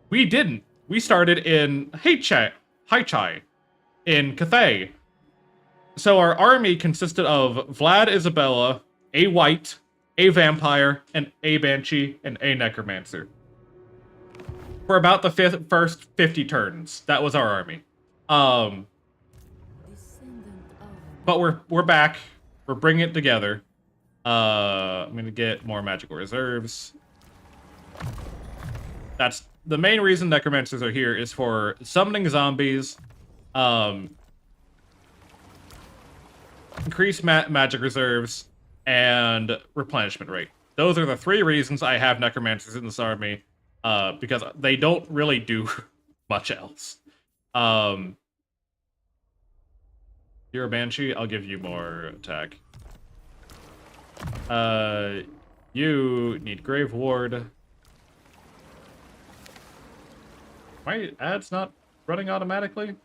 We didn't. We started in Haichai in Cathay. So our army consisted of Vlad, Isabella, a white, a vampire, and a banshee, and a necromancer. For about the first 50 turns, that was our army. But we're back. We're bringing it together. I'm gonna get more magical reserves. That's the main reason necromancers are here, is for summoning zombies, increase magic reserves, and replenishment rate. Those are the 3 reasons I have necromancers in this army, because they don't really do much else. You're a banshee, I'll give you more attack. You need Grave Ward. My ad's not running automatically?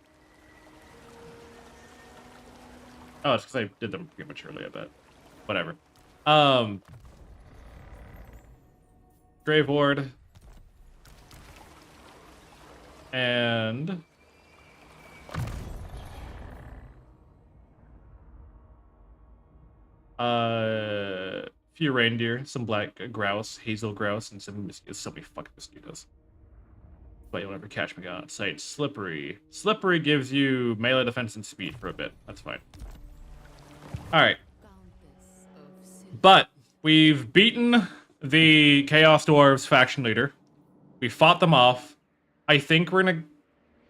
Oh, it's because I did them prematurely, I bet. Whatever. Grave Ward. And few reindeer, some black grouse, hazel grouse, and some mosquitoes. So many fucking mosquitoes. But you'll never catch me on sight. Slippery. Slippery gives you melee defense and speed for a bit. That's fine. Alright. But we've beaten the Chaos Dwarves faction leader. We fought them off. I think we're gonna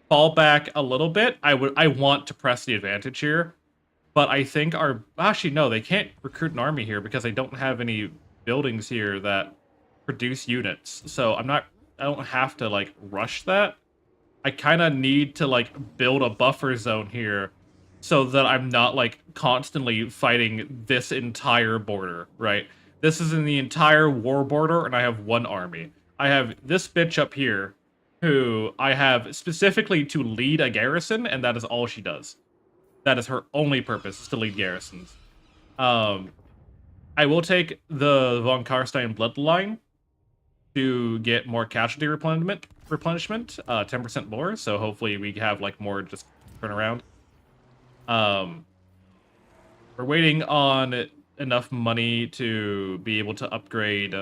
fall back a little bit. I want to press the advantage here. But I think actually, no, they can't recruit an army here because they don't have any buildings here that produce units. So I don't have to, like, rush that. I kind of need to, like, build a buffer zone here so that I'm not, like, constantly fighting this entire border, right? This is in the entire war border, and I have 1 army. I have this bitch up here, who I have specifically to lead a garrison, and that is all she does. That is her only purpose, is to lead garrisons. I will take the Von Carstein bloodline to get more casualty replenishment, 10% more, so hopefully we have like more just turn around. we're waiting on enough money to be able to upgrade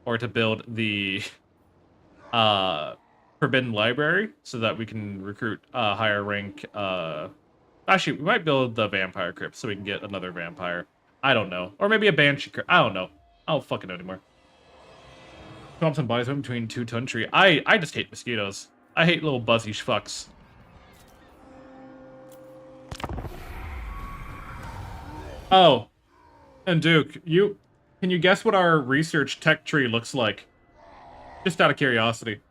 or to build the Forbidden Library so that we can recruit higher rank. Actually, we might build the Vampire Crypt so we can get another Vampire. I don't know. Or maybe a Banshee Crypt. I don't know. I don't fucking know anymore. Swamps and bodies went between two Tuntry. I just hate mosquitoes. I hate little buzzy fucks. Oh, and Duke, can you guess what our research tech tree looks like? Just out of curiosity.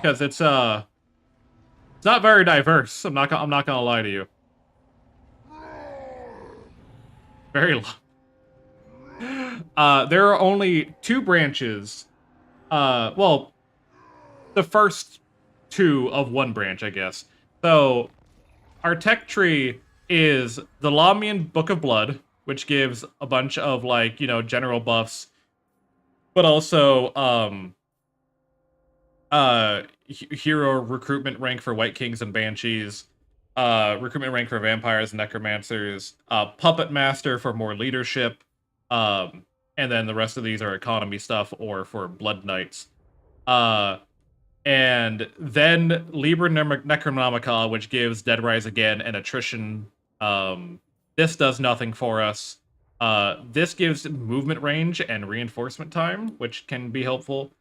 Because it's not very diverse. I'm not gonna lie to you. Very low. There are only 2 branches. Well, the first 2 of 1 branch, I guess. So, our tech tree is the Lamian Book of Blood, which gives a bunch of, like, you know, general buffs, but also, hero recruitment rank for White Kings and Banshees, recruitment rank for Vampires and Necromancers, Puppet Master for more leadership, and then the rest of these are economy stuff or for Blood Knights. And then Liber Necronomica, which gives Dead Rise Again and attrition. This does nothing for us. This gives movement range and reinforcement time, which can be helpful.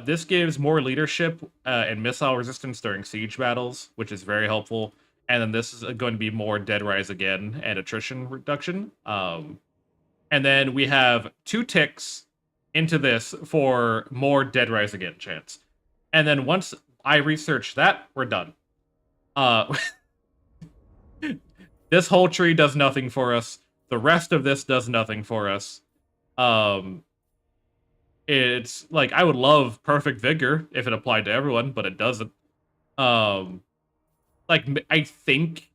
This gives more leadership and missile resistance during siege battles, which is very helpful. And then this is going to be more Dead Rise Again and attrition reduction. And then we have 2 ticks into this for more Dead Rise Again chance. And then once I research that, we're done. This whole tree does nothing for us. The rest of this does nothing for us. It's like, I would love Perfect Vigor if it applied to everyone, but it doesn't. Like, I think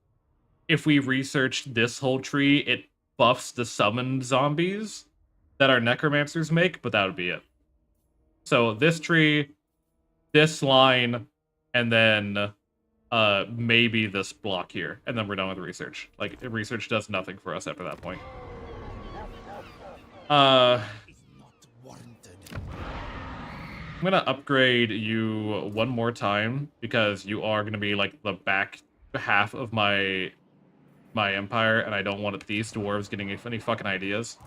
if we researched this whole tree, it buffs the summoned zombies that our necromancers make, but that would be it. So this tree, this line, and then maybe this block here, and then we're done with research. Like, research does nothing for us after that point. I'm gonna upgrade you one more time because you are gonna be like the back half of my empire, and I don't want these dwarves getting any fucking ideas.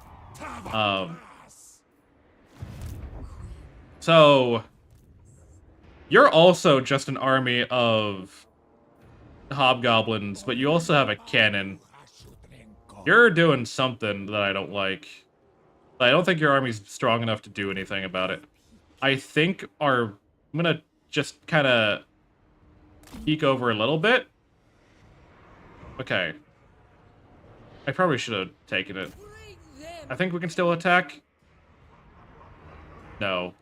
So you're also just an army of hobgoblins, but you also have a cannon. You're doing something that I don't like. I don't think your army's strong enough to do anything about it. I think I'm gonna just kind of peek over a little bit. Okay. I probably should have taken it. I think we can still attack. No.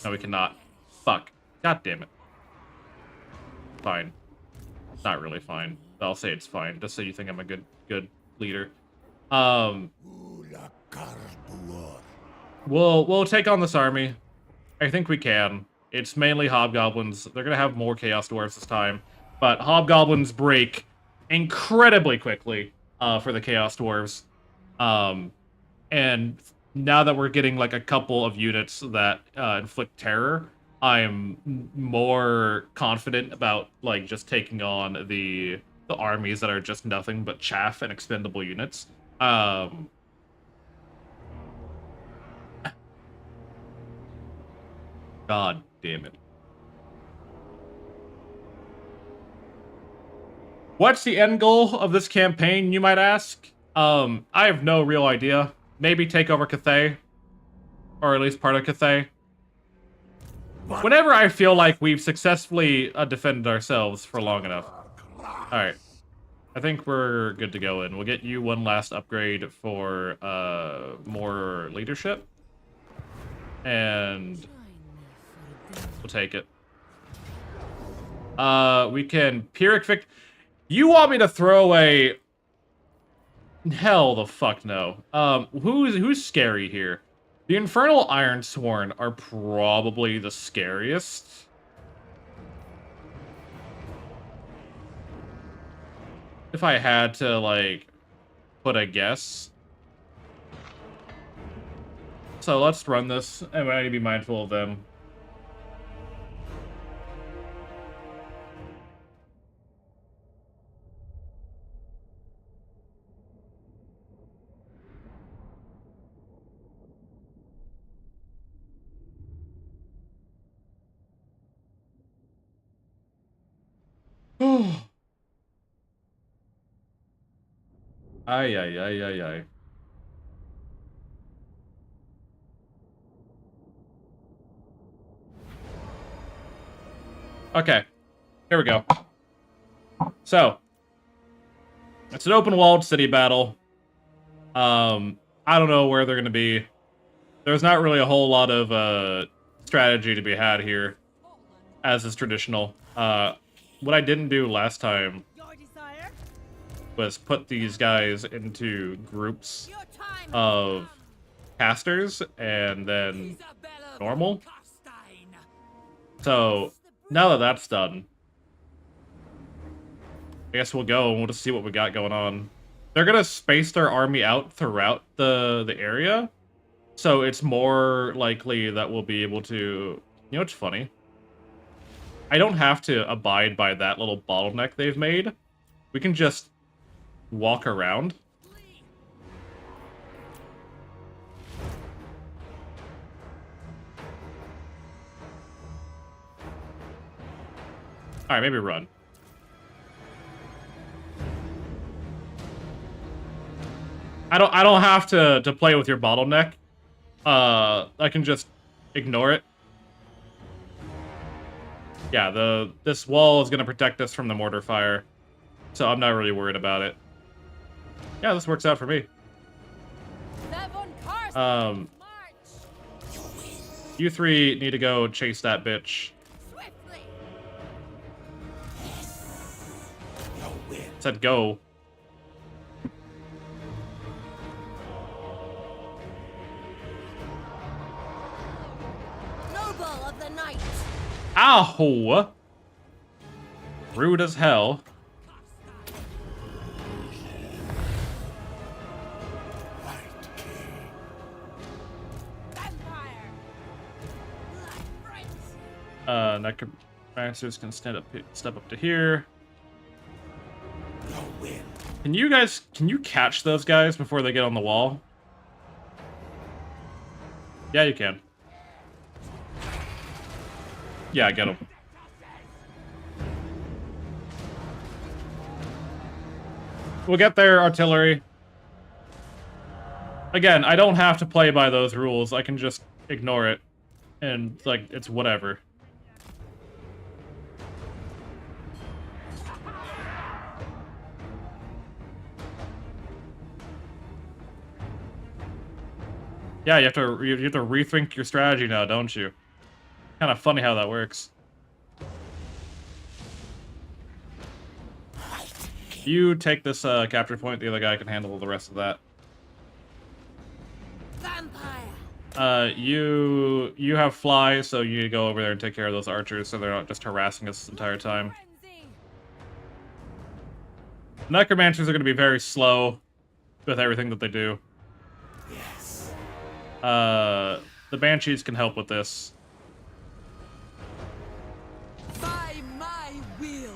No, we cannot. Fuck. God damn it. Fine. Not really fine. I'll say it's fine, just so you think I'm a good leader. We'll take on this army. I think we can. It's mainly hobgoblins. They're gonna have more chaos dwarves this time, but hobgoblins break incredibly quickly for the chaos dwarves. And now that we're getting like a couple of units that inflict terror, I'm more confident about like just taking on the armies that are just nothing but chaff and expendable units. God damn it. What's the end goal of this campaign, you might ask? I have no real idea. Maybe take over Cathay. Or at least part of Cathay. Whenever I feel like we've successfully defended ourselves for long enough. Alright. I think we're good to go in. We'll get you one last upgrade for more leadership. And we'll take it. We can Pyrrhic Vic. You want me to throw away? Hell the fuck no. Who's scary here? The Infernal Ironsworn are probably the scariest. If I had to, like, put a guess. So let's run this, and I need to be mindful of them. Ay, ay, ay, ay, ay. Okay, here we go. So, it's an open-walled city battle. I don't know where they're going to be. There's not really a whole lot of strategy to be had here, as is traditional. What I didn't do last time was put these guys into groups of casters and then normal. So now that that's done, I guess we'll go and we'll just see what we got going on. They're gonna space their army out throughout the area, so it's more likely that we'll be able to. You know what's funny? I don't have to abide by that little bottleneck they've made. We can just walk around. Alright, maybe run. I don't have to play with your bottleneck. I can just ignore it. Yeah, this wall is gonna protect us from the mortar fire, so I'm not really worried about it. Yeah, this works out for me. You three need to go chase that bitch. Said go. Noble of the night. Ow! Rude as hell. Necromancers can step up to here. Can you catch those guys before they get on the wall? Yeah, you can. Yeah, get them. We'll get their artillery. Again, I don't have to play by those rules. I can just ignore it. And, like, it's whatever. Yeah, you have to rethink your strategy now, don't you? Kind of funny how that works. You take this capture point. The other guy can handle the rest of that. Vampire. You have fly, so you need to go over there and take care of those archers, so they're not just harassing us the entire time. Necromancers are going to be very slow with everything that they do. The Banshees can help with this. By my will.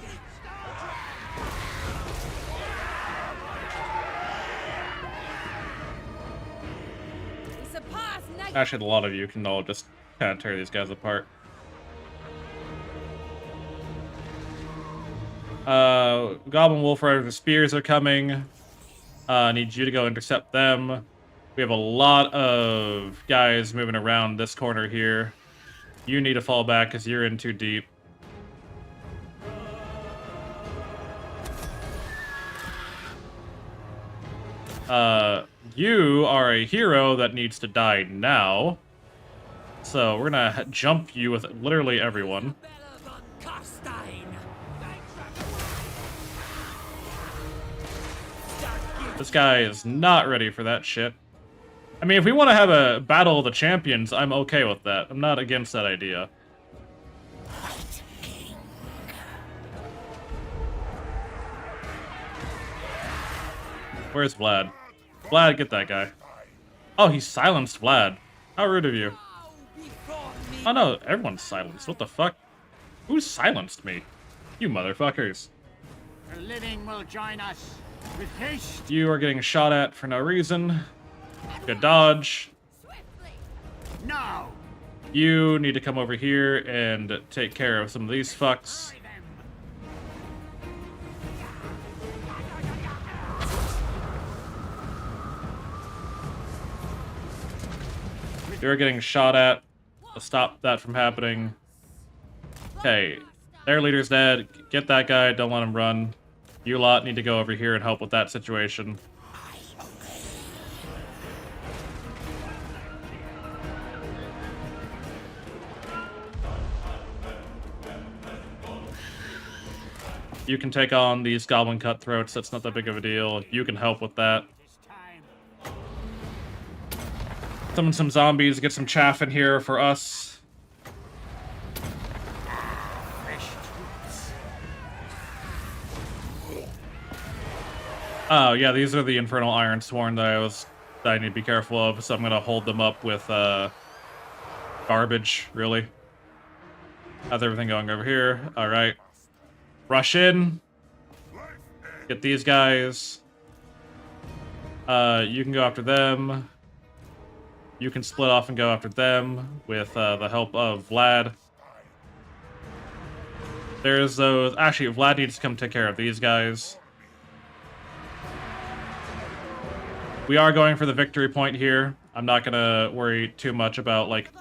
Actually, a lot of you can all just kind of tear these guys apart. Goblin Wolf Riders with spears are coming. Need you to go intercept them. We have a lot of guys moving around this corner here. You need to fall back because you're in too deep. You are a hero that needs to die now. So we're gonna jump you with literally everyone. Isabella Von Carstein. This guy is not ready for that shit. I mean, if we want to have a battle of the champions, I'm okay with that. I'm not against that idea. Where's Vlad? Vlad, get that guy. Oh, he silenced Vlad. How rude of you. Oh no, everyone's silenced. What the fuck? Who silenced me? You motherfuckers. The living will join us with haste. You are getting shot at for no reason. Good dodge. Now. You need to come over here and take care of some of these fucks. You're getting shot at. Let's stop that from happening. Okay, their leader's dead. Get that guy, don't let him run. You lot need to go over here and help with that situation. You can take on these goblin cutthroats, that's not that big of a deal. You can help with that. Summon some zombies, get some chaff in here for us. Oh, yeah, these are the Infernal Iron Sworn that I need to be careful of, so I'm gonna hold them up with, garbage, really. How's everything going over here? Alright. Rush in. Get these guys. You can go after them. You can split off and go after them with the help of Vlad. There's those... Actually, Vlad needs to come take care of these guys. We are going for the victory point here. I'm not going to worry too much about, like,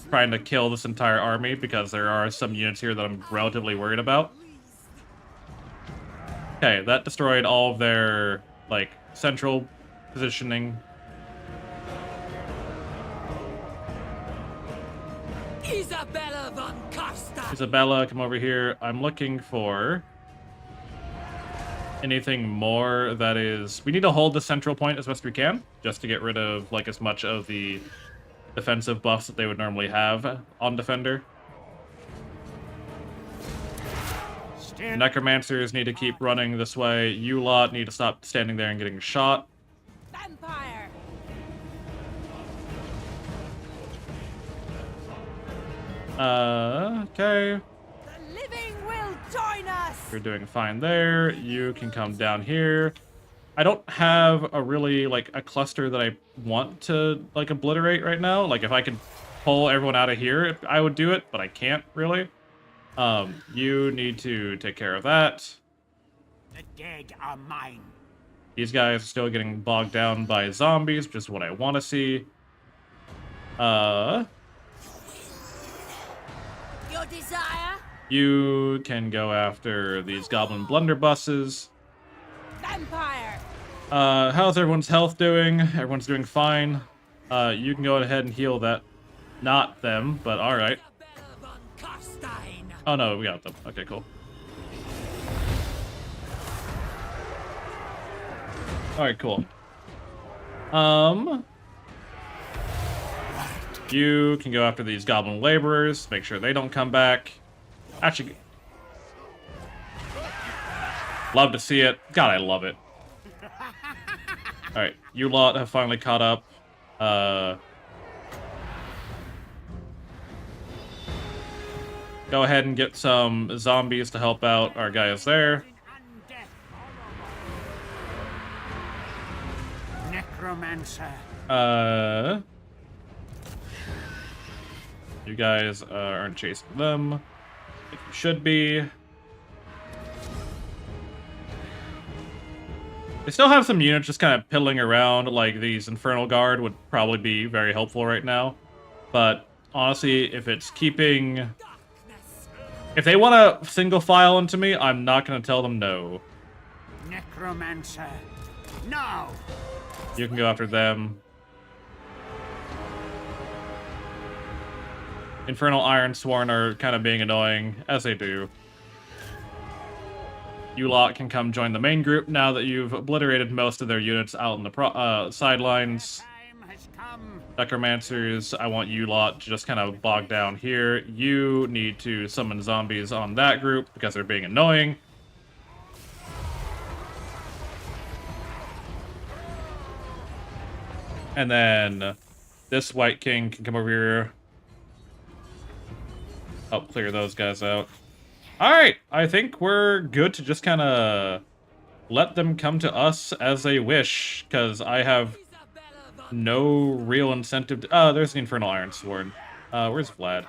trying to kill this entire army, because there are some units here that I'm relatively worried about. Okay, that destroyed all of their, like, central positioning. Isabella Von Carstein. Isabella, come over here. I'm looking for anything more that is... We need to hold the central point as best we can, just to get rid of, like, as much of the defensive buffs that they would normally have on Defender. The Necromancers need to keep running this way. You lot need to stop standing there and getting shot. Vampire. Okay. The living will join us. You're doing fine there. You can come down here. I don't have a really, like, a cluster that I want to, like, obliterate right now. Like, if I could pull everyone out of here, I would do it, but I can't, really. You need to take care of that. The dead are mine. These guys are still getting bogged down by zombies, which is what I want to see. Your desire? You can go after these goblin blunderbusses. Vampire. How's everyone's health doing? Everyone's doing fine. You can go ahead and heal that. Not them, but alright. Isabella Von Carstein. Oh no, we got them. Okay, cool. Alright, cool. You can go after these goblin laborers, make sure they don't come back. Actually, love to see it. God, I love it. Alright, you lot have finally caught up. Go ahead and get some zombies to help out our guys there. Necromancer. You guys aren't chasing them like you should be. They still have some units just kind of piddling around, like these Infernal Guard would probably be very helpful right now. But honestly, if it's keeping... If they want to single file into me, I'm not going to tell them no. Necromancer. No. You can go after them. Infernal Iron Sworn are kind of being annoying, as they do. You lot can come join the main group now that you've obliterated most of their units out in the sidelines. has come. Necromancers, I want you lot to just kind of bog down here. You need to summon zombies on that group because they're being annoying. And then this White King can come over here. Help clear those guys out. Alright, I think we're good to just kind of let them come to us as they wish, because I have no real incentive to... Oh, there's the Infernal Iron Sword. Where's Vlad?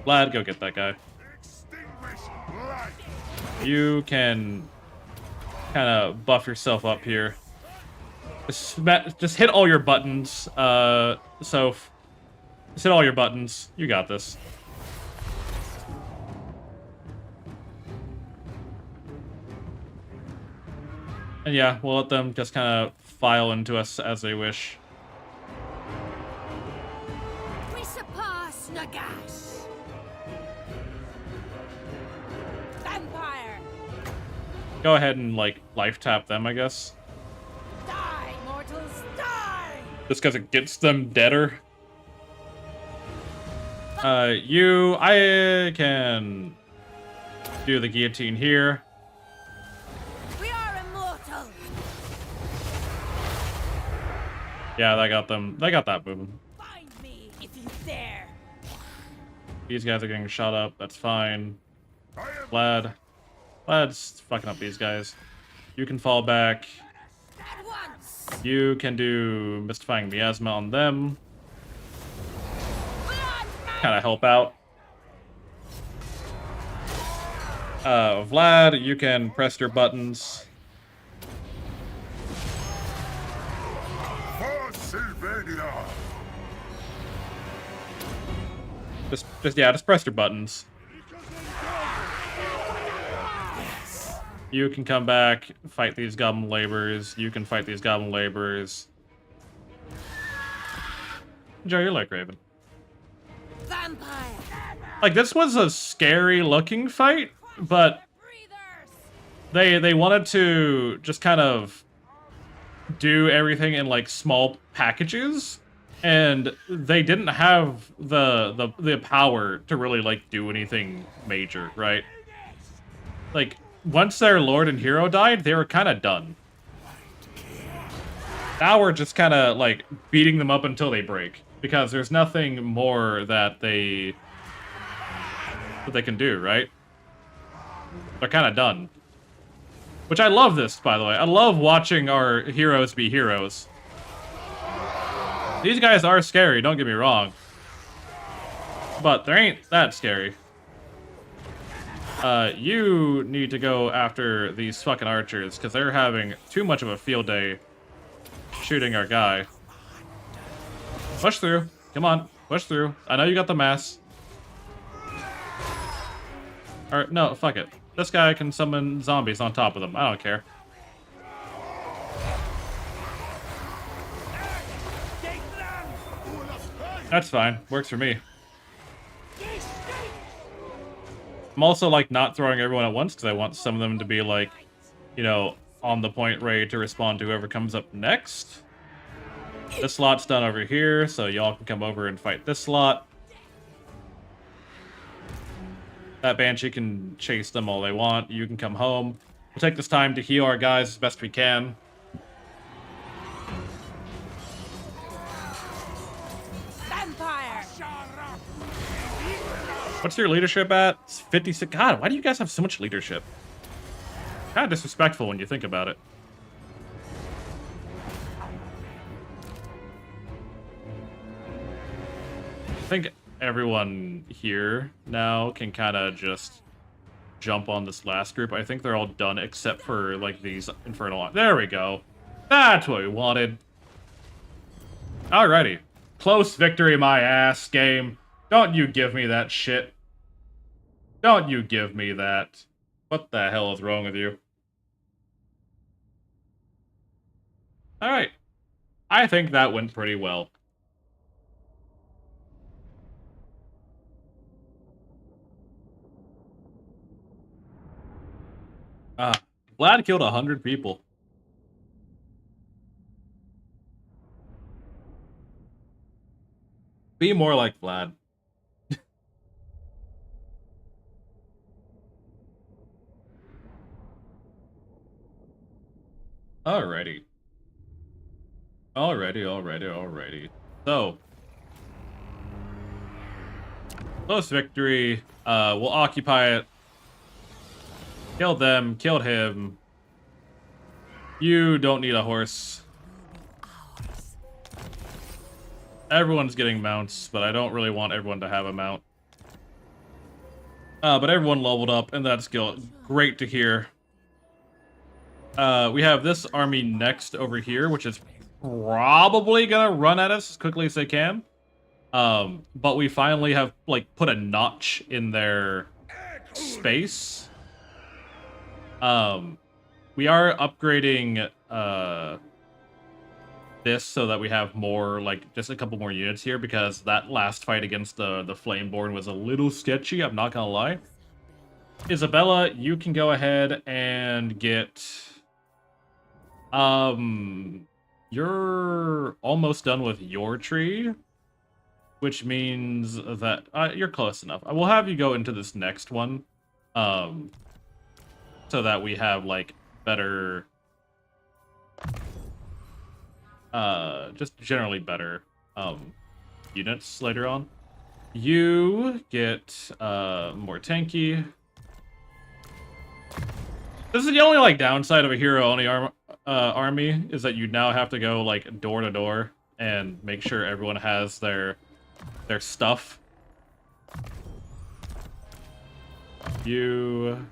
Vlad, go get that guy. You can kind of buff yourself up here. Just hit all your buttons, Soph. Just hit all your buttons. You got this. And yeah, we'll let them just kind of file into us as they wish. We surpass Nagash. Vampire. Go ahead and, like, life tap them, I guess. Die, mortals, die! Just because it gets them deader. I can do the guillotine here. We are immortal. Yeah, that got them. They got that moving. Find me if you dare. These guys are getting shot up. That's fine. Vlad's fucking up these guys. You can fall back. At once. You can do Mystifying Miasma on them. Kind of help out. Vlad, you can press your buttons. For Sylvania! Just press your buttons. You can come back, fight these goblin laborers. You can fight these goblin laborers. Enjoy your life, Raven. Vampire. Like, this was a scary looking fight, but they wanted to just kind of do everything in, like, small packages, and they didn't have the power to really, like, do anything major, right? Like, once their lord and hero died, they were kind of done. Now we're just kind of, like, beating them up until they break, because there's nothing more that they can do, right? They're kind of done. Which I love this, by the way. I love watching our heroes be heroes. These guys are scary, don't get me wrong. But they ain't that scary. You need to go after these fucking archers, because they're having too much of a field day shooting our guy. Push through. Come on, push through. I know you got the mass. Or, no, fuck it. This guy can summon zombies on top of them. I don't care. That's fine. Works for me. I'm also, like, not throwing everyone at once, because I want some of them to be, like, you know, on the point, ready to respond to whoever comes up next. This slot's done over here, so y'all can come over and fight this slot. That Banshee can chase them all they want. You can come home. We'll take this time to heal our guys as best we can. Vampire. What's your leadership at? It's 56. God, why do you guys have so much leadership? Kind of disrespectful when you think about it. I think everyone here now can kind of just jump on this last group. I think they're all done except for, like, these infernal... There we go. That's what we wanted. Alrighty. Close victory, my ass, game. Don't you give me that shit. Don't you give me that. What the hell is wrong with you? Alright. I think that went pretty well. Vlad killed 100 people. Be more like Vlad. Alrighty. Alrighty. So, close victory. We'll occupy it. Killed them, killed him. You don't need a horse. Everyone's getting mounts, but I don't really want everyone to have a mount. But everyone leveled up, and that's great to hear. We have this army next over here, which is probably gonna run at us as quickly as they can. But we finally have, like, put a notch in their space. We are upgrading, this so that we have more, like, just a couple more units here, because that last fight against the Flameborn was a little sketchy, I'm not gonna lie. Isabella, you can go ahead and get... You're almost done with your tree, which means that you're close enough. I will have you go into this next one, so that we have, like, better, just generally better units later on. You get more tanky. This is the only, like, downside of a hero-only army, is that you now have to go, like, door to door and make sure everyone has their stuff. You...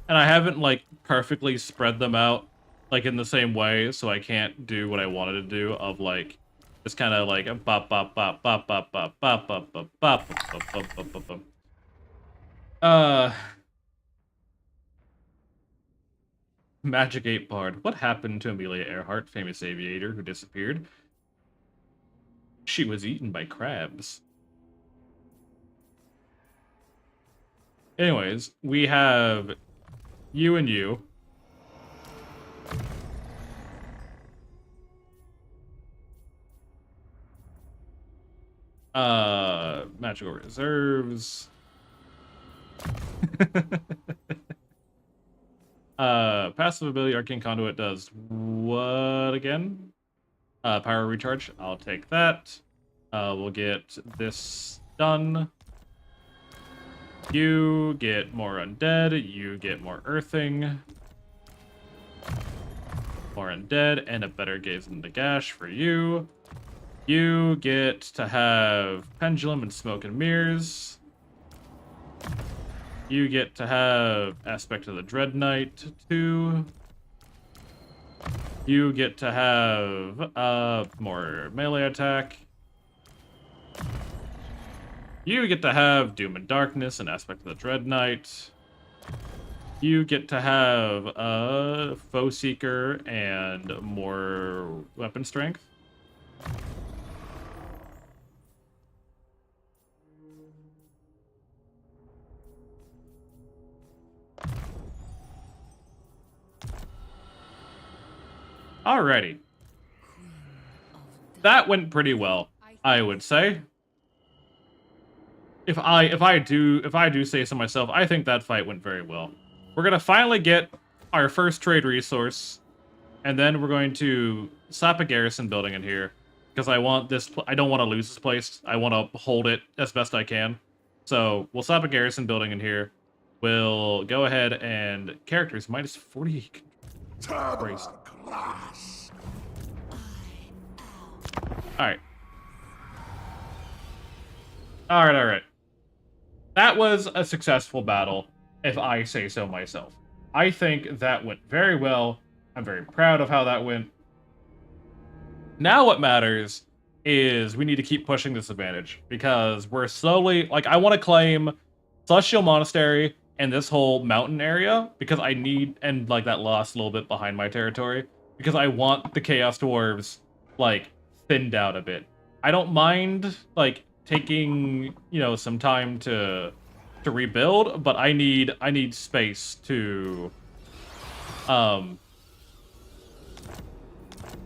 And I haven't, like, perfectly spread them out, like, in the same way, so I can't do what I wanted to do of, like, just kind of, like, bop, bop, bop, bop, bop, bop, bop, bop, bop, bop, bop, bop, bop, bop. Magic 8 Bard. What happened to Amelia Earhart, famous aviator who disappeared? She was eaten by crabs. Anyways, we have you and you. Magical reserves. Passive ability, Arcane Conduit does what again? Power recharge. I'll take that. We'll get this done. You get more undead. You get more earthing. More undead and a better gaze in the gash for you. You get to have pendulum and smoke and mirrors. You get to have Aspect of the Dread Knight, too. You get to have more melee attack. You get to have Doom and Darkness and Aspect of the Dread Knight. You get to have Foe Seeker and more weapon strength. Alrighty. That went pretty well, I would say. If I do say so myself, I think that fight went very well. We're gonna finally get our first trade resource, and then we're going to slap a garrison building in here, because I want this. I don't want to lose this place. I want to hold it as best I can. So we'll slap a garrison building in here. We'll go ahead and characters minus 40. Christ. Alright. Alright. That was a successful battle, if I say so myself. I think that went very well. I'm very proud of how that went. Now what matters is we need to keep pushing this advantage, because we're slowly, like, I want to claim Celestial Monastery and this whole mountain area, because I need, and, like, that lost a little bit behind my territory, because I want the Chaos Dwarves, like, thinned out a bit. I don't mind, like, taking, you know, some time to rebuild, but I need space to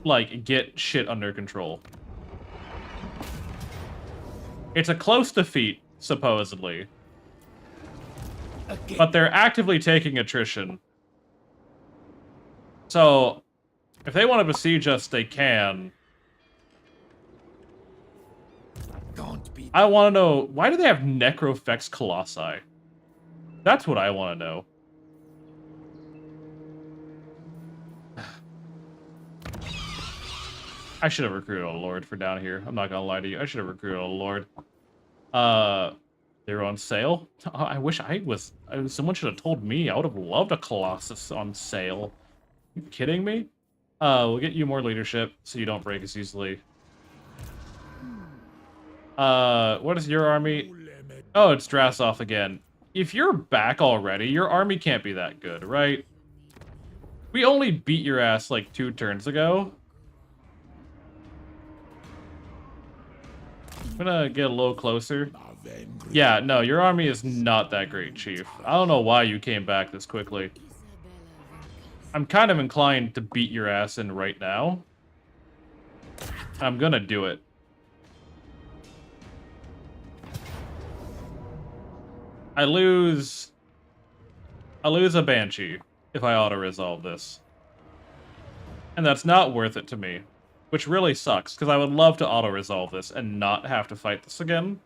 like get shit under control. It's a close defeat, supposedly. But they're actively taking attrition. So, if they want to besiege us, they can. Don't be. I want to know, why do they have Necrofex Colossi? That's what I want to know. I should have recruited a lord for down here. I'm not gonna lie to you. I should have recruited a lord. They're on sale? I wish someone should have told me. I would have loved a Colossus on sale. You kidding me? We'll get you more leadership so you don't break as easily. What is your army? Oh, it's Drasov again. If you're back already, your army can't be that good, right? We only beat your ass like 2 turns ago. I'm gonna get a little closer. Yeah, no, your army is not that great, Chief. I don't know why you came back this quickly. I'm kind of inclined to beat your ass in right now. I'm gonna do it. I lose a Banshee if I auto-resolve this. And that's not worth it to me. Which really sucks, because I would love to auto-resolve this and not have to fight this again.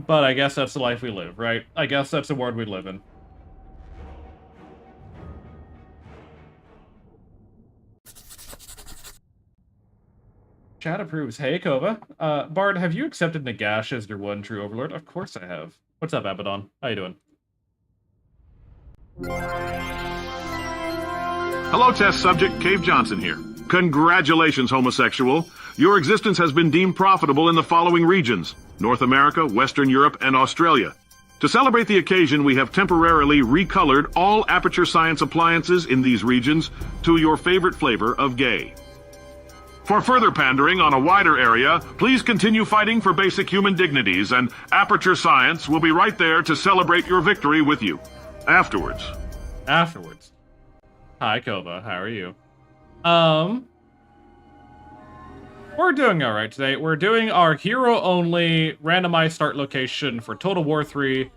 But I guess that's the life we live, right? I guess that's the world we live in. Chat approves. Hey, Kova. Bard, have you accepted Nagash as your one true overlord? Of course I have. What's up, Abaddon? How you doing? Hello, test subject. Cave Johnson here. Congratulations, homosexual. Your existence has been deemed profitable in the following regions: North America, Western Europe, and Australia. To celebrate the occasion, we have temporarily recolored all Aperture Science appliances in these regions to your favorite flavor of gay. For further pandering on a wider area, please continue fighting for basic human dignities, and Aperture Science will be right there to celebrate your victory with you. Afterwards. Afterwards. Hi, Kova. How are you? We're doing alright today. We're doing our hero-only randomized start location for Total War 3,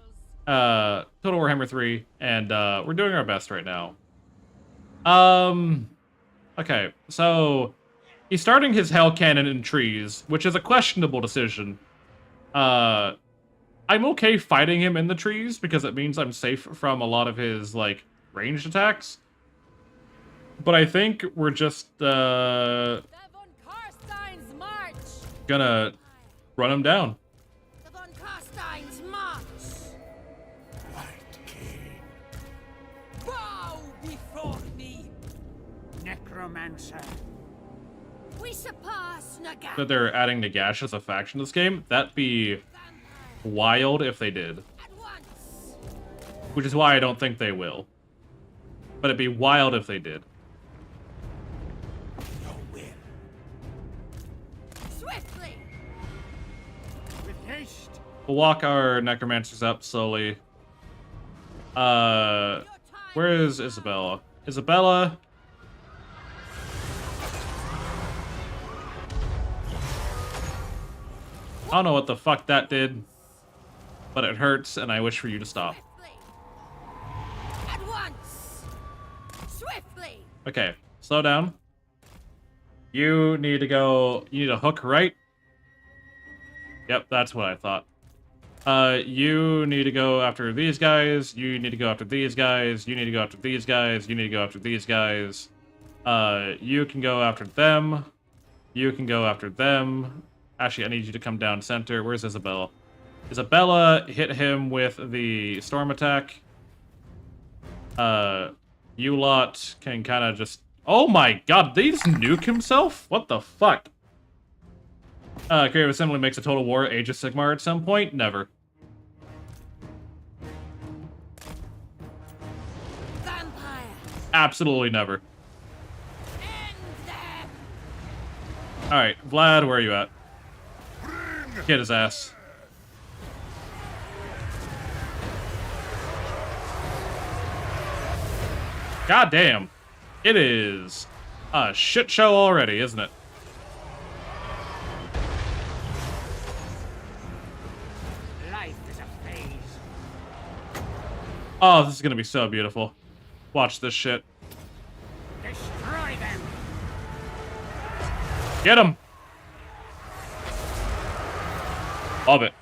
Total Warhammer 3, and we're doing our best right now. Okay, so he's starting his Hell Cannon in trees, which is a questionable decision. I'm okay fighting him in the trees, because it means I'm safe from a lot of his, like, ranged attacks. But I think we're just, The Von Carstein's march! gonna run him down. The Von Carstein's march! White King. Bow before me! Necromancer. We surpass Nagash! That they're adding Nagash as a faction to this game. That'd be wild if they did. At once! Which is why I don't think they will. But it'd be wild if they did. Swiftly! With haste. We'll walk our necromancers up slowly. Where is Isabella? Isabella? I don't know what the fuck that did, but it hurts, and I wish for you to stop. Swiftly! At once! Swiftly! Okay, slow down. You need to go... You need a hook right. Yep, that's what I thought. You need to go after these guys. You need to go after these guys. You need to go after these guys. You need to go after these guys. You can go after them. You can go after them. Actually, I need you to come down center. Where's Isabella? Isabella, hit him with the storm attack. You lot can kind of just... Oh my god, did he just nuke himself? What the fuck? Creative Assembly makes a Total War Age of Sigmar at some point? Never. Vampire! Absolutely never. End them! Alright, Vlad, where are you at? Get his ass. God damn. It is a shit show already, isn't it? Life is a phase. Oh, this is gonna be so beautiful. Watch this shit. Destroy them. Get him! Love it.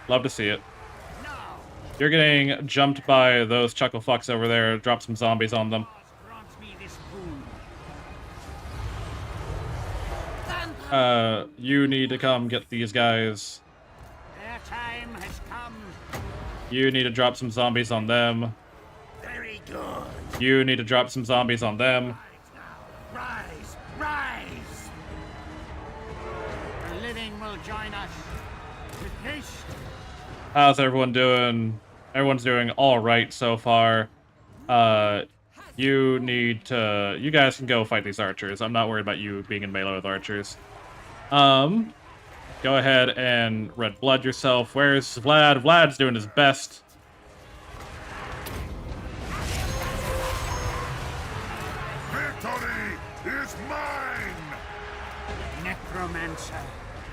Love to see it. No. You're getting jumped by those chuckle fucks over there. Drop some zombies on them. Grant me this boon. You need to come get these guys. Their time has come. You need to drop some zombies on them. Very good. You need to drop some zombies on them. Rise, rise! The living will join us. With haste. How's everyone doing? Everyone's doing all right so far. You guys can go fight these archers. I'm not worried about you being in melee with archers. Go ahead and red blood yourself. Where's Vlad? Vlad's doing his best. Victory is mine! Necromancer.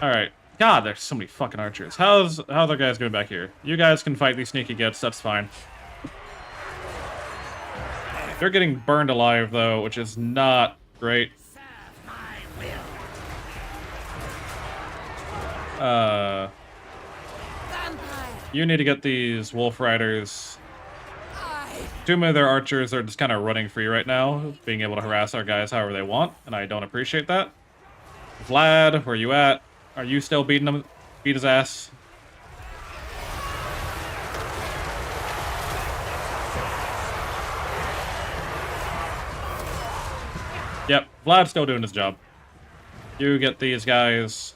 Alright. God, there's so many fucking archers. How are the guys going back here? You guys can fight these sneaky gets, that's fine. They're getting burned alive, though, which is not great. Serve my will. You need to get these wolf riders. Too many of their archers are just kind of running free right now, being able to harass our guys however they want, and I don't appreciate that. Vlad, where you at? Are you still beating him? Beat his ass? Yep, Vlad's still doing his job. You get these guys.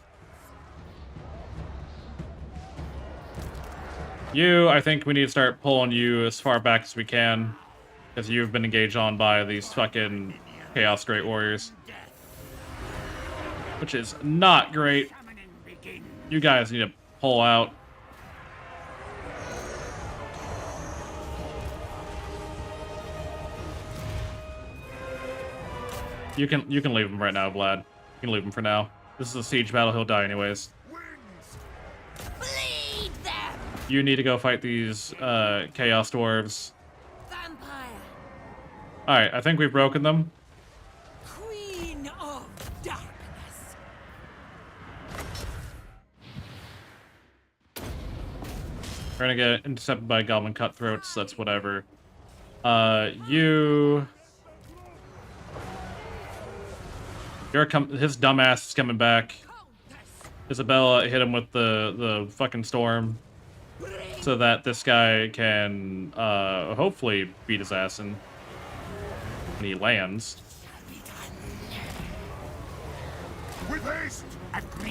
I think we need to start pulling you as far back as we can, because you've been engaged on by these fucking Chaos Great Warriors. Which is not great. You guys need to pull out. You can leave him right now, Vlad. You can leave him for now. This is a siege battle, he'll die anyways. Bleed them! You need to go fight these Chaos Dwarves. Vampire! Alright, I think we've broken them. Queen of Darkness! We're gonna get intercepted by Goblin Cutthroats, that's whatever. His dumbass is coming back. Isabella hit him with the fucking storm, so that this guy can hopefully beat his ass in when he lands. With haste!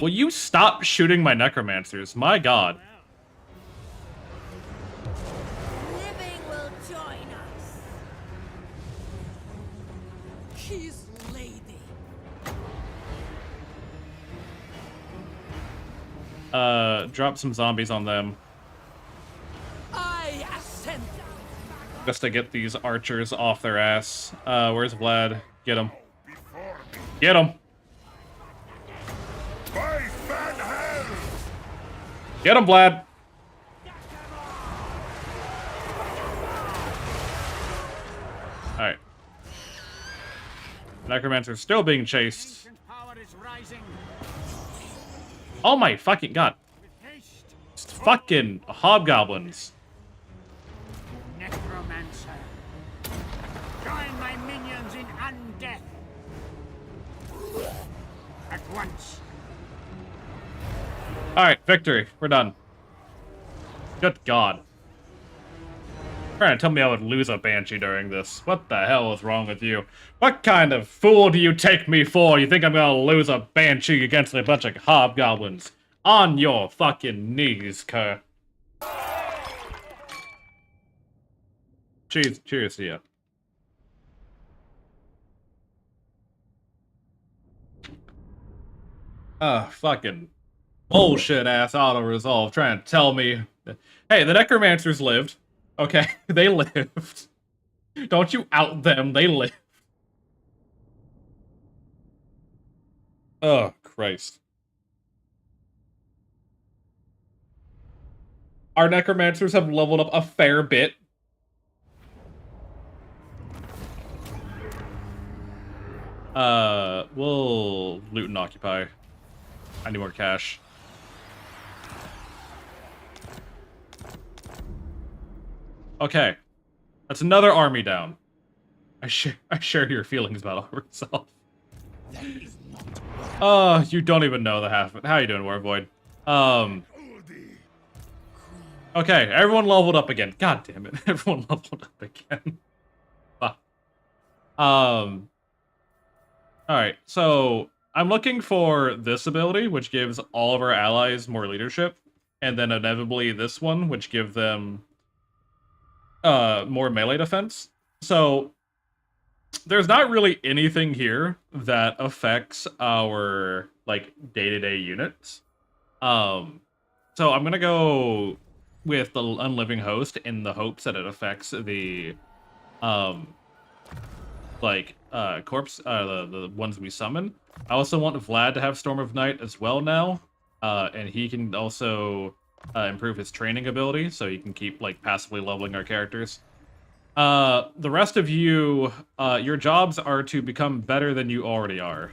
Will you stop shooting my necromancers? My god. Living will join us. His lady. Drop some zombies on them. I ascend. Just to get these archers off their ass. Where's Vlad? Get him. Get him! By Van Hell! Get him, Vlad! Alright. Necromancer's still being chased. Ancient power is rising. Oh my fucking god. With haste. It's fucking hobgoblins. Necromancer. Join my minions in undeath. At once. Alright, victory. We're done. Good god. You're trying to tell me I would lose a Banshee during this. What the hell is wrong with you? What kind of fool do you take me for? You think I'm gonna lose a Banshee against a bunch of hobgoblins? On your fucking knees, Kerr. Cheers to you. Fucking bullshit ass auto resolve trying to tell me. Hey, the necromancers lived. Okay, they lived. Don't you out them, they lived. Oh, Christ. Our necromancers have leveled up a fair bit. We'll loot and occupy. I need more cash. Okay. That's another army down. I share your feelings about yourself. Oh, you don't even know the half of it. How you doing, Warvoid? Okay, everyone leveled up again. God damn it. Everyone leveled up again. Alright, so I'm looking for this ability, which gives all of our allies more leadership, and then inevitably this one, which gives them more melee defense. So there's not really anything here that affects our like day-to-day units. So I'm gonna go with the Unliving Host in the hopes that it affects the corpse, the ones we summon. I also want Vlad to have Storm of Night as well now, and he can also improve his training ability, so you can keep like passively leveling our characters. The rest of you, your jobs are to become better than you already are,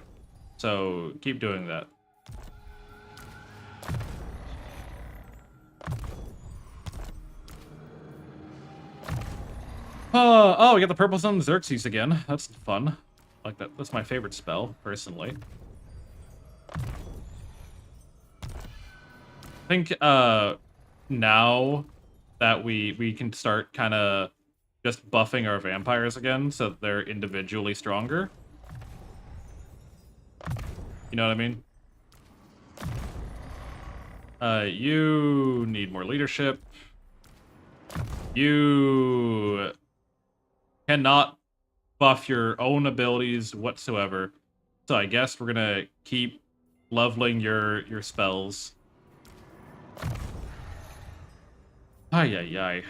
so keep doing that. Oh, we got the Purple Sun Xerxes again. That's fun. Like that. That's my favorite spell, personally. I think now that we can start kind of just buffing our vampires again, so that they're individually stronger. You know what I mean? You need more leadership. You cannot buff your own abilities whatsoever. So I guess we're gonna keep leveling your spells. Ay ay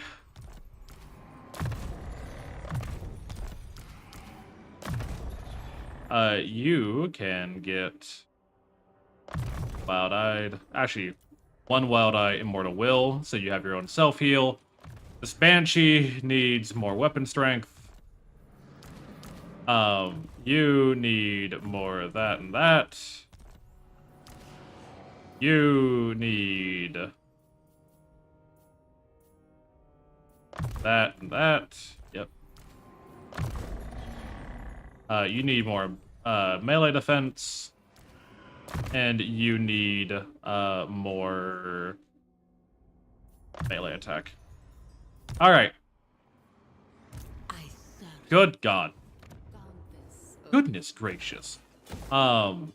ay. You can get Wild-Eyed. Actually, one Wild-Eye Immortal Will, so you have your own self-heal. This Banshee needs more weapon strength. You need more of that and that. You need that and that. Yep. You need more melee defense. And you need more melee attack. Alright. Good God. Goodness gracious. We'll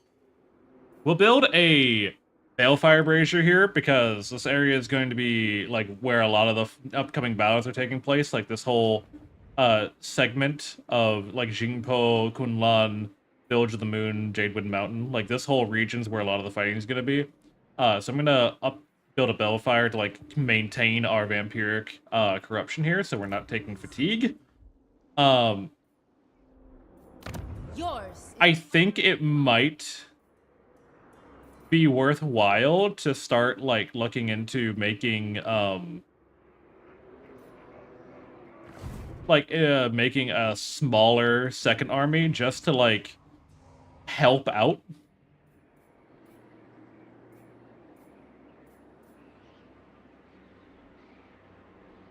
build a Balefire Brazier here because this area is going to be like where a lot of the upcoming battles are taking place. Like this whole segment of like Jingpo, Kunlan, Village of the Moon, Jadewood Mountain. Like this whole region's where a lot of the fighting is going to be. So I'm going to build a Balefire to like maintain our vampiric corruption here so we're not taking fatigue. Yours. I think it might be worthwhile to start like looking into making making a smaller second army just to like help out.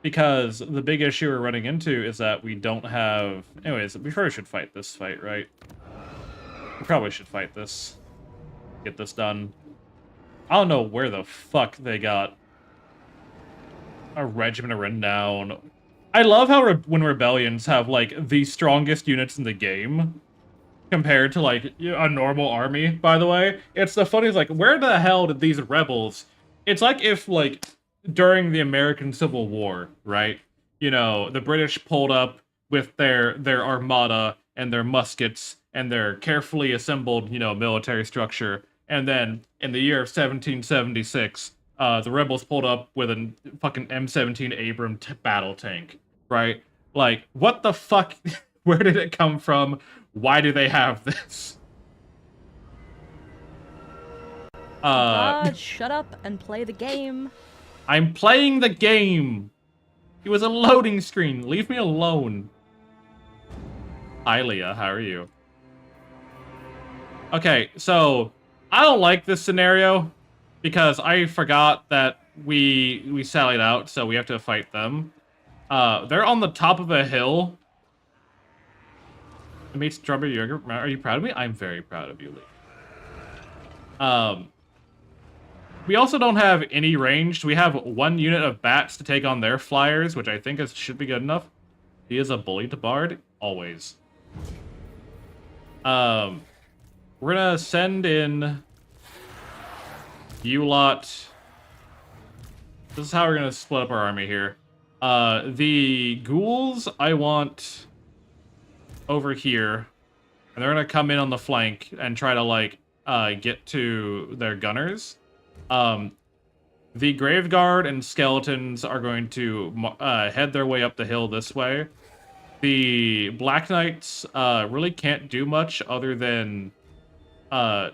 Because the big issue we're running into is that we don't have... Anyways, we probably should fight this fight, right? We probably should fight this. Get this done. I don't know where the fuck they got a Regiment of Renown. I love how when rebellions have, like, the strongest units in the game compared to, like, a normal army, by the way. It's the funniest, like, where the hell did these rebels... It's like if, like... during the American Civil War, right? You know, the British pulled up with their armada and their muskets and their carefully assembled, you know, military structure. And then in the year of 1776, the rebels pulled up with a fucking M17 Abram battle tank, right? Like, what the fuck? Where did it come from? Why do they have this? Shut up and play the game. I'm playing the game. It was a loading screen. Leave me alone. Hi, Leah. How are you? Okay, so I don't like this scenario because I forgot that we sallied out, so we have to fight them. They're on the top of a hill. I made strawberry yogurt. Are you proud of me? I'm very proud of you, Lee. We also don't have any ranged. We have 1 unit of bats to take on their flyers, which I think should be good enough. He is a bully to Bard, always. We're gonna send in you lot. This is how we're gonna split up our army here. The ghouls I want over here, and they're gonna come in on the flank and try to like get to their gunners. The Graveguard and Skeletons are going to head their way up the hill this way. The Black Knights really can't do much other than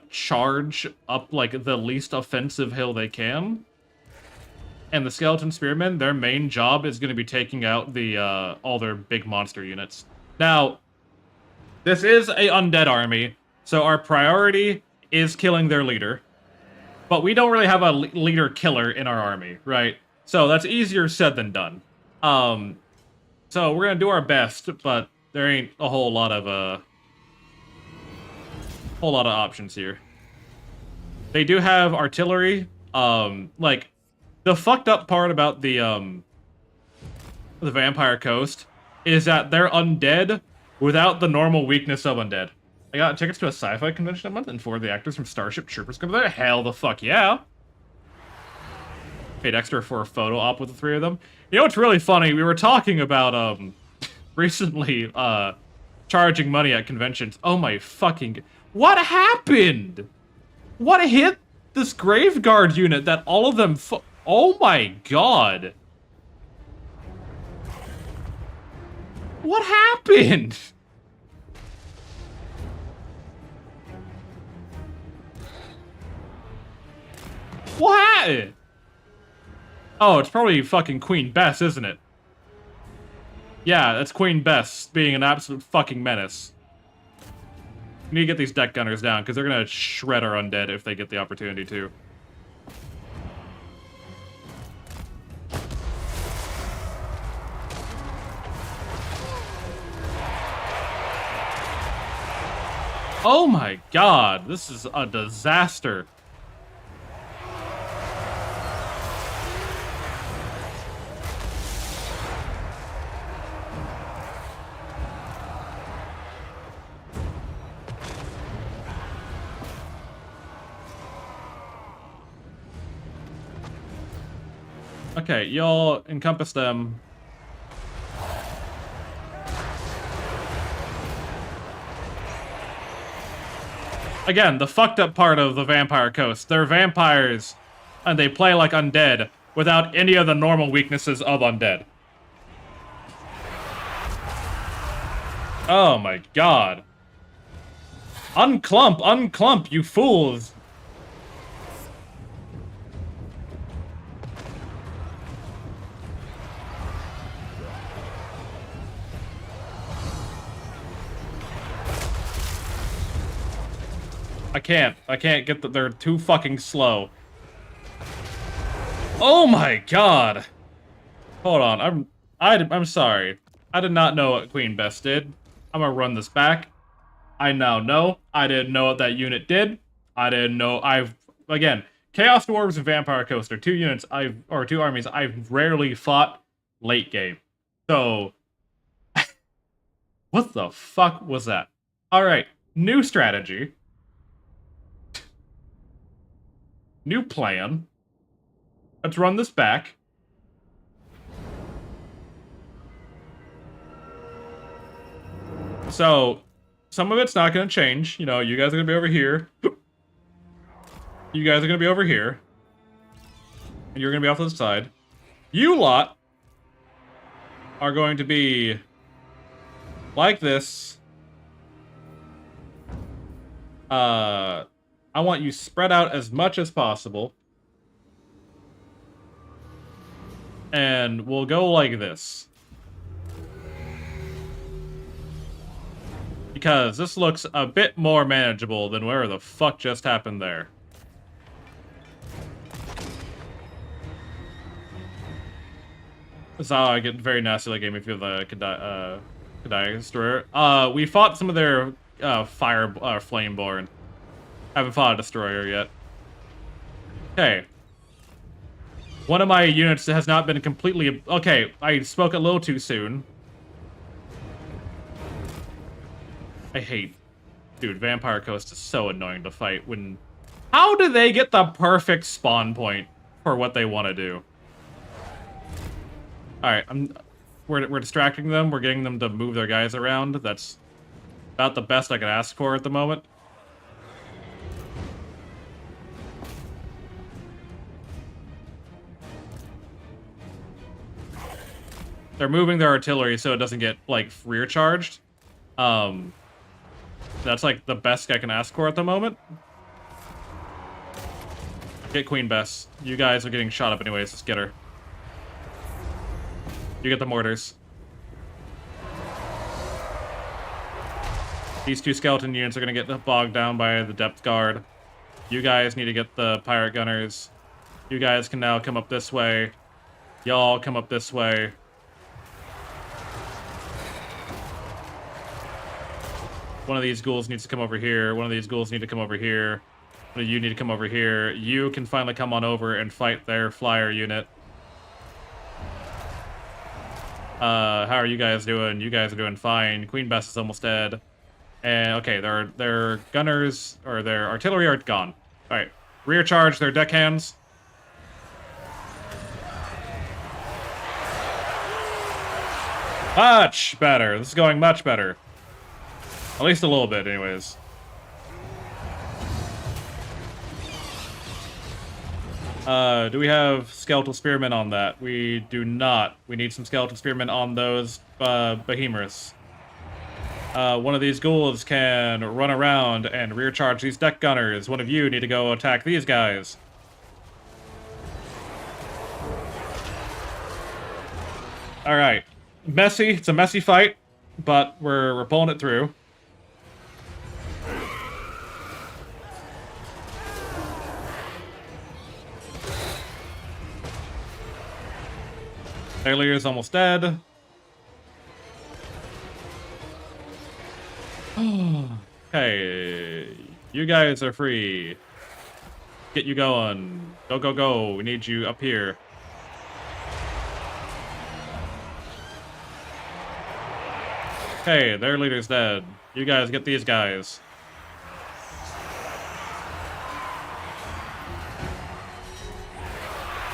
charge up like the least offensive hill they can. And the Skeleton Spearmen, their main job is going to be taking out the all their big monster units. Now, this is a undead army, so our priority is killing their leader. But we don't really have a leader killer in our army, right? So that's easier said than done. So we're gonna do our best, but there ain't a whole lot of options here. They do have artillery. Like the fucked up part about the Vampire Coast is that they're undead without the normal weakness of undead. I got tickets to a sci-fi convention that month, and 4 of the actors from Starship Troopers come there. Hell the fuck yeah! Paid extra for a photo op with the 3 of them. You know what's really funny? We were talking about, recently, charging money at conventions. Oh my fucking... What happened? What hit this Graveguard unit that all of them oh my god! What happened? What? Oh, it's probably fucking Queen Bess, isn't it? Yeah, that's Queen Bess being an absolute fucking menace. We need to get these deck gunners down, because they're gonna shred our undead if they get the opportunity to. Oh my god, this is a disaster. Okay, y'all encompass them. Again, the fucked up part of the Vampire Coast. They're vampires, and they play like undead without any of the normal weaknesses of undead. Oh my god. Unclump, unclump, you fools! I can't get they're too fucking slow. Oh my god! Hold on, I'm sorry. I did not know what Queen Bess did. I'm gonna run this back. I now know. I didn't know what that unit did. I didn't know. Again, Chaos Dwarves and Vampire Coast are 2 units or 2 armies I've rarely fought late game. So, what the fuck was that? Alright, new strategy. New plan. Let's run this back. So, some of it's not going to change. You know, you guys are going to be over here. You guys are going to be over here. And you're going to be off to the side. You lot are going to be like this. I want you spread out as much as possible. And we'll go like this. Because this looks a bit more manageable than where the fuck just happened there. This is how I get very nasty like game if you have the Kadai Destroyer. We fought some of their Flameborn. Haven't fought a Destroyer yet. Okay. One of my units has not been completely... Okay, I spoke a little too soon. I hate... Dude, Vampire Coast is so annoying to fight when... How do they get the perfect spawn point for what they want to do? Alright, we're distracting them. We're getting them to move their guys around. That's about the best I can ask for at the moment. They're moving their artillery so it doesn't get, like, rear charged. That's, like, the best I can ask for at the moment. Get Queen Bess. You guys are getting shot up anyways. Just get her. You get the mortars. These two skeleton units are going to get bogged down by the depth guard. You guys need to get the pirate gunners. You guys can now come up this way. Y'all come up this way. One of these ghouls needs to come over here. One of these ghouls need to come over here. One of you need to come over here. You can finally come on over and fight their flyer unit. How are you guys doing? You guys are doing fine. Queen Bess is almost dead. And, okay, their gunners, or their artillery are gone. Alright, rear charge their deckhands. Much better. This is going much better. At least a little bit, anyways. Do we have skeletal spearmen on that? We do not. We need some skeletal spearmen on those behemoths. One of these ghouls can run around and rear charge these deck gunners. One of you need to go attack these guys. Alright. Messy. It's a messy fight, but we're pulling it through. Failure is almost dead. Hey, you guys are free. Get you going. Go, go, go. We need you up here. Okay, their leader's dead. You guys get these guys.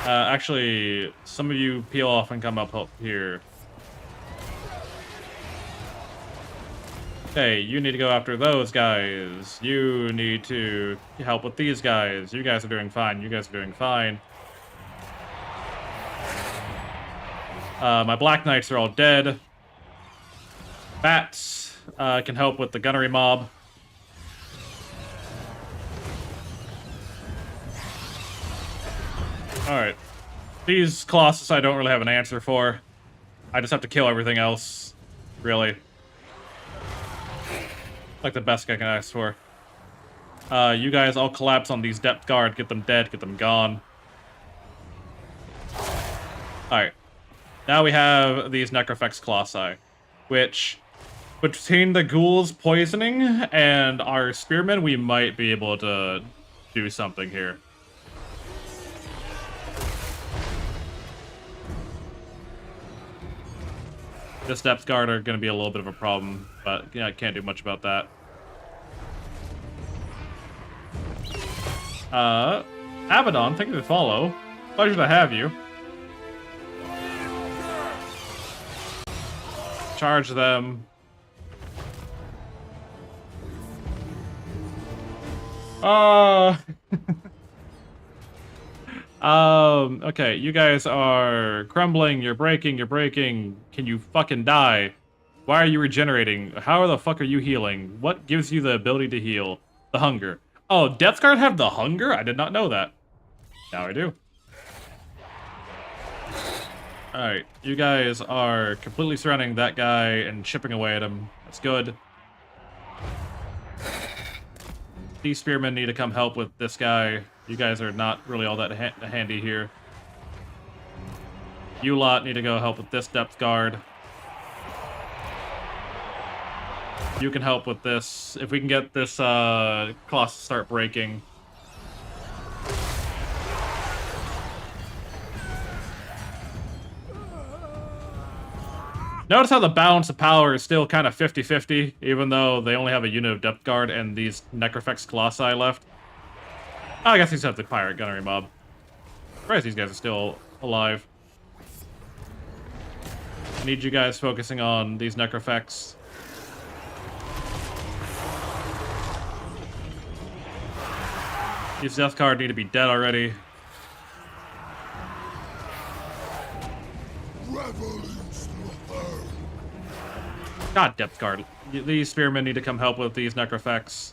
Actually, some of you peel off and come up here. Okay, you need to go after those guys. You need to help with these guys. You guys are doing fine. You guys are doing fine. My Black Knights are all dead. Bats can help with the gunnery mob. Alright. These Colossus I don't really have an answer for. I just have to kill everything else. Really. Like the best I can ask for. You guys all collapse on these depth guard. Get them dead. Get them gone. Alright. Now we have these Necrofex Colossi. Which, between the ghouls poisoning and our spearmen, we might be able to do something here. This depth guard are going to be a little bit of a problem, but yeah, I can't do much about that. Abaddon, thank you for the follow. Pleasure to have you. Charge them. Okay, you guys are crumbling, you're breaking. Can you fucking die? Why are you regenerating? How the fuck are you healing? What gives you the ability to heal? The hunger. Oh, Death Guard have the hunger? I did not know that. Now I do. Alright, you guys are completely surrounding that guy and chipping away at him. That's good. These spearmen need to come help with this guy. You guys are not really all that handy here. You lot need to go help with this depth guard. You can help with this. If we can get this Colossus to start breaking. Notice how the balance of power is still kind of 50-50, even though they only have a unit of depth guard and these Necrofex Colossi left. Oh, I guess these have the pirate gunnery mob. Surprised these guys are still alive. I need you guys focusing on these Necrofex. These Death Guard need to be dead already. God, Depth Guard. These Spearmen need to come help with these Necrofex.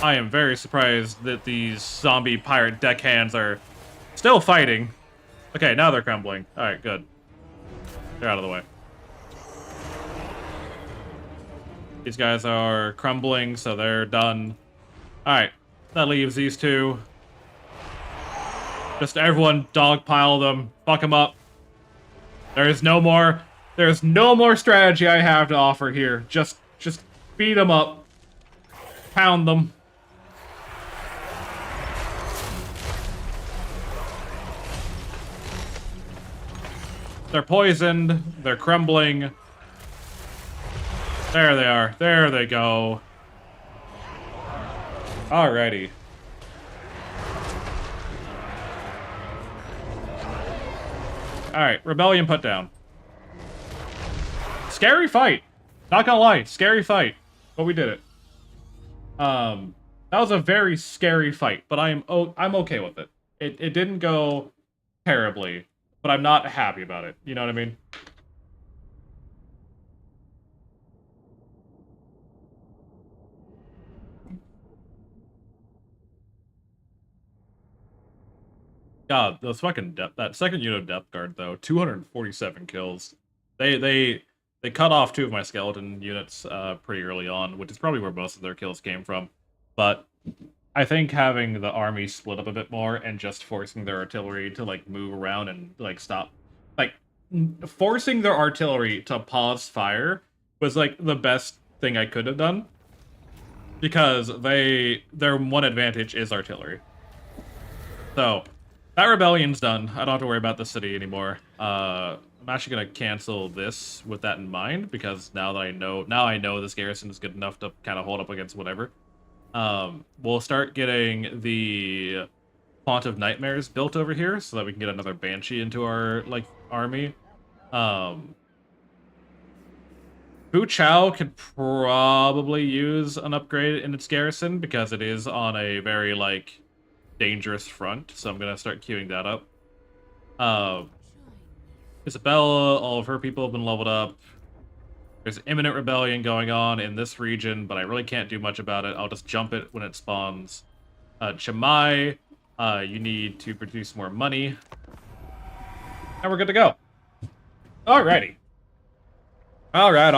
I am very surprised that these zombie pirate deckhands are still fighting. Okay, now they're crumbling. Alright, good. They're out of the way. These guys are crumbling, so they're done. Alright, that leaves these two. Just everyone dogpile them. Fuck them up. There's no more strategy I have to offer here. Just beat them up. Pound them. They're poisoned. They're crumbling. There they are. There they go. Alrighty. Alright, rebellion put down. Scary fight. Not gonna lie, scary fight. But we did it. That was a very scary fight, but I'm okay with it. It didn't go terribly, but I'm not happy about it. You know what I mean? God, those fucking that second unit of depth guard though, 247 kills. They cut off 2 of my skeleton units pretty early on, which is probably where most of their kills came from. But I think having the army split up a bit more and just forcing their artillery to like move around and like stop, like forcing their artillery to pause fire was like the best thing I could have done, because their one advantage is artillery. So that rebellion's done. I don't have to worry about the city anymore. I'm actually gonna cancel this with that in mind, because now I know this garrison is good enough to kind of hold up against whatever. We'll start getting the Font of Nightmares built over here so that we can get another Banshee into our like army. Fu Chao could probably use an upgrade in its garrison because it is on a very like dangerous front, so I'm gonna start queuing that up. Isabella, all of her people have been leveled up. There's imminent rebellion going on in this region, but I really can't do much about it. I'll just jump it when it spawns. Chimay, you need to produce more money. And we're good to go. Alrighty. Alright.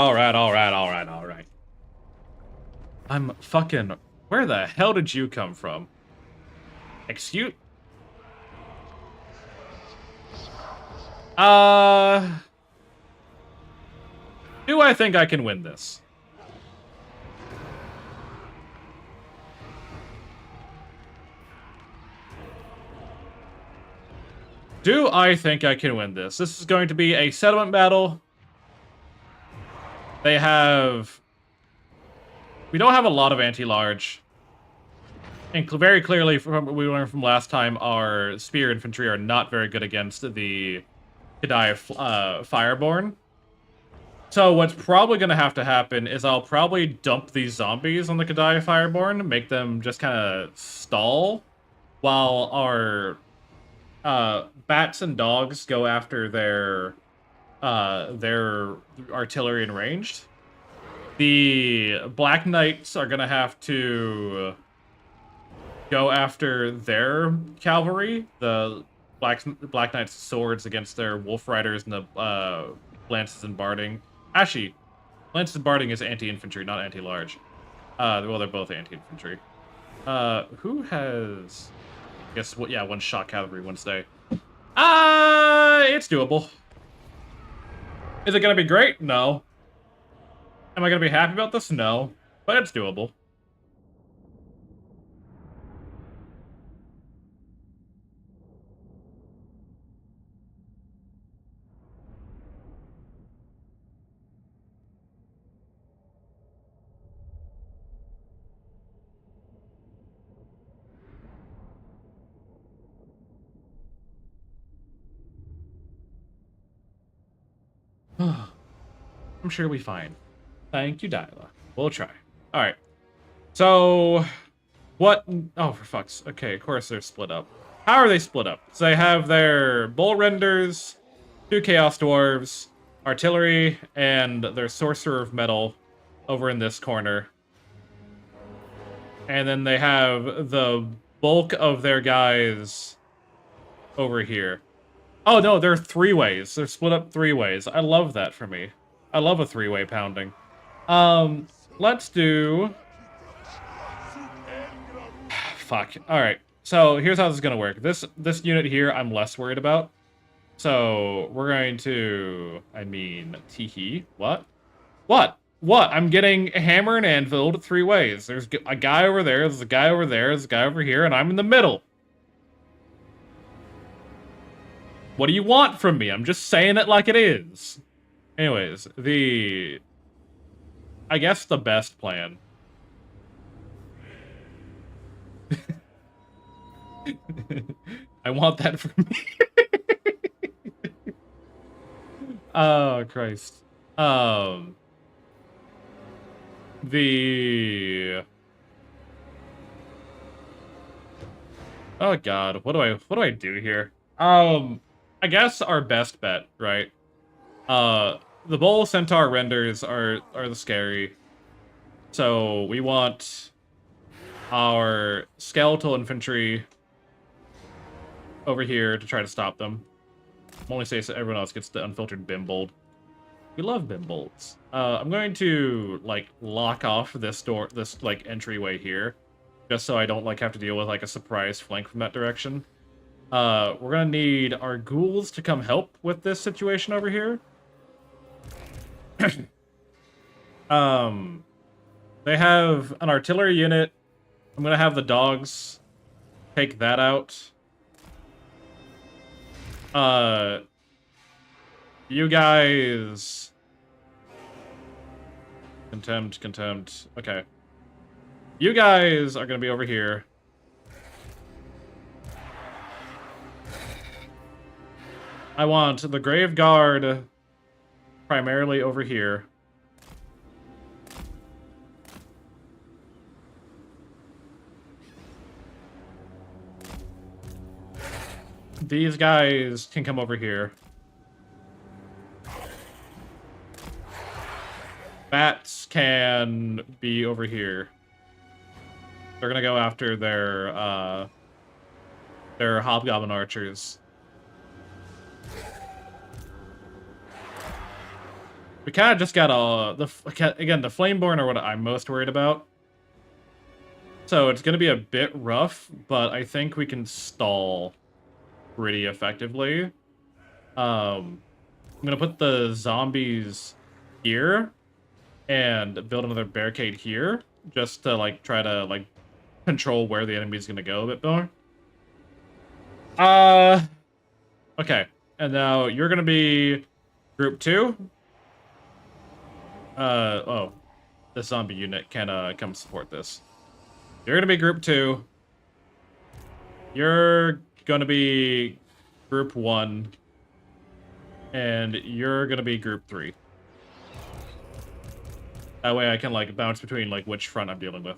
I'm fucking... Where the hell did you come from? Excuse... Do I think I can win this? Do I think I can win this? This is going to be a settlement battle. They have... We don't have a lot of anti-large. And very clearly, from what we learned from last time, our spear infantry are not very good against the Kedai Fireborn. So what's probably going to have to happen is I'll probably dump these zombies on the Kedai Fireborn, make them just kind of stall, while our bats and dogs go after their artillery and ranged. The Black Knights are going to have to go after their cavalry, the Black Knight's swords against their Wolf Riders and the lances and barding. Actually, lances and barding is anti-infantry, not anti-large. Well, they're both anti-infantry. Who has... I guess, yeah, one shot cavalry, one stay. It's doable. Is it gonna be great? No. Am I gonna be happy about this? No. But it's doable. I'm sure we'll be fine. Thank you, Dyla. We'll try. Alright. So, what? Oh, for fuck's... Okay, of course they're split up. How are they split up? So they have their Bull Renders, 2 Chaos Dwarves, Artillery, and their Sorcerer of Metal over in this corner. And then they have the bulk of their guys over here. Oh, no, they're 3 ways. They're split up 3 ways. I love that for me. I love a 3-way pounding. Let's do... Fuck. Alright. So, here's how this is gonna work. This unit here, I'm less worried about. So, we're going to... I mean, teehee. What? What? What? I'm getting hammer and anviled 3 ways. There's a guy over there, there's a guy over there, there's a guy over here, and I'm in the middle. What do you want from me? I'm just saying it like it is. Anyways, I guess the best plan. I want that for me. Oh, Christ. Oh God, what do I do here? I guess our best bet, right? The Bull Centaur renders are the scary. So we want our skeletal infantry over here to try to stop them. I'm only saying so everyone else gets the unfiltered Bimbold. We love Bimbolds. I'm going to like lock off this door, this like entryway here, just so I don't like have to deal with like a surprise flank from that direction. We're gonna need our ghouls to come help with this situation over here. They have an artillery unit. I'm gonna have the dogs take that out. You guys... Contempt. Okay. You guys are gonna be over here. I want the Grave Guard primarily over here. These guys can come over here. Bats can be over here. They're gonna go after their Hobgoblin archers. We kind of just got the Flameborn are what I'm most worried about. So it's going to be a bit rough, but I think we can stall pretty effectively. I'm going to put the zombies here and build another barricade here just to like try to like control where the enemy is going to go a bit more. Okay. And now you're going to be group 2. Oh, the zombie unit can come support this. You're gonna be group 2. You're gonna be group 1. And you're gonna be group 3. That way I can like bounce between like which front I'm dealing with.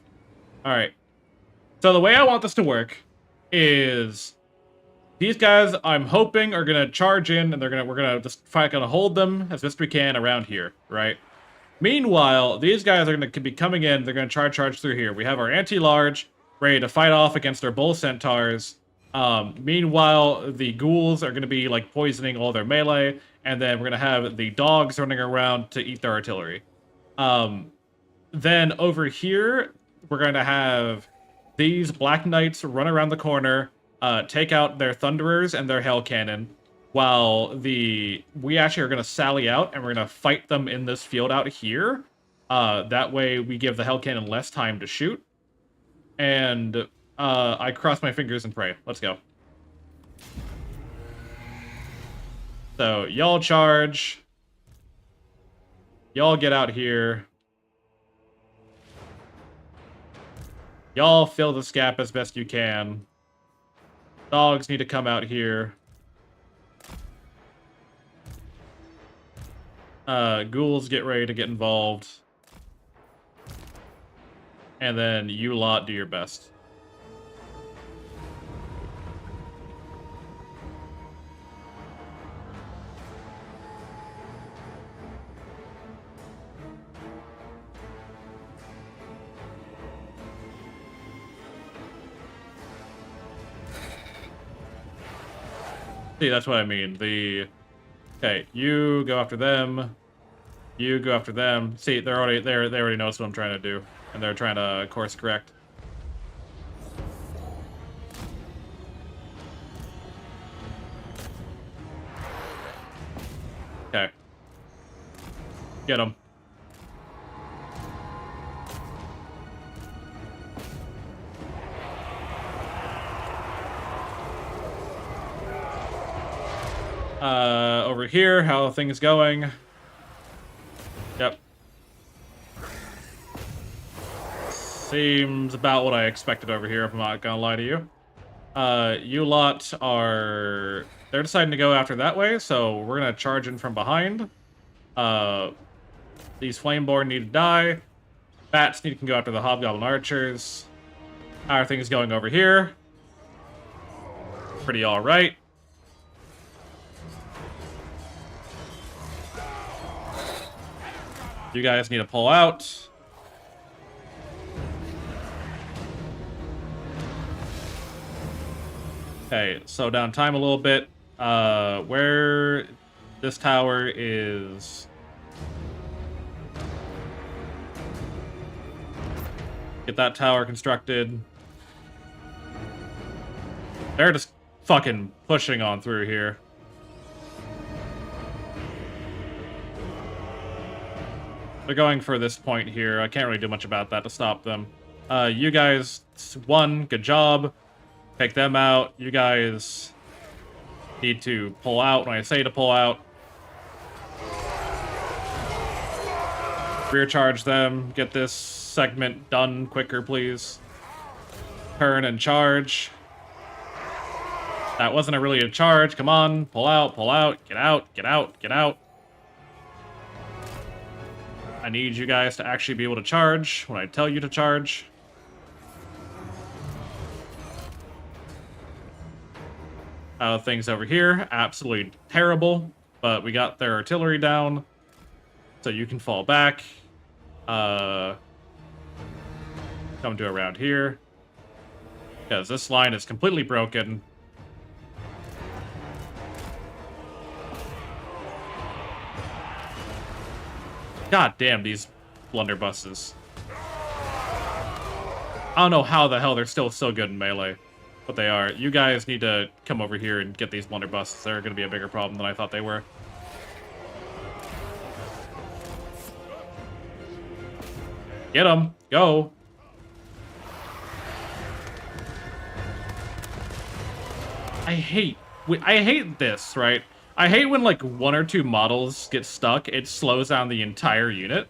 Alright. So the way I want this to work is these guys I'm hoping are gonna charge in and we're gonna just gonna hold them as best we can around here, right? Meanwhile, these guys are going to be coming in. They're going to charge through here. We have our anti-large. ready to fight off against their bull centaurs. Meanwhile, the ghouls are going to be like poisoning all their melee, and then we're going to have the dogs running around to eat their artillery. Then over here, we're going to have these Black Knights run around the corner, take out their Thunderers and their Hell Cannon, while we actually are going to sally out, and we're going to fight them in this field out here. That way we give the Hell Cannon less time to shoot. And I cross my fingers and pray. Let's go. So, y'all charge. Y'all get out here. Y'all fill this gap as best you can. Dogs need to come out here. Ghouls get ready to get involved. And then you lot do your best. See, that's what I mean. Okay, you go after them. You go after them. See, they already noticed what I'm trying to do, and they're trying to course correct. Okay. Get them. Over here, how are things going? Yep. Seems about what I expected over here, if I'm not gonna lie to you. You lot are... They're deciding to go after that way, so we're gonna charge in from behind. These Flameborn need to die. Bats need to go after the Hobgoblin Archers. How are things going over here? Pretty alright. You guys need to pull out. Okay, slow down time a little bit. Where this tower is... Get that tower constructed. They're just fucking pushing on through here. They're going for this point here. I can't really do much about that to stop them. You guys won. Good job. Take them out. You guys need to pull out when I say to pull out. Rear charge them. Get this segment done quicker, please. Turn and charge. That wasn't really a charge. Come on. Pull out. Pull out. Get out. Get out. Get out. I need you guys to actually be able to charge when I tell you to charge. Things over here, absolutely terrible, but we got their artillery down, so you can fall back. Come to around here, because this line is completely broken. God damn these blunderbusses. I don't know how the hell they're still so good in melee, but they are. You guys need to come over here and get these blunderbusses. They're going to be a bigger problem than I thought they were. Get them. Go. I hate this, right? I hate when, like, one or two models get stuck. It slows down the entire unit.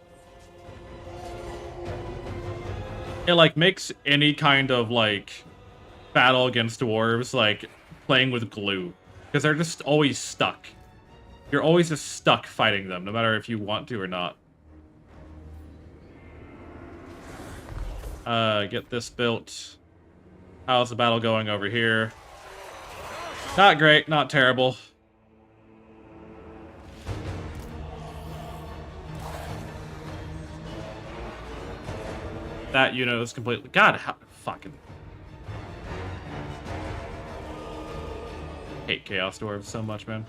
It, like, makes any kind of, like, battle against dwarves, like, playing with glue. Because they're just always stuck. You're always just stuck fighting them, no matter if you want to or not. Get this built. How's the battle going over here? Not great, not terrible. That unit is completely... God, how... Fucking... hate Chaos Dwarves so much, man.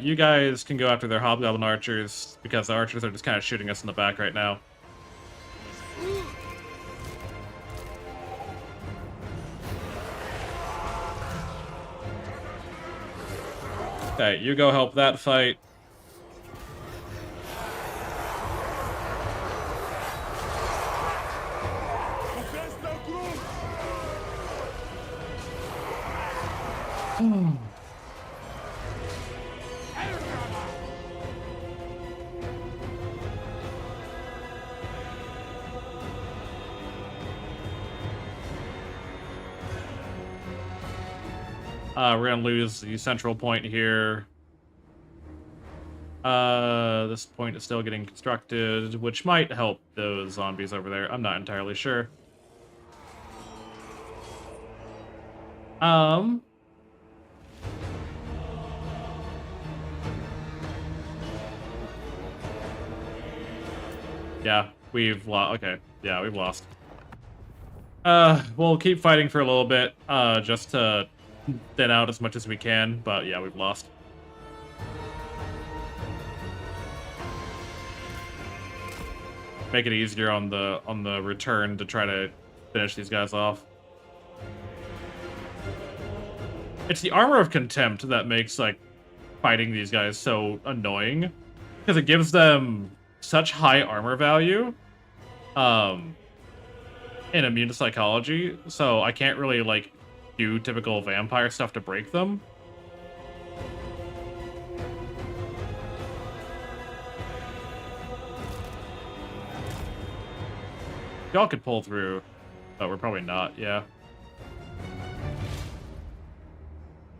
You guys can go after their Hobgoblin archers, because the archers are just kind of shooting us in the back right now. Okay, you go help that fight. We're gonna lose the central point here. This point is still getting constructed, which might help those zombies over there. I'm not entirely sure. Yeah, we've lost. Okay, yeah, we've lost. We'll keep fighting for a little bit, just to thin out as much as we can, but yeah, we've lost. Make it easier on the return to try to finish these guys off. It's the Armor of Contempt that makes, like, fighting these guys so annoying, because it gives them such high armor value, and immune to psychology, so I can't really, like, do typical vampire stuff to break them. Y'all could pull through, but we're probably not, yeah.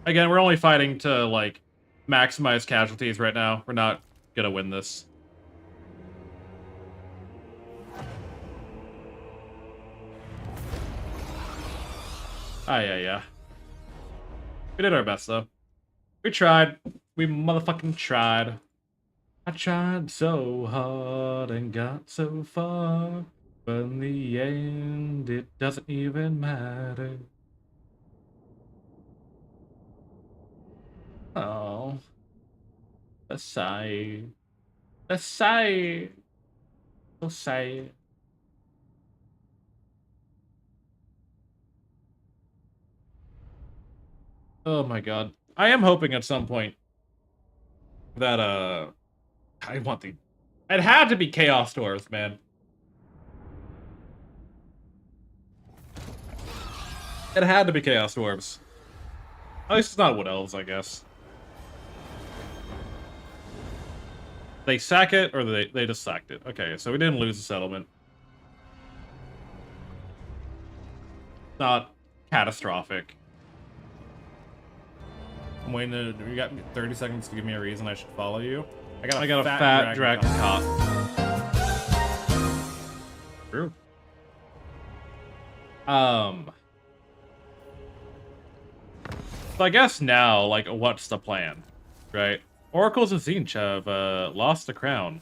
Again, we're only fighting to, like, maximize casualties right now. We're not gonna win this. Yeah. We did our best, though. We tried. We motherfucking tried. I tried so hard and got so far, but in the end, it doesn't even matter. Oh. A sigh. A sigh. So sad. Oh my god. I am hoping at some point that, I want the... It had to be Chaos Dwarves, man. It had to be Chaos Dwarves. At least it's not Wood Elves, I guess. They sack it, or they just sacked it. Okay, so we didn't lose the settlement. Not catastrophic. I'm waiting to... You got 30 seconds to give me a reason I should follow you. I got a fat dragon cop. True. So I guess now, like, what's the plan, right? Oracles of Tzeentch have lost the crown.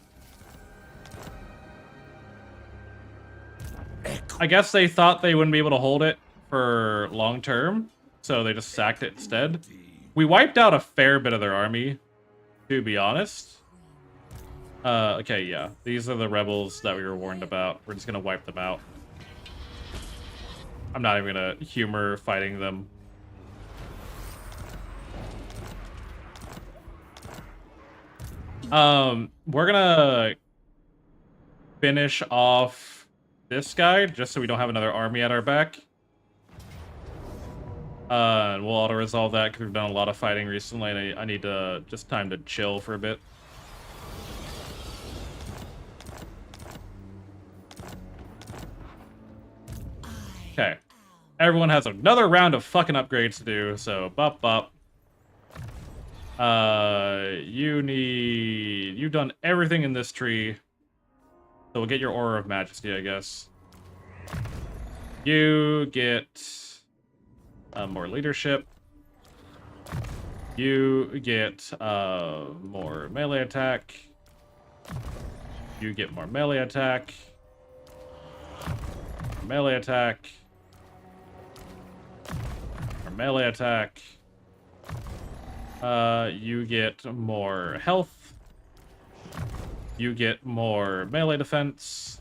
I guess they thought they wouldn't be able to hold it for long term, so they just sacked it instead. We wiped out a fair bit of their army, to be honest. Okay, yeah. These are the rebels that we were warned about. We're just gonna wipe them out. I'm not even gonna humor fighting them. We're gonna finish off this guy, just so we don't have another army at our back. And we'll auto-resolve that, because we've done a lot of fighting recently, and I need to just time to chill for a bit. Okay. Everyone has another round of fucking upgrades to do, so bop bop. You've done everything in this tree. So we'll get your Aura of Majesty, I guess. You get more leadership. You get more melee attack. You get more melee attack. Melee attack. More melee attack. You get more health. You get more melee defense.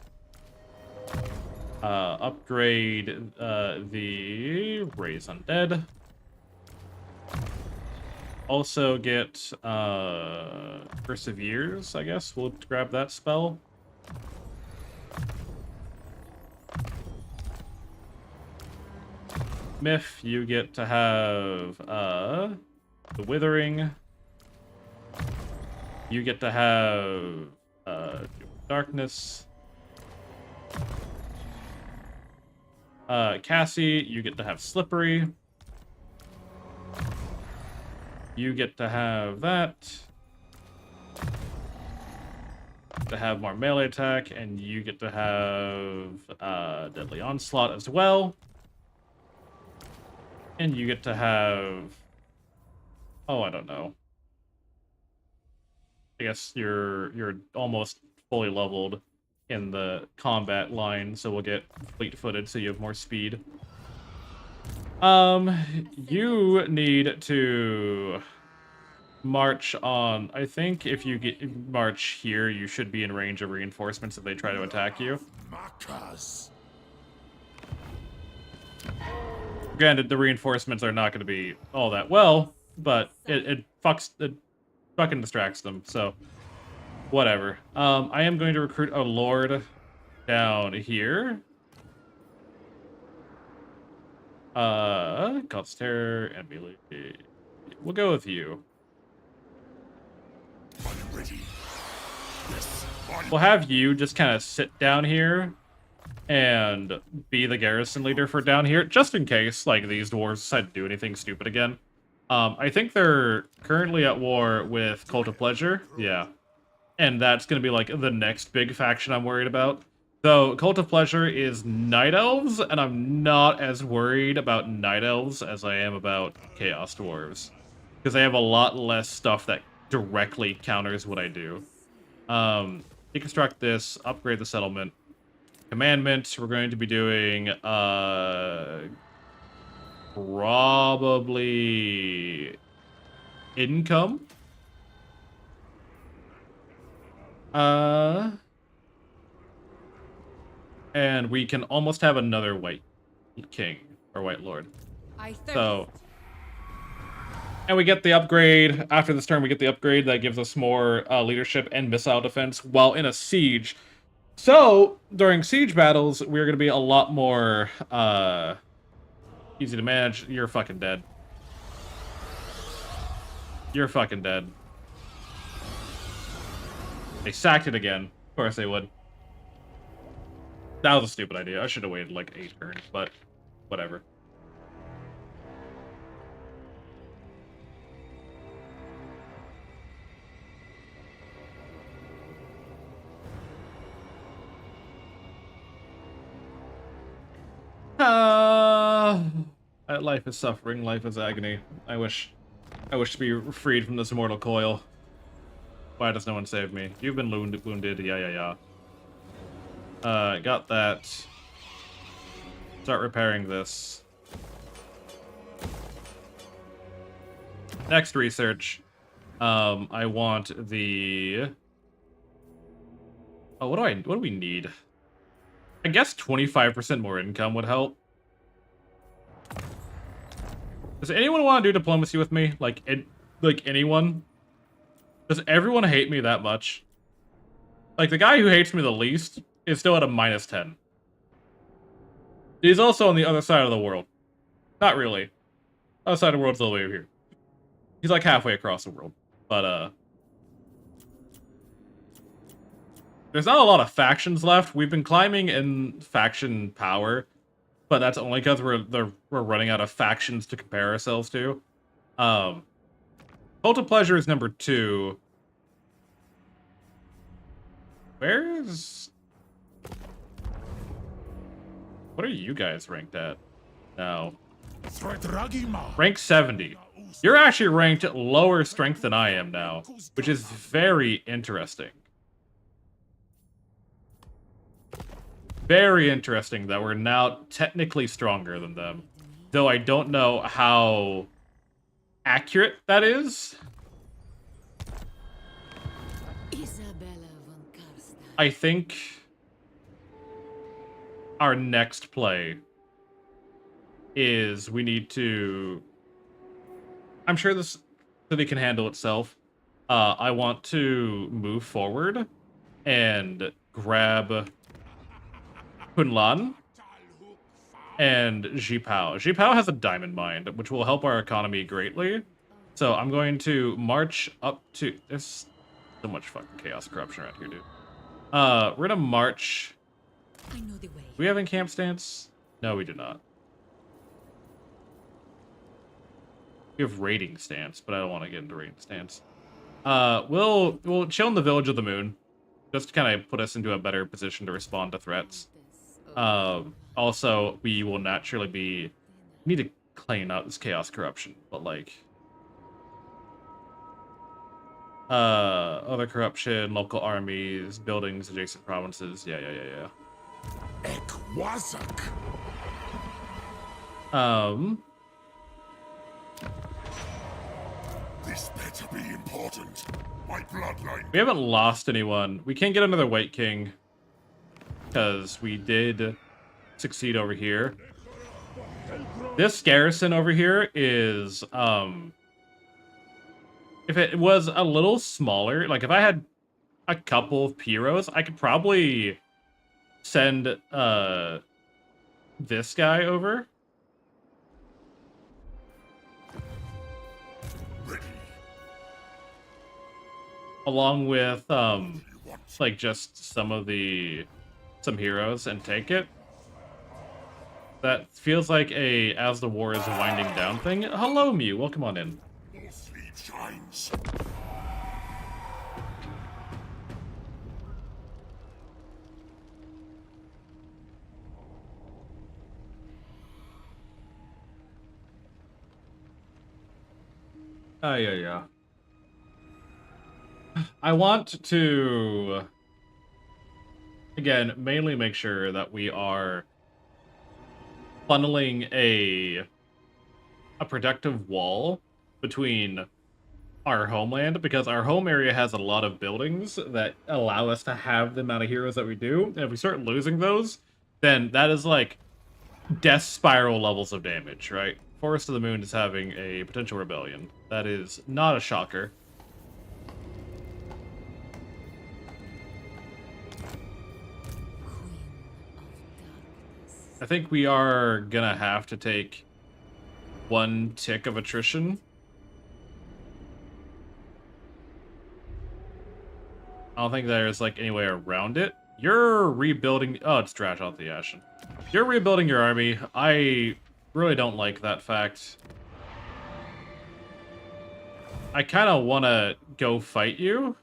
Upgrade the Raise Undead. Also get Perseveres, I guess. We'll grab that spell. Myth, you get to have the Withering. You get to have Darkness. Cassie, you get to have Slippery. You get to have that. To have more melee attack, and you get to have Deadly Onslaught as well. And you get to have... Oh, I don't know. I guess you're almost fully leveled in the combat line, so we'll get fleet-footed so you have more speed. You need to march on... I think if you march here, you should be in range of reinforcements if they try to attack you. Granted, the reinforcements are not going to be all that well, but it fucking distracts them, so whatever. I am going to recruit a lord down here. God's Terror and Melee. We'll go with you. We'll have you just kind of sit down here and be the garrison leader for down here, just in case, like, these dwarves decide to do anything stupid again. I think they're currently at war with Cult of Pleasure, yeah. And that's going to be, like, the next big faction I'm worried about. Though, Cult of Pleasure is Night Elves, and I'm not as worried about Night Elves as I am about Chaos Dwarves. Because they have a lot less stuff that directly counters what I do. Deconstruct this, upgrade the settlement. Commandment, we're going to be doing, probably income. And we can almost have another white king or white lord. So, and we get the upgrade after this turn. We get the upgrade that gives us more leadership and missile defense while in a siege. So during siege battles, we're going to be a lot more easy to manage. You're fucking dead. You're fucking dead. They sacked it again. Of course they would. That was a stupid idea. I should have waited like 8 turns, but whatever. Life is suffering, life is agony. I wish to be freed from this mortal coil. Why does no one save me? You've been wounded, yeah. Got that. Start repairing this. Next research. I want the... Oh, what do we need? I guess 25% more income would help. Does anyone want to do diplomacy with me? Like anyone? Does everyone hate me that much? Like, the guy who hates me the least is still at a -10. He's also on the other side of the world. Not really. Other side of the world's all the way over here. He's like halfway across the world. But, there's not a lot of factions left. We've been climbing in faction power, but that's only because we're running out of factions to compare ourselves to. Cult of Pleasure is number 2. Where's... What are you guys ranked at now? Rank 70. You're actually ranked lower strength than I am now, which is very interesting. Very interesting that we're now technically stronger than them. Though I don't know how accurate that is. Isabella Von Carstein. I think our next play is we need to... I'm sure this city can handle itself. I want to move forward and grab Kunlan and Jipao. Jipao has a diamond mine, which will help our economy greatly. So I'm going to march up to... There's so much fucking chaos corruption around here, dude. We're gonna march... I know the way. Do we have encamp stance? No, we do not. We have raiding stance, but I don't want to get into raiding stance. We'll chill in the Village of the Moon, just to kind of put us into a better position to respond to threats. Also, we will naturally be... We need to clean out this chaos corruption, but like... other corruption, local armies, buildings, adjacent provinces. Yeah. Ekwazak. This better be important. My bloodline. We haven't lost anyone. We can't get another White King, because we did succeed over here. This garrison over here is, if it was a little smaller, like if I had a couple of Pyros, I could probably send, this guy over. Ready. Along with, like just some heroes and take it. That feels like a as the war is winding down thing. Hello, Mew. Welcome on in. No sleep shines. Yeah. I want to, again, mainly make sure that we are funneling a protective wall between our homeland, because our home area has a lot of buildings that allow us to have the amount of heroes that we do. And if we start losing those, then that is like death spiral levels of damage, right? Forest of the Moon is having a potential rebellion. That is not a shocker. I think we are gonna have to take one tick of attrition. I don't think there's like any way around it. You're rebuilding... Oh, it's Drash off the Ashen. You're rebuilding your army. I really don't like that fact. I kind of want to go fight you.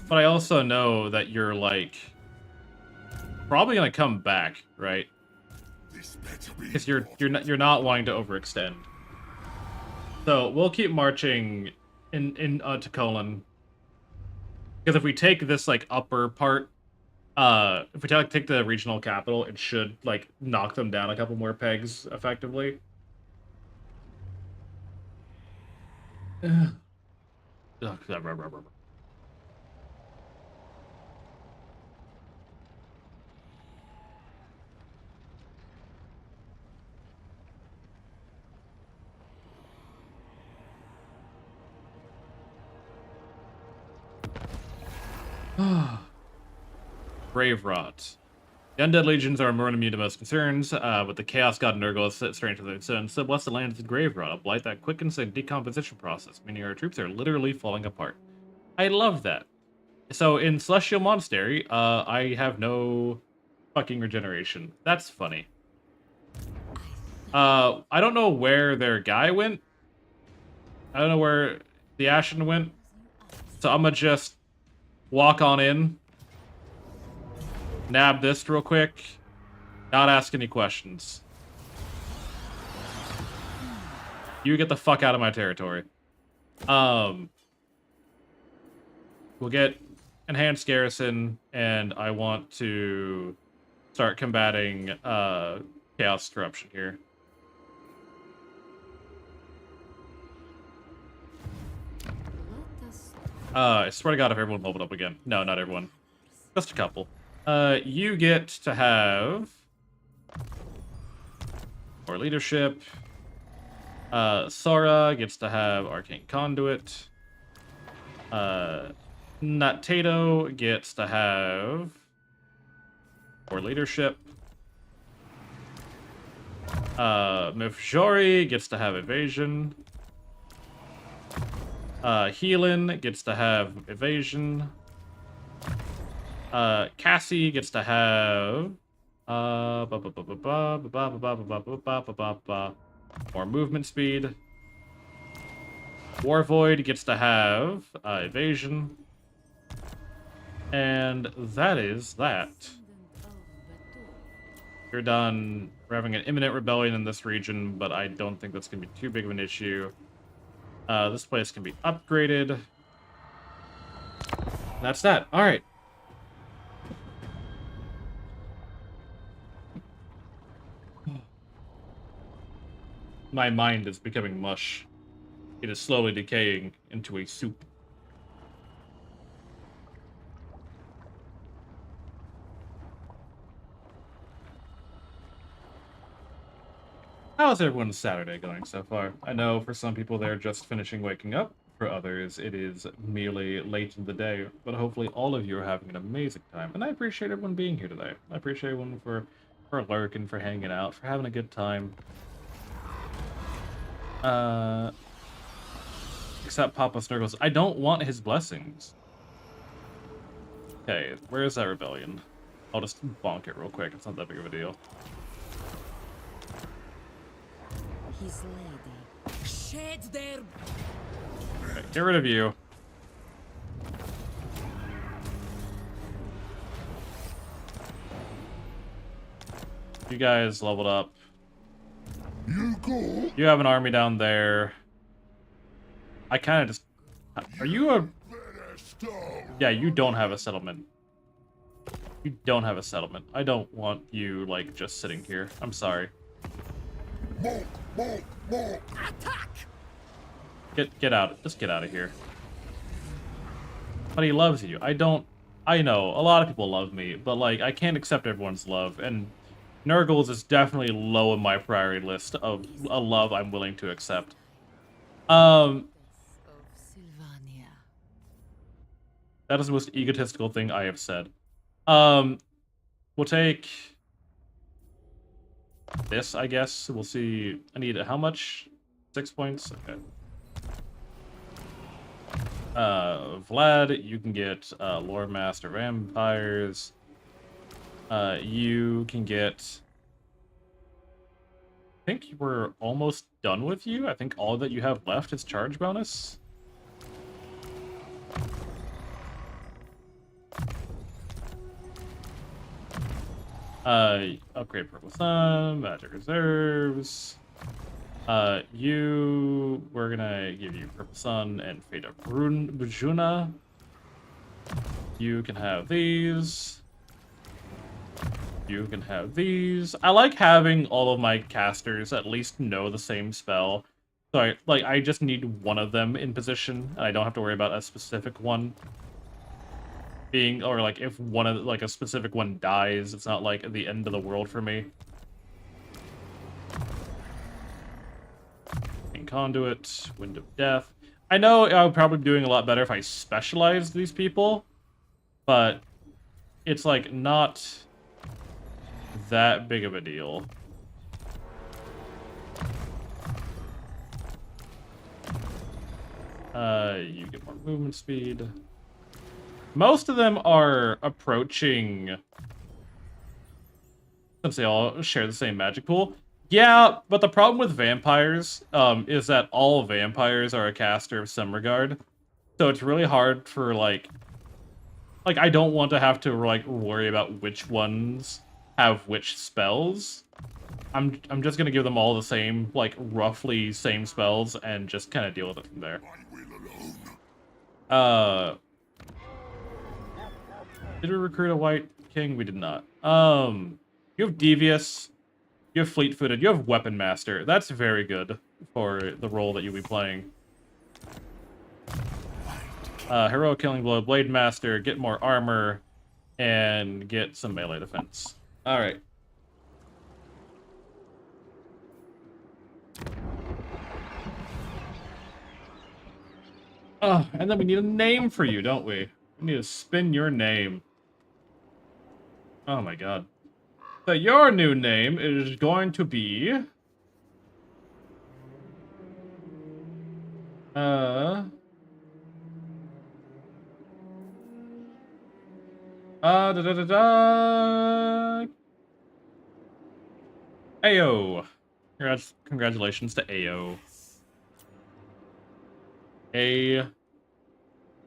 But I also know that you're like... probably gonna come back, right? Because you're not wanting to overextend. So we'll keep marching in to Colon. Because if we take this like upper part, if we take the regional capital, it should like knock them down a couple more pegs effectively. Brave Rot. The Undead Legions are more immune to most concerns, but the Chaos God Nurgle is strange to their son. So bless the land is Grave Rot, a blight that quickens the decomposition process, meaning our troops are literally falling apart. I love that. So in Celestial Monastery, I have no fucking regeneration. That's funny. I don't know where their guy went. I don't know where the Ashen went. So I'm gonna just walk on in. Nab this real quick. Not ask any questions. You get the fuck out of my territory. We'll get enhanced garrison, and I want to start combating chaos corruption here. I swear to God, if everyone leveled up again. No, not everyone. Just a couple. You get to have more leadership. Sora gets to have Arcane Conduit. Natato gets to have more leadership. Mifjori gets to have evasion. Healin gets to have evasion. Cassie gets to have more movement speed. Warvoid gets to have evasion. And that is that. You're done. We're having an imminent rebellion in this region, but I don't think that's going to be too big of an issue. This place can be upgraded. That's that. All right. My mind is becoming mush. It is slowly decaying into a soup. How's everyone's Saturday going so far? I know for some people they're just finishing waking up. For others, it is merely late in the day. But hopefully all of you are having an amazing time. And I appreciate everyone being here today. I appreciate everyone for lurking, for hanging out, for having a good time. Except Papa Snurgles. I don't want his blessings. Okay, where is that rebellion? I'll just bonk it real quick. It's not that big of a deal. His lady. Shed their... Okay, get rid of you. You guys leveled up. You go. You have an army down there. I kind of just... Are you a... Yeah, you don't have a settlement. You don't have a settlement. I don't want you, like, just sitting here. I'm sorry. Attack! Get out. Just get out of here. But he loves you. I know, a lot of people love me, but, like, I can't accept everyone's love, and Nurgles is definitely low in my priority list of a love I'm willing to accept. That is the most egotistical thing I have said. We'll take this, I guess. We'll see. I need how much? 6 points? Okay. Vlad, you can get Lore Master Vampires. You can get... I think we're almost done with you. I think all that you have left is charge bonus. Upgrade Purple Sun, Magic Reserves. We're gonna give you Purple Sun and Fate of Bujuna. You can have these. You can have these. I like having all of my casters at least know the same spell. So I just need one of them in position, and I don't have to worry about a specific one being, or like if one of a specific one dies, it's not like the end of the world for me. Conduit, Wind of Death. I know I would probably be doing a lot better if I specialized these people, but it's like not that big of a deal. You get more movement speed. Most of them are approaching, since they all share the same magic pool. Yeah, but the problem with vampires is that all vampires are a caster of some regard. So it's really hard for, like I don't want to have to, like, worry about which ones have which spells. I'm just gonna give them all the same, like, roughly same spells and just kind of deal with it from there. Did we recruit a White King? We did not. You have Devious. You have Fleet-Footed. You have Weapon Master. That's very good for the role that you'll be playing. Heroic Killing Blow, Blade Master, get more armor, and get some melee defense. Alright. Oh, and then we need a name for you, don't we? We need to spin your name. Oh my god. So your new name is going to be... Ayo. Congratulations to Ayo.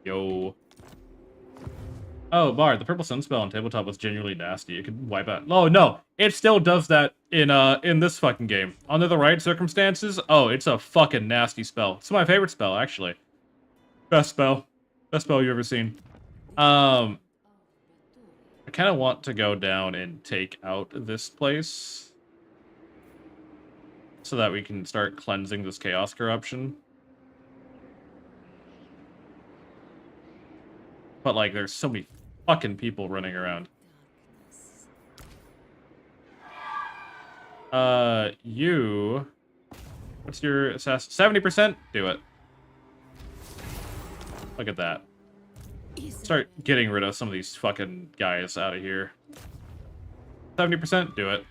Yo. Oh, Bard, the purple sun spell on tabletop was genuinely nasty. It could wipe out. Oh no, it still does that in this fucking game. Under the right circumstances, oh, it's a fucking nasty spell. It's my favorite spell, actually. Best spell you've ever seen. I kind of want to go down and take out this place so that we can start cleansing this chaos corruption. But like, there's so many fucking people running around. You... What's your assassin? 70%? Do it. Look at that. Start getting rid of some of these fucking guys out of here. 70%? Do it.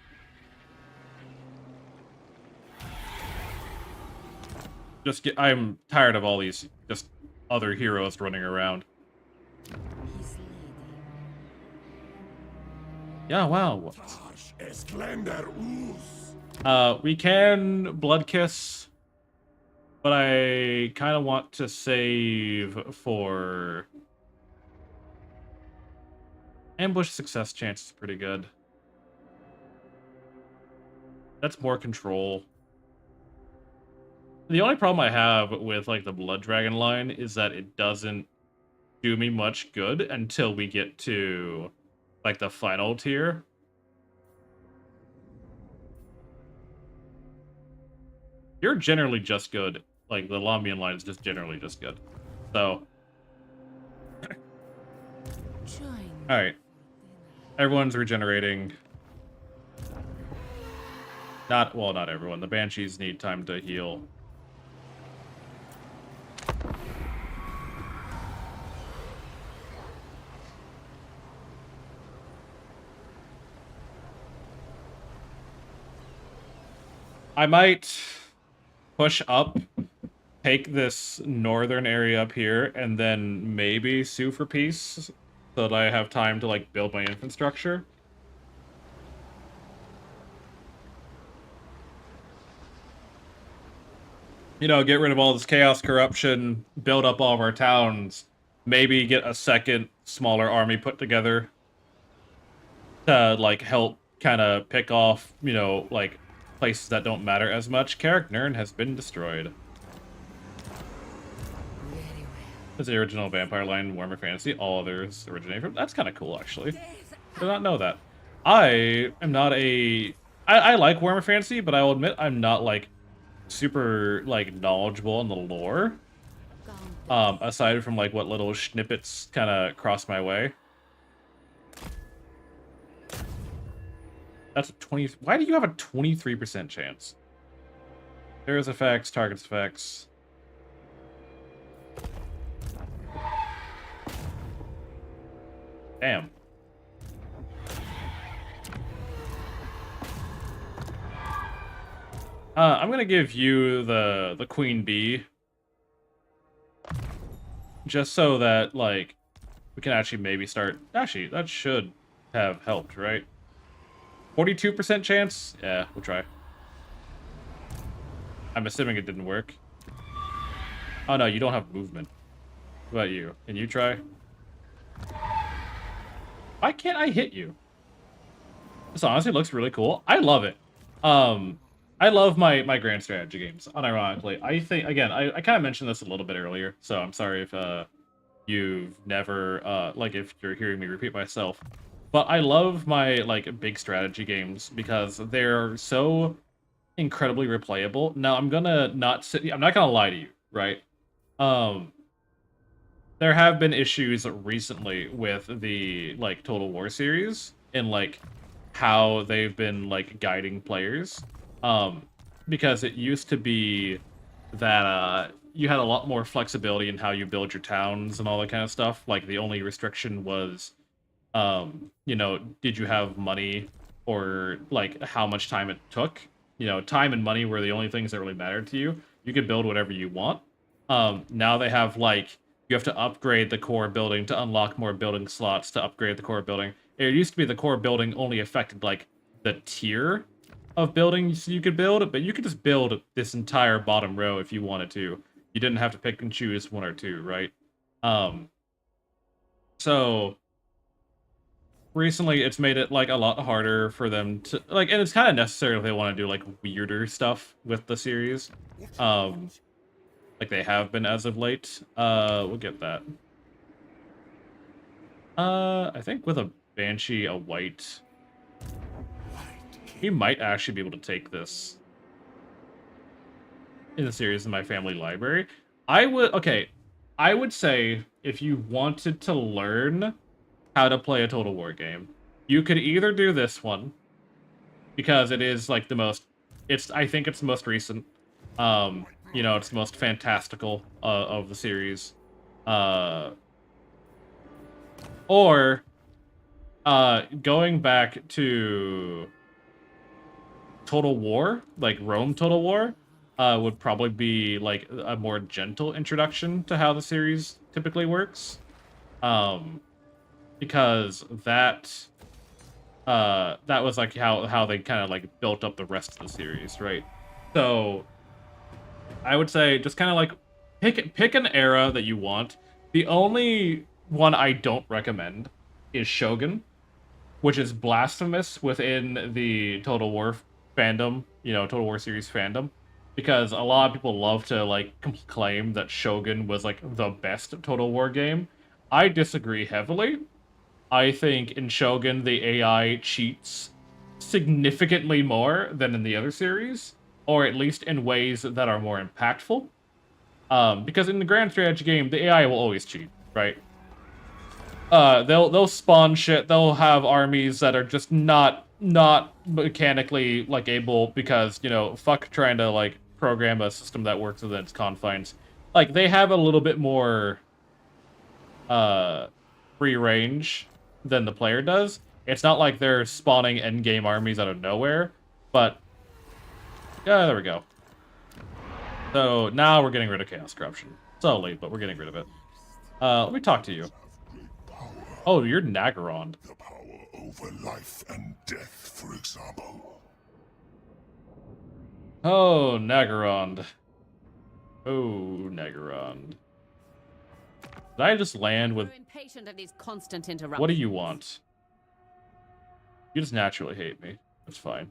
I'm tired of all these just other heroes running around. Yeah, wow. We can Blood Kiss, but I kind of want to save for... Ambush success chance is pretty good. That's more control. The only problem I have with like the Blood Dragon line is that it doesn't do me much good until we get to like the final tier. You're generally just good. Like the Lambian line is just generally just good. So alright. Everyone's regenerating. Not everyone. The Banshees need time to heal. I might push up, take this northern area up here, and then maybe sue for peace so that I have time to like build my infrastructure. You know, get rid of all this chaos corruption, build up all of our towns, maybe get a second smaller army put together to like help kind of pick off, you know, like places that don't matter as much. Carrick Nern has been destroyed. It's the original vampire line in Warhammer Fantasy. All others originate from... That's kind of cool, actually. Did not know that. I am not a... I like Warhammer Fantasy, but I will admit I'm not, like, super, like, knowledgeable in the lore. Aside from, like, what little snippets kind of cross my way. That's a 20... Why do you have a 23% chance? There's effects, targets effects. Damn. I'm gonna give you the Queen Bee. Just so that, like, we can actually maybe start... Actually, that should have helped, right? 42% chance? Yeah, we'll try. I'm assuming it didn't work. Oh no, you don't have movement. What about you? Can you try? Why can't I hit you? This honestly looks really cool. I love it. I love my grand strategy games, unironically. I think, again, I kind of mentioned this a little bit earlier, so I'm sorry if you've never, like, if you're hearing me repeat myself. But I love my, like, big strategy games because they're so incredibly replayable. Now, I'm not gonna lie to you, right? there have been issues recently with the like Total War series and like how they've been like guiding players. Because it used to be that you had a lot more flexibility in how you build your towns and all that kind of stuff. Like the only restriction was, you know, did you have money or like how much time it took? You know, time and money were the only things that really mattered to you. You could build whatever you want. Now they have like, you have to upgrade the core building to unlock more building slots to upgrade the core building. It used to be the core building only affected like the tier of buildings you could build, but you could just build this entire bottom row if you wanted to. You didn't have to pick and choose one or two, right? So recently it's made it like a lot harder for them to like, and it's kind of necessary if they want to do like weirder stuff with the series. Like they have been as of late. We'll get that. I think with a Banshee, a white, he might actually be able to take this in the series in my family library. I would say if you wanted to learn how to play a Total War game, you could either do this one, because it is like the most, I think it's the most recent, you know, it's the most fantastical of the series, or going back to Total War, like Rome Total War, would probably be like a more gentle introduction to how the series typically works. Because that was like how they kind of like built up the rest of the series, right? So I would say just kind of like pick an era that you want. The only one I don't recommend is Shogun, which is blasphemous within the Total War fandom, you know, Total War series fandom, because a lot of people love to like claim that Shogun was like the best Total War game. I disagree heavily. I think in Shogun the AI cheats significantly more than in the other series, or at least in ways that are more impactful. Because in the grand strategy game, the AI will always cheat, right? They'll spawn shit. They'll have armies that are just not mechanically like able, because, you know, fuck trying to like program a system that works within its confines. Like they have a little bit more free range than the player does. It's not like they're spawning endgame armies out of nowhere, but yeah, there we go. So now we're getting rid of Chaos Corruption. Slowly, but we're getting rid of it. Let me talk to you. Oh, you're Nagarond. The power over life and death, for example. Oh, Nagarond. Oh, Nagarond. Did I just land with... Impatient of these constant interruptions. What do you want? You just naturally hate me. That's fine.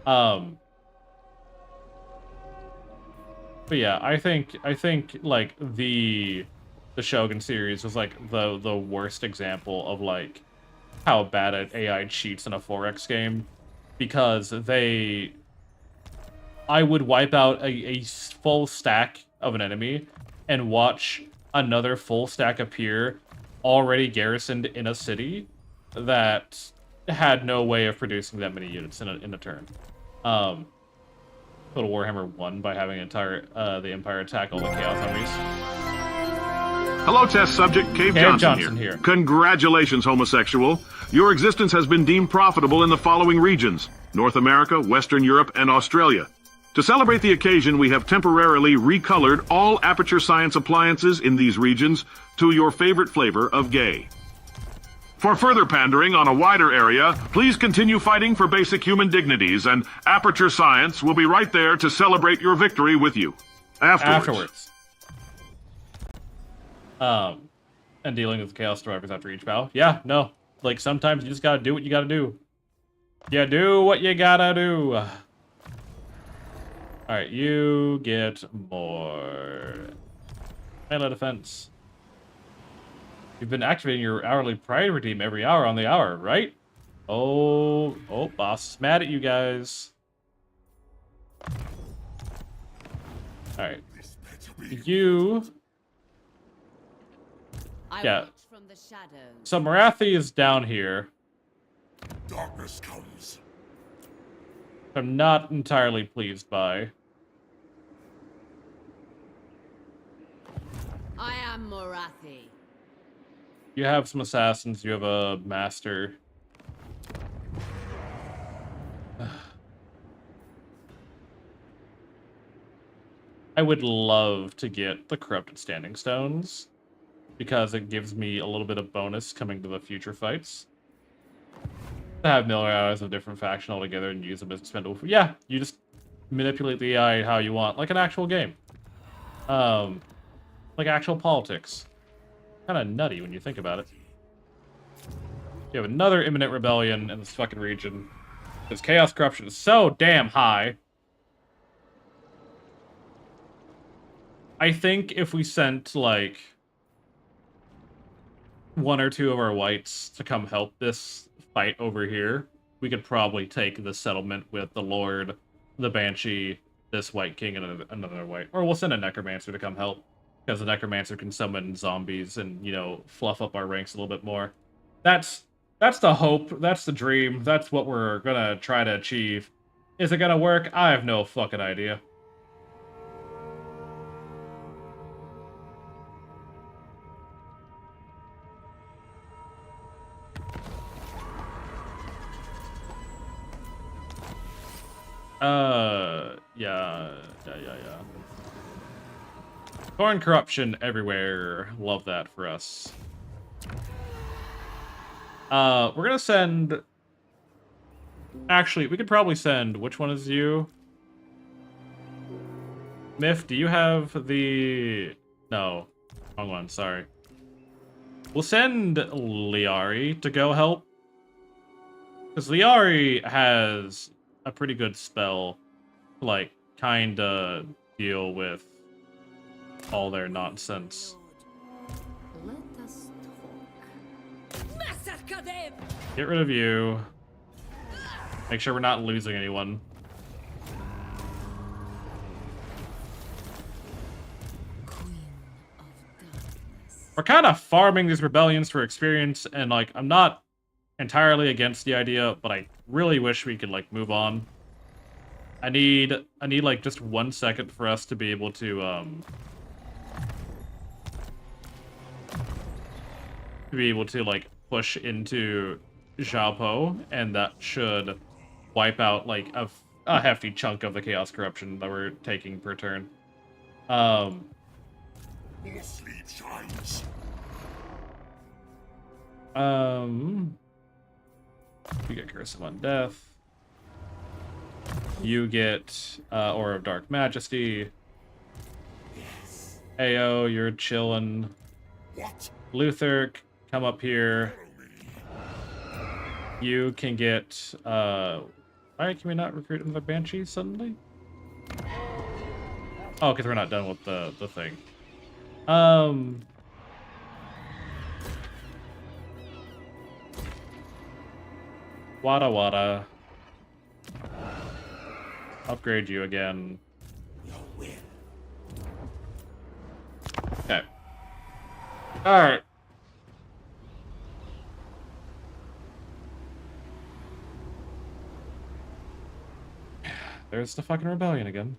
But yeah, I think like the Shogun series was like the worst example of like how bad an AI cheats in a 4X game, because I would wipe out a full stack of an enemy and watch another full stack appear already garrisoned in a city that had no way of producing that many units in a turn. Total Warhammer won by having the Empire attack all the Chaos armies. Hello, test subject. Cave Johnson here. Congratulations, homosexual. Your existence has been deemed profitable in the following regions: North America, Western Europe, and Australia. To celebrate the occasion, we have temporarily recolored all Aperture Science appliances in these regions to your favorite flavor of gay. For further pandering on a wider area, please continue fighting for basic human dignities, and Aperture Science will be right there to celebrate your victory with you. Afterwards. And dealing with Chaos Survivors after each battle. Yeah, no. Like, sometimes you just gotta do what you gotta do. You do what you gotta do. Alright, you get more melee defense. You've been activating your hourly priority redeem every hour on the hour, right? Oh, boss is mad at you guys. Alright. You... Yeah. From the shadows. So Marathi is down here. Darkness comes. I'm not entirely pleased by. I am Morathi. You have some assassins, you have a master. I would love to get the Corrupted Standing Stones, because it gives me a little bit of bonus coming to the future fights. To have million hours of different faction altogether and use them as expendable. Yeah, you just manipulate the AI how you want, like an actual game. Like actual politics. Kind of nutty when you think about it. You have another imminent rebellion in this fucking region. Because chaos corruption is so damn high. I think if we sent, like, one or two of our whites to come help this fight over here, we could probably take the settlement with the Lord, the Banshee, this White King, and another white. Or we'll send a Necromancer to come help, because the Necromancer can summon zombies and, you know, fluff up our ranks a little bit more. That's the hope, that's the dream, that's what we're gonna try to achieve. Is it gonna work? I have no fucking idea. Yeah. Foreign corruption everywhere. Love that for us. We're gonna send... Actually, we could probably send... Which one is you? Miff, do you have the... No. Wrong one, sorry. We'll send Liari to go help. Because Liari has a pretty good spell to, like, kinda deal with all their nonsense. Let us talk. Massacre them! Get rid of you. Make sure we're not losing anyone. Queen of darkness. We're kind of farming these rebellions for experience, and, like, I'm not entirely against the idea, but I really wish we could, like, move on. I need like just 1 second for us to be able to like push into Xiaopo, and that should wipe out like a hefty chunk of the chaos corruption that we're taking per turn. More sleep shines. You get Curse of Undeath. You get Aura of Dark Majesty. Yes. Ayo, you're chillin'. What? Luther, come up here. You can get why can we not recruit another Banshee suddenly? Oh, because we're not done with the thing. Wada wada. Upgrade you again. Your will. Okay. Alright. There's the fucking rebellion again.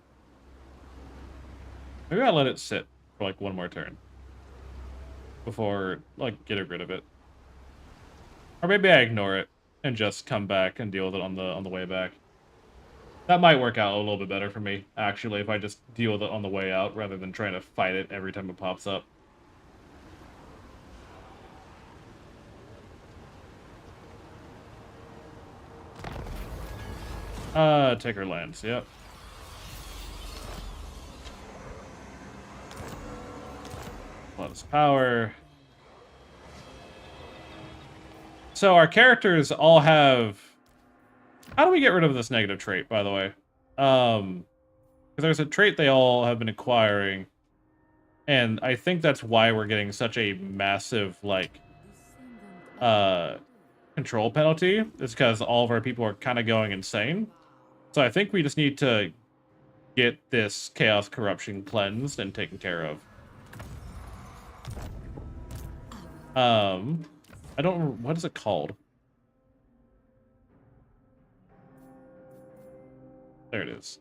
Maybe I'll let it sit for like one more turn. Before, like, getting rid of it. Or maybe I ignore it and just come back and deal with it on the way back. That might work out a little bit better for me, actually, if I just deal with it on the way out rather than trying to fight it every time it pops up. Take her lands, yep. Plus power. So our characters all have... How do we get rid of this negative trait, by the way? Because there's a trait they all have been acquiring, and I think that's why we're getting such a massive, like, control penalty, is because all of our people are kind of going insane. So I think we just need to get this chaos corruption cleansed and taken care of. I don't remember, what is it called? There it is.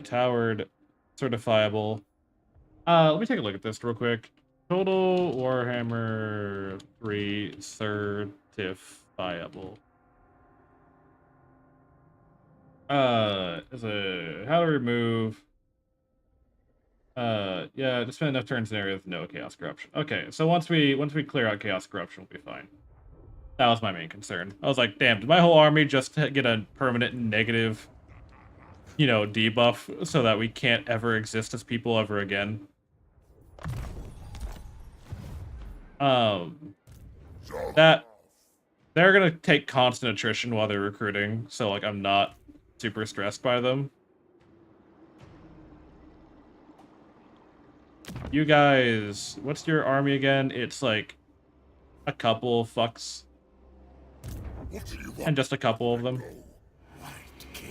Towered, certifiable. Let me take a look at this real quick. Total Warhammer 3 certifiable. Is a how to remove. Yeah, just spend enough turns in areas with no chaos corruption. Okay, so once we clear out chaos corruption, we'll be fine. That was my main concern. I was like, damn, did my whole army just get a permanent negative, you know, debuff so that we can't ever exist as people ever again? That they're gonna take constant attrition while they're recruiting, so like I'm not super stressed by them. You guys, what's your army again? It's like a couple fucks. And just a couple of them.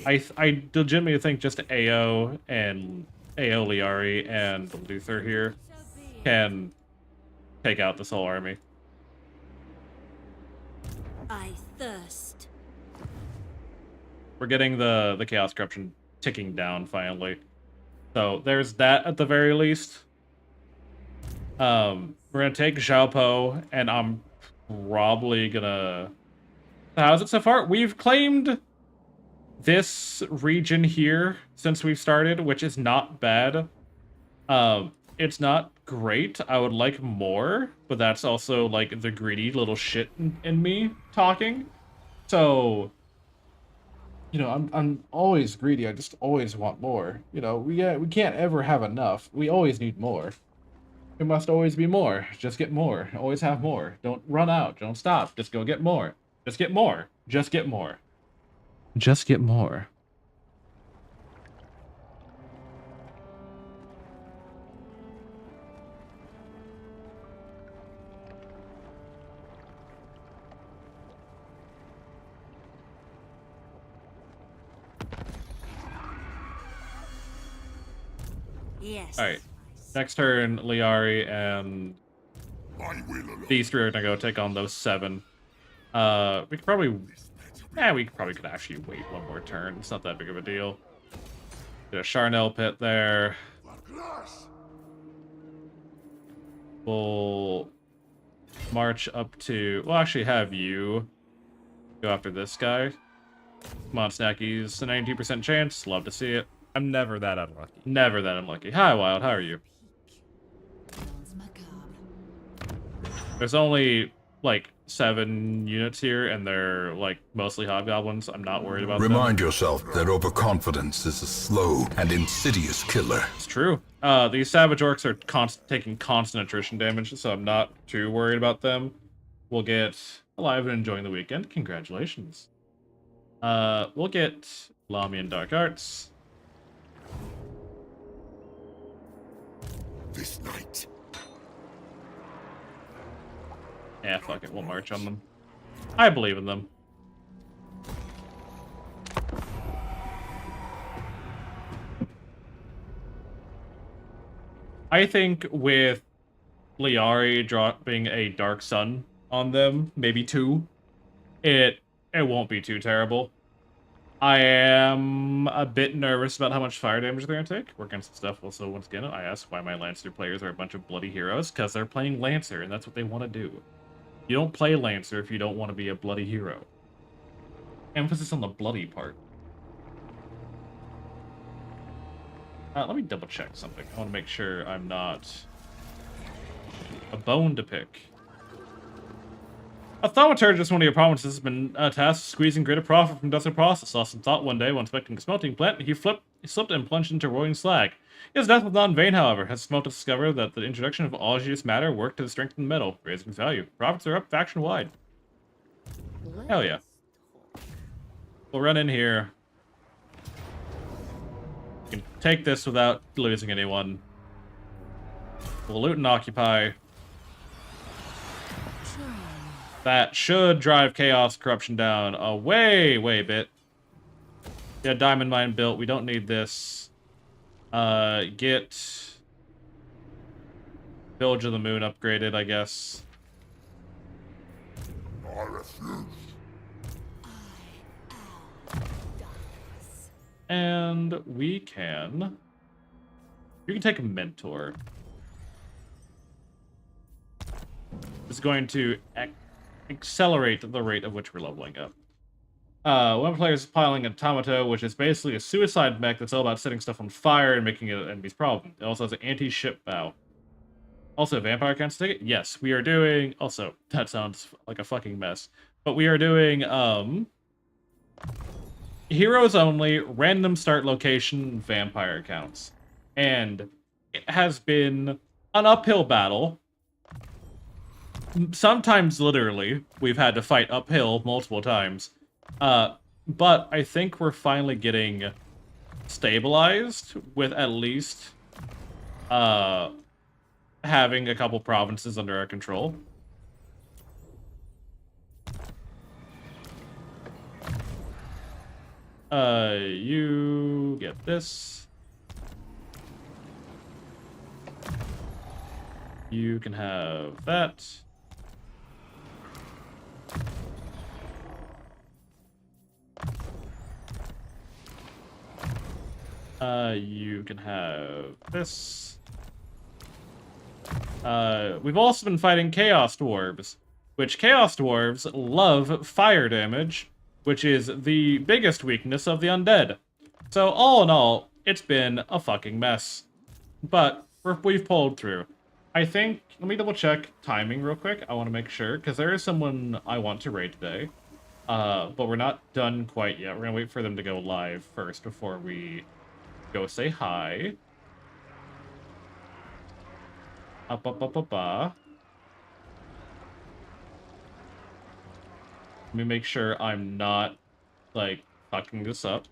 I legitimately think just AO and AO Liari and Luther here can take out this whole army. I thirst. We're getting the chaos corruption ticking down finally. So there's that at the very least. We're gonna take Xiaopo, and I'm probably gonna. How's it so far? We've claimed this region here since we've started, which is not bad. It's not great. I would like more, but that's also like the greedy little shit in me talking. So, you know, I'm always greedy. I just always want more. You know, we can't ever have enough. We always need more. There must always be more. Just get more. Always have more. Don't run out. Don't stop. Just go get more. Just get more. Just get more. Just get more. Yes. All right. Next turn, Liari and these three are gonna go take on those 7. We could probably, could actually wait one more turn. It's not that big of a deal. Get a Charnel pit there. We'll march up to. We'll actually have you go after this guy. Come on, Snackies. A 92% chance. Love to see it. I'm never that unlucky. Never that unlucky. Hi, Wild. How are you? There's only like 7 units here, and they're like mostly hobgoblins. I'm not worried about them. Remind yourself that overconfidence is a slow and insidious killer. It's true. These savage orcs are taking constant attrition damage, so I'm not too worried about them. We'll get alive and enjoying the weekend. Congratulations. We'll get Lamian Dark Arts. This night. Yeah, fuck it. We'll march on them. I believe in them. I think with Liari dropping a Dark Sun on them, maybe 2, it won't be too terrible. I am a bit nervous about how much fire damage they're gonna take. Work on some stuff. Also, once again, I asked why my Lancer players are a bunch of bloody heroes, because they're playing Lancer, and that's what they want to do. You don't play Lancer if you don't want to be a bloody hero. Emphasis on the bloody part. Let me double check something. I want to make sure I'm not a bone to pick. A thaumaturgist, one of your provinces, has been tasked with squeezing greater profit from desert process. Lost some thought one day when inspecting a smelting plant. He slipped and plunged into roaring slag. His death was not in vain, however. Has smelters discovered that the introduction of osseous matter worked to strengthen metal, raising its value. Profits are up faction-wide. Hell yeah. We'll run in here. We can take this without losing anyone. We'll loot and occupy. That should drive Chaos Corruption down a way bit. Yeah, Diamond Mine built. We don't need this. Get Village of the Moon upgraded, I guess. I refuse. And we can... You can take a Mentor. It's going to accelerate the rate of which we're leveling up. One player is piling an Automata, which is basically a suicide mech that's all about setting stuff on fire and making it an enemy's problem. It also has an anti-ship bow. Also, vampire counts ticket? Yes, we are doing... Also, that sounds like a fucking mess. But we are doing, heroes only, random start location, vampire counts. And it has been an uphill battle. Sometimes, literally, we've had to fight uphill multiple times. But I think we're finally getting stabilized with at least, having a couple provinces under our control. You get this. You can have that. You can have this. We've also been fighting Chaos Dwarves, which Chaos Dwarves love fire damage, which is the biggest weakness of the undead. So all in all, it's been a fucking mess. But we've pulled through. I think, let me double check timing real quick. I want to make sure, because there is someone I want to raid today. But we're not done quite yet. We're going to wait for them to go live first before we go say hi. Let me make sure I'm not, like, fucking this up.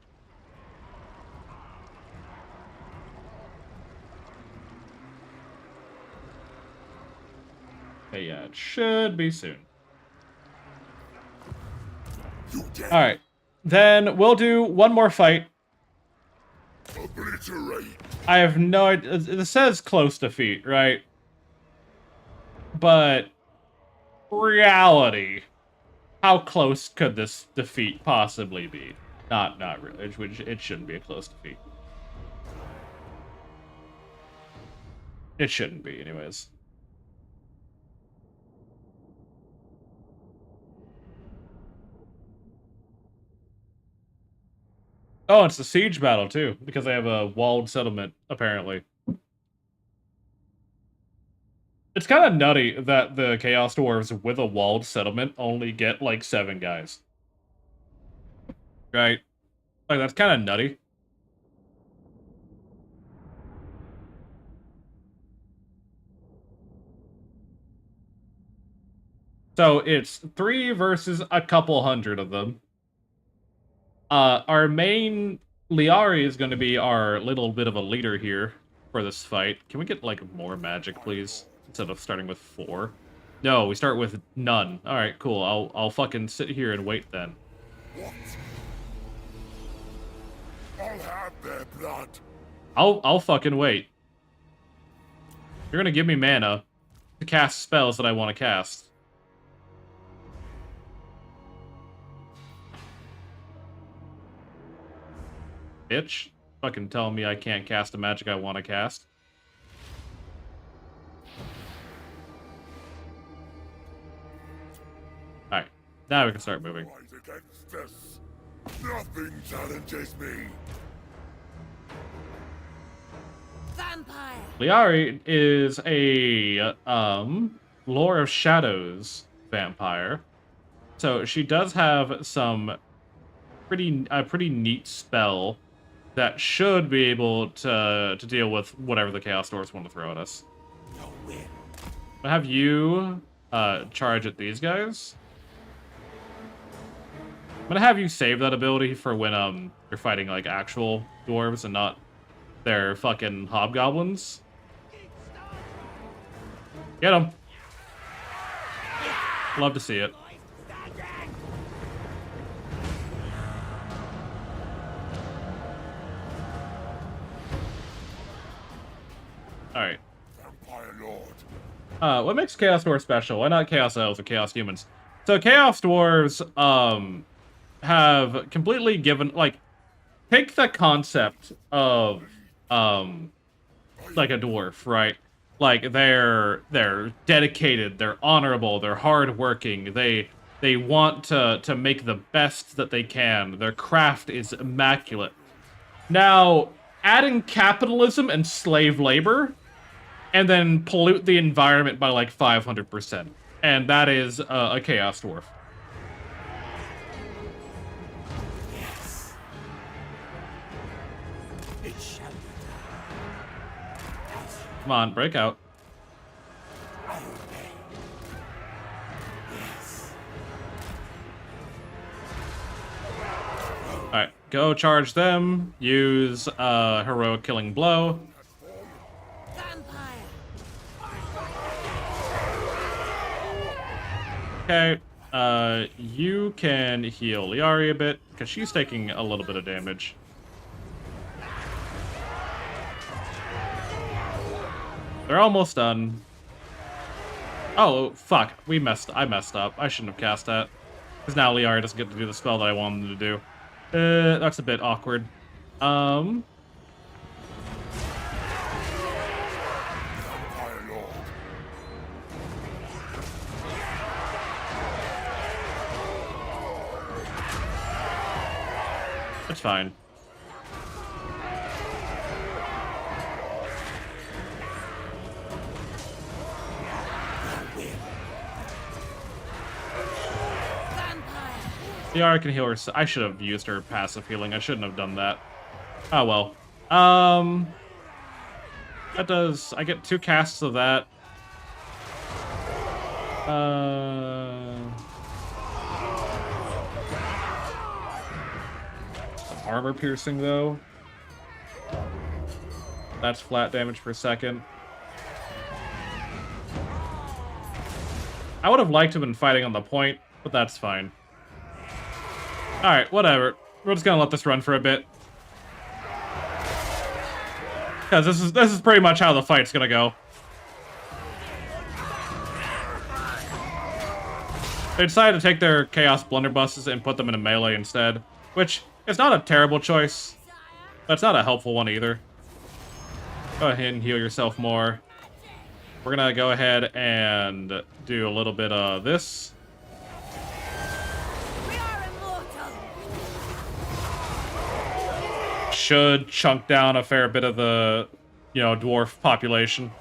Okay, yeah, it should be soon. Alright. Then we'll do one more fight. Obliterate. I have no idea. It says close defeat, right? But reality, how close could this defeat possibly be? Not really. It shouldn't be a close defeat. It shouldn't be, anyways. Oh, it's a siege battle, too, because they have a walled settlement, apparently. It's kind of nutty that the Chaos Dwarves with a walled settlement only get, like, 7 guys. Right? Like, that's kind of nutty. So, it's 3 versus a couple hundred of them. Our main Liari is going to be our little bit of a leader here for this fight. Can we get, like, more magic, please? Instead of starting with 4. No, we start with none. Alright, cool. I'll fucking sit here and wait then. What? I'll have their blood. I'll fucking wait. You're gonna give me mana to cast spells that I want to cast. Bitch. Fucking telling me I can't cast a magic I want to cast. Alright, now we can start moving. Fight against this. Nothing challenges me. Vampire. Liari is a Lore of Shadows vampire. So she does have some pretty neat spell that should be able to deal with whatever the Chaos Dwarves want to throw at us. No win. I'll have you charge at these guys. I'm gonna have you save that ability for when you're fighting like actual dwarves and not their fucking hobgoblins. Get them. Love to see it. Alright. Vampire Lord. What makes Chaos Dwarves special? Why not Chaos Elves or Chaos Humans? So Chaos Dwarves, have completely given, like, take the concept of, like a dwarf, right? Like, they're dedicated, they're honorable, they're hardworking, they want to make the best that they can. Their craft is immaculate. Now, adding capitalism and slave labor, and then pollute the environment by like 500%. And that is a Chaos Dwarf. Yes. It shall be done. Come on, break out. I obey. Yes. Alright, go charge them. Use heroic killing blow. Okay, you can heal Liari a bit, because she's taking a little bit of damage. They're almost done. Oh, fuck. I messed up. I shouldn't have cast that. Because now Liari doesn't get to do the spell that I wanted him to do. That's a bit awkward. Vampire Lord. It's fine. Liara can heal her. I should have used her passive healing. I shouldn't have done that. Oh well. That does. I get 2 casts of that. Some armor piercing though. That's flat damage per second. I would have liked to have been fighting on the point, but that's fine. Alright, whatever. We're just gonna let this run for a bit. Because this is pretty much how the fight's gonna go. They decided to take their Chaos Blunderbusses and put them in a melee instead, which is not a terrible choice, but it's not a helpful one either. Go ahead and heal yourself more. We're gonna go ahead and do a little bit of this. Should chunk down a fair bit of the, dwarf population.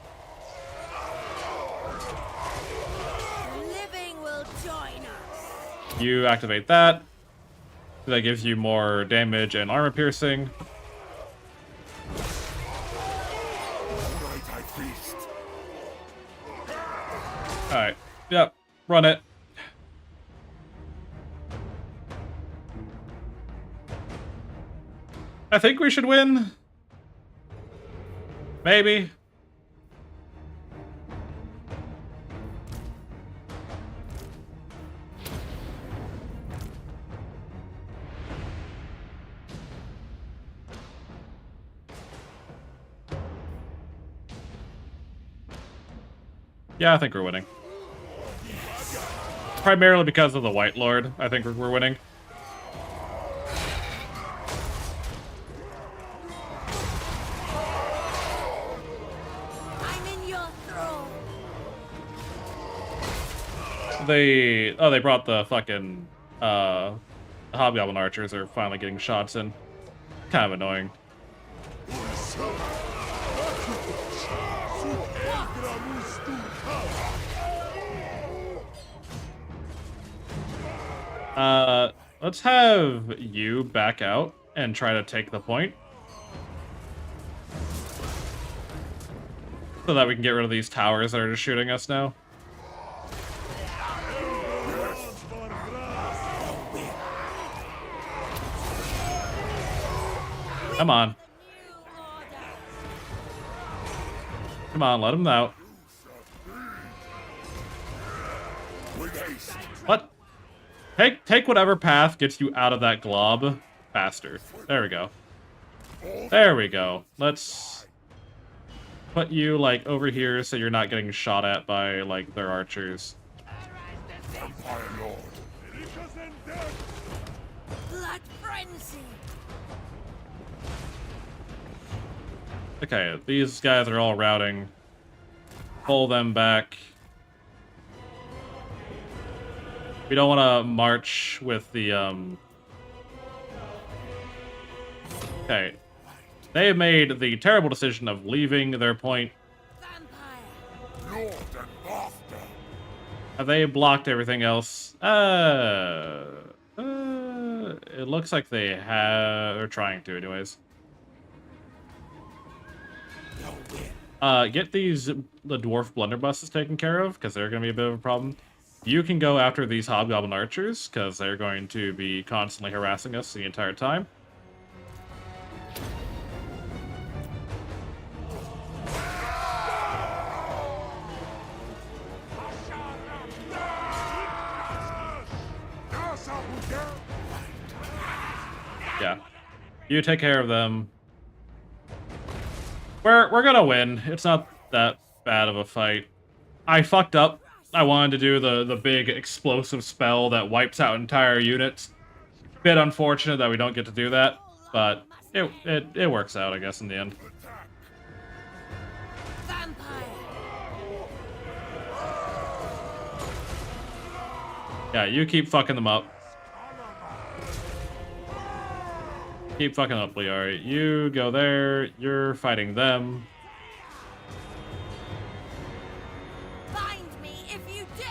The living will join us. You activate that. That gives you more damage and armor piercing. Alright. Yep. Run it. I think we should win. Maybe. Yeah, I think we're winning. Primarily because of the White Lord, I think we're winning. They brought the fucking the Hobgoblin archers are finally getting shots in. Kind of annoying. Let's have you back out and try to take the point. So that we can get rid of these towers that are just shooting us now. Come on. Come on, let him out. What? Take whatever path gets you out of that glob faster. There we go. There we go. Let's put you, like, over here so you're not getting shot at by, like, their archers. Empire Lord. Blood frenzy. Okay, these guys are all routing. Pull them back. We don't want to march with the, Okay. They made the terrible decision of leaving their point. Vampire. Lord and master. Have they blocked everything else? It looks like they have... They're trying to, anyways. Get the dwarf blunderbusses taken care of, because they're going to be a bit of a problem. You can go after these hobgoblin archers, because they're going to be constantly harassing us the entire time. Yeah. You take care of them. We're gonna win. It's not that bad of a fight. I fucked up. I wanted to do the big explosive spell that wipes out entire units. Bit unfortunate that we don't get to do that, but it works out, I guess, in the end. Vampire. Yeah, you keep fucking them up. Keep fucking up, Liari. You go there. You're fighting them. Find me if you dare.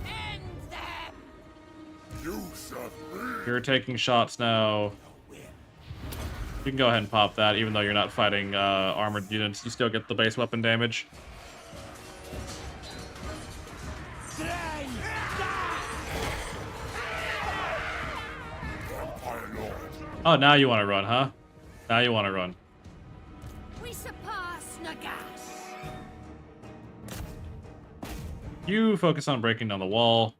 End them. You serve me. You're taking shots now. You can go ahead and pop that, even though you're not fighting armored units. You still get the base weapon damage. Empire Lord. Oh, now you want to run, huh? Now you want to run. We surpass Nagas. You focus on breaking down the wall,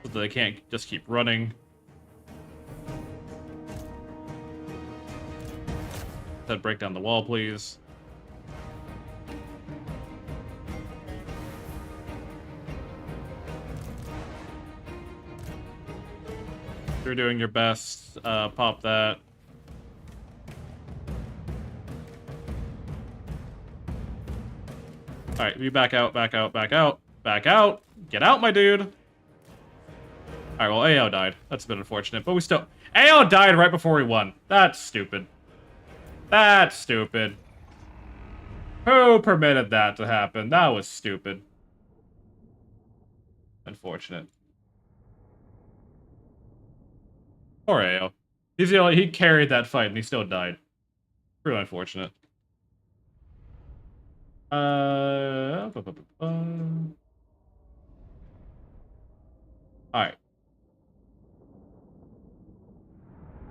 so that they can't just keep running. Said break down the wall, please. You're doing your best. Pop that. Alright, we back out, back out, back out, back out. Get out, my dude. Alright, well, AO died. That's a bit unfortunate, but we still... AO died right before we won. That's stupid. That's stupid. Who permitted that to happen? That was stupid. Unfortunate. Poor AO. He carried that fight and he still died. Really unfortunate. Alright.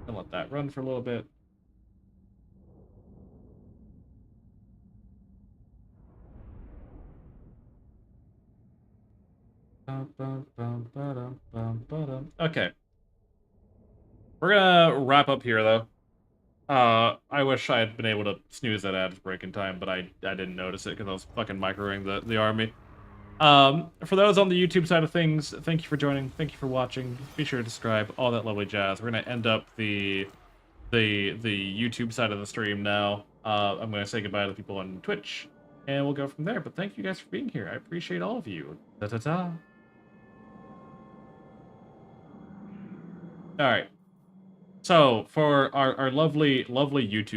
Gonna let that run for a little bit. Okay. We're gonna wrap up here, though. I wish I had been able to snooze that ad break in time, but I didn't notice it because I was fucking microing the army. For those on the YouTube side of things, thank you for joining. Thank you for watching. Be sure to subscribe. All that lovely jazz. We're gonna end up the YouTube side of the stream now. I'm gonna say goodbye to the people on Twitch, and we'll go from there. But thank you guys for being here. I appreciate all of you. Ta-ta-ta. All right. So for our lovely YouTube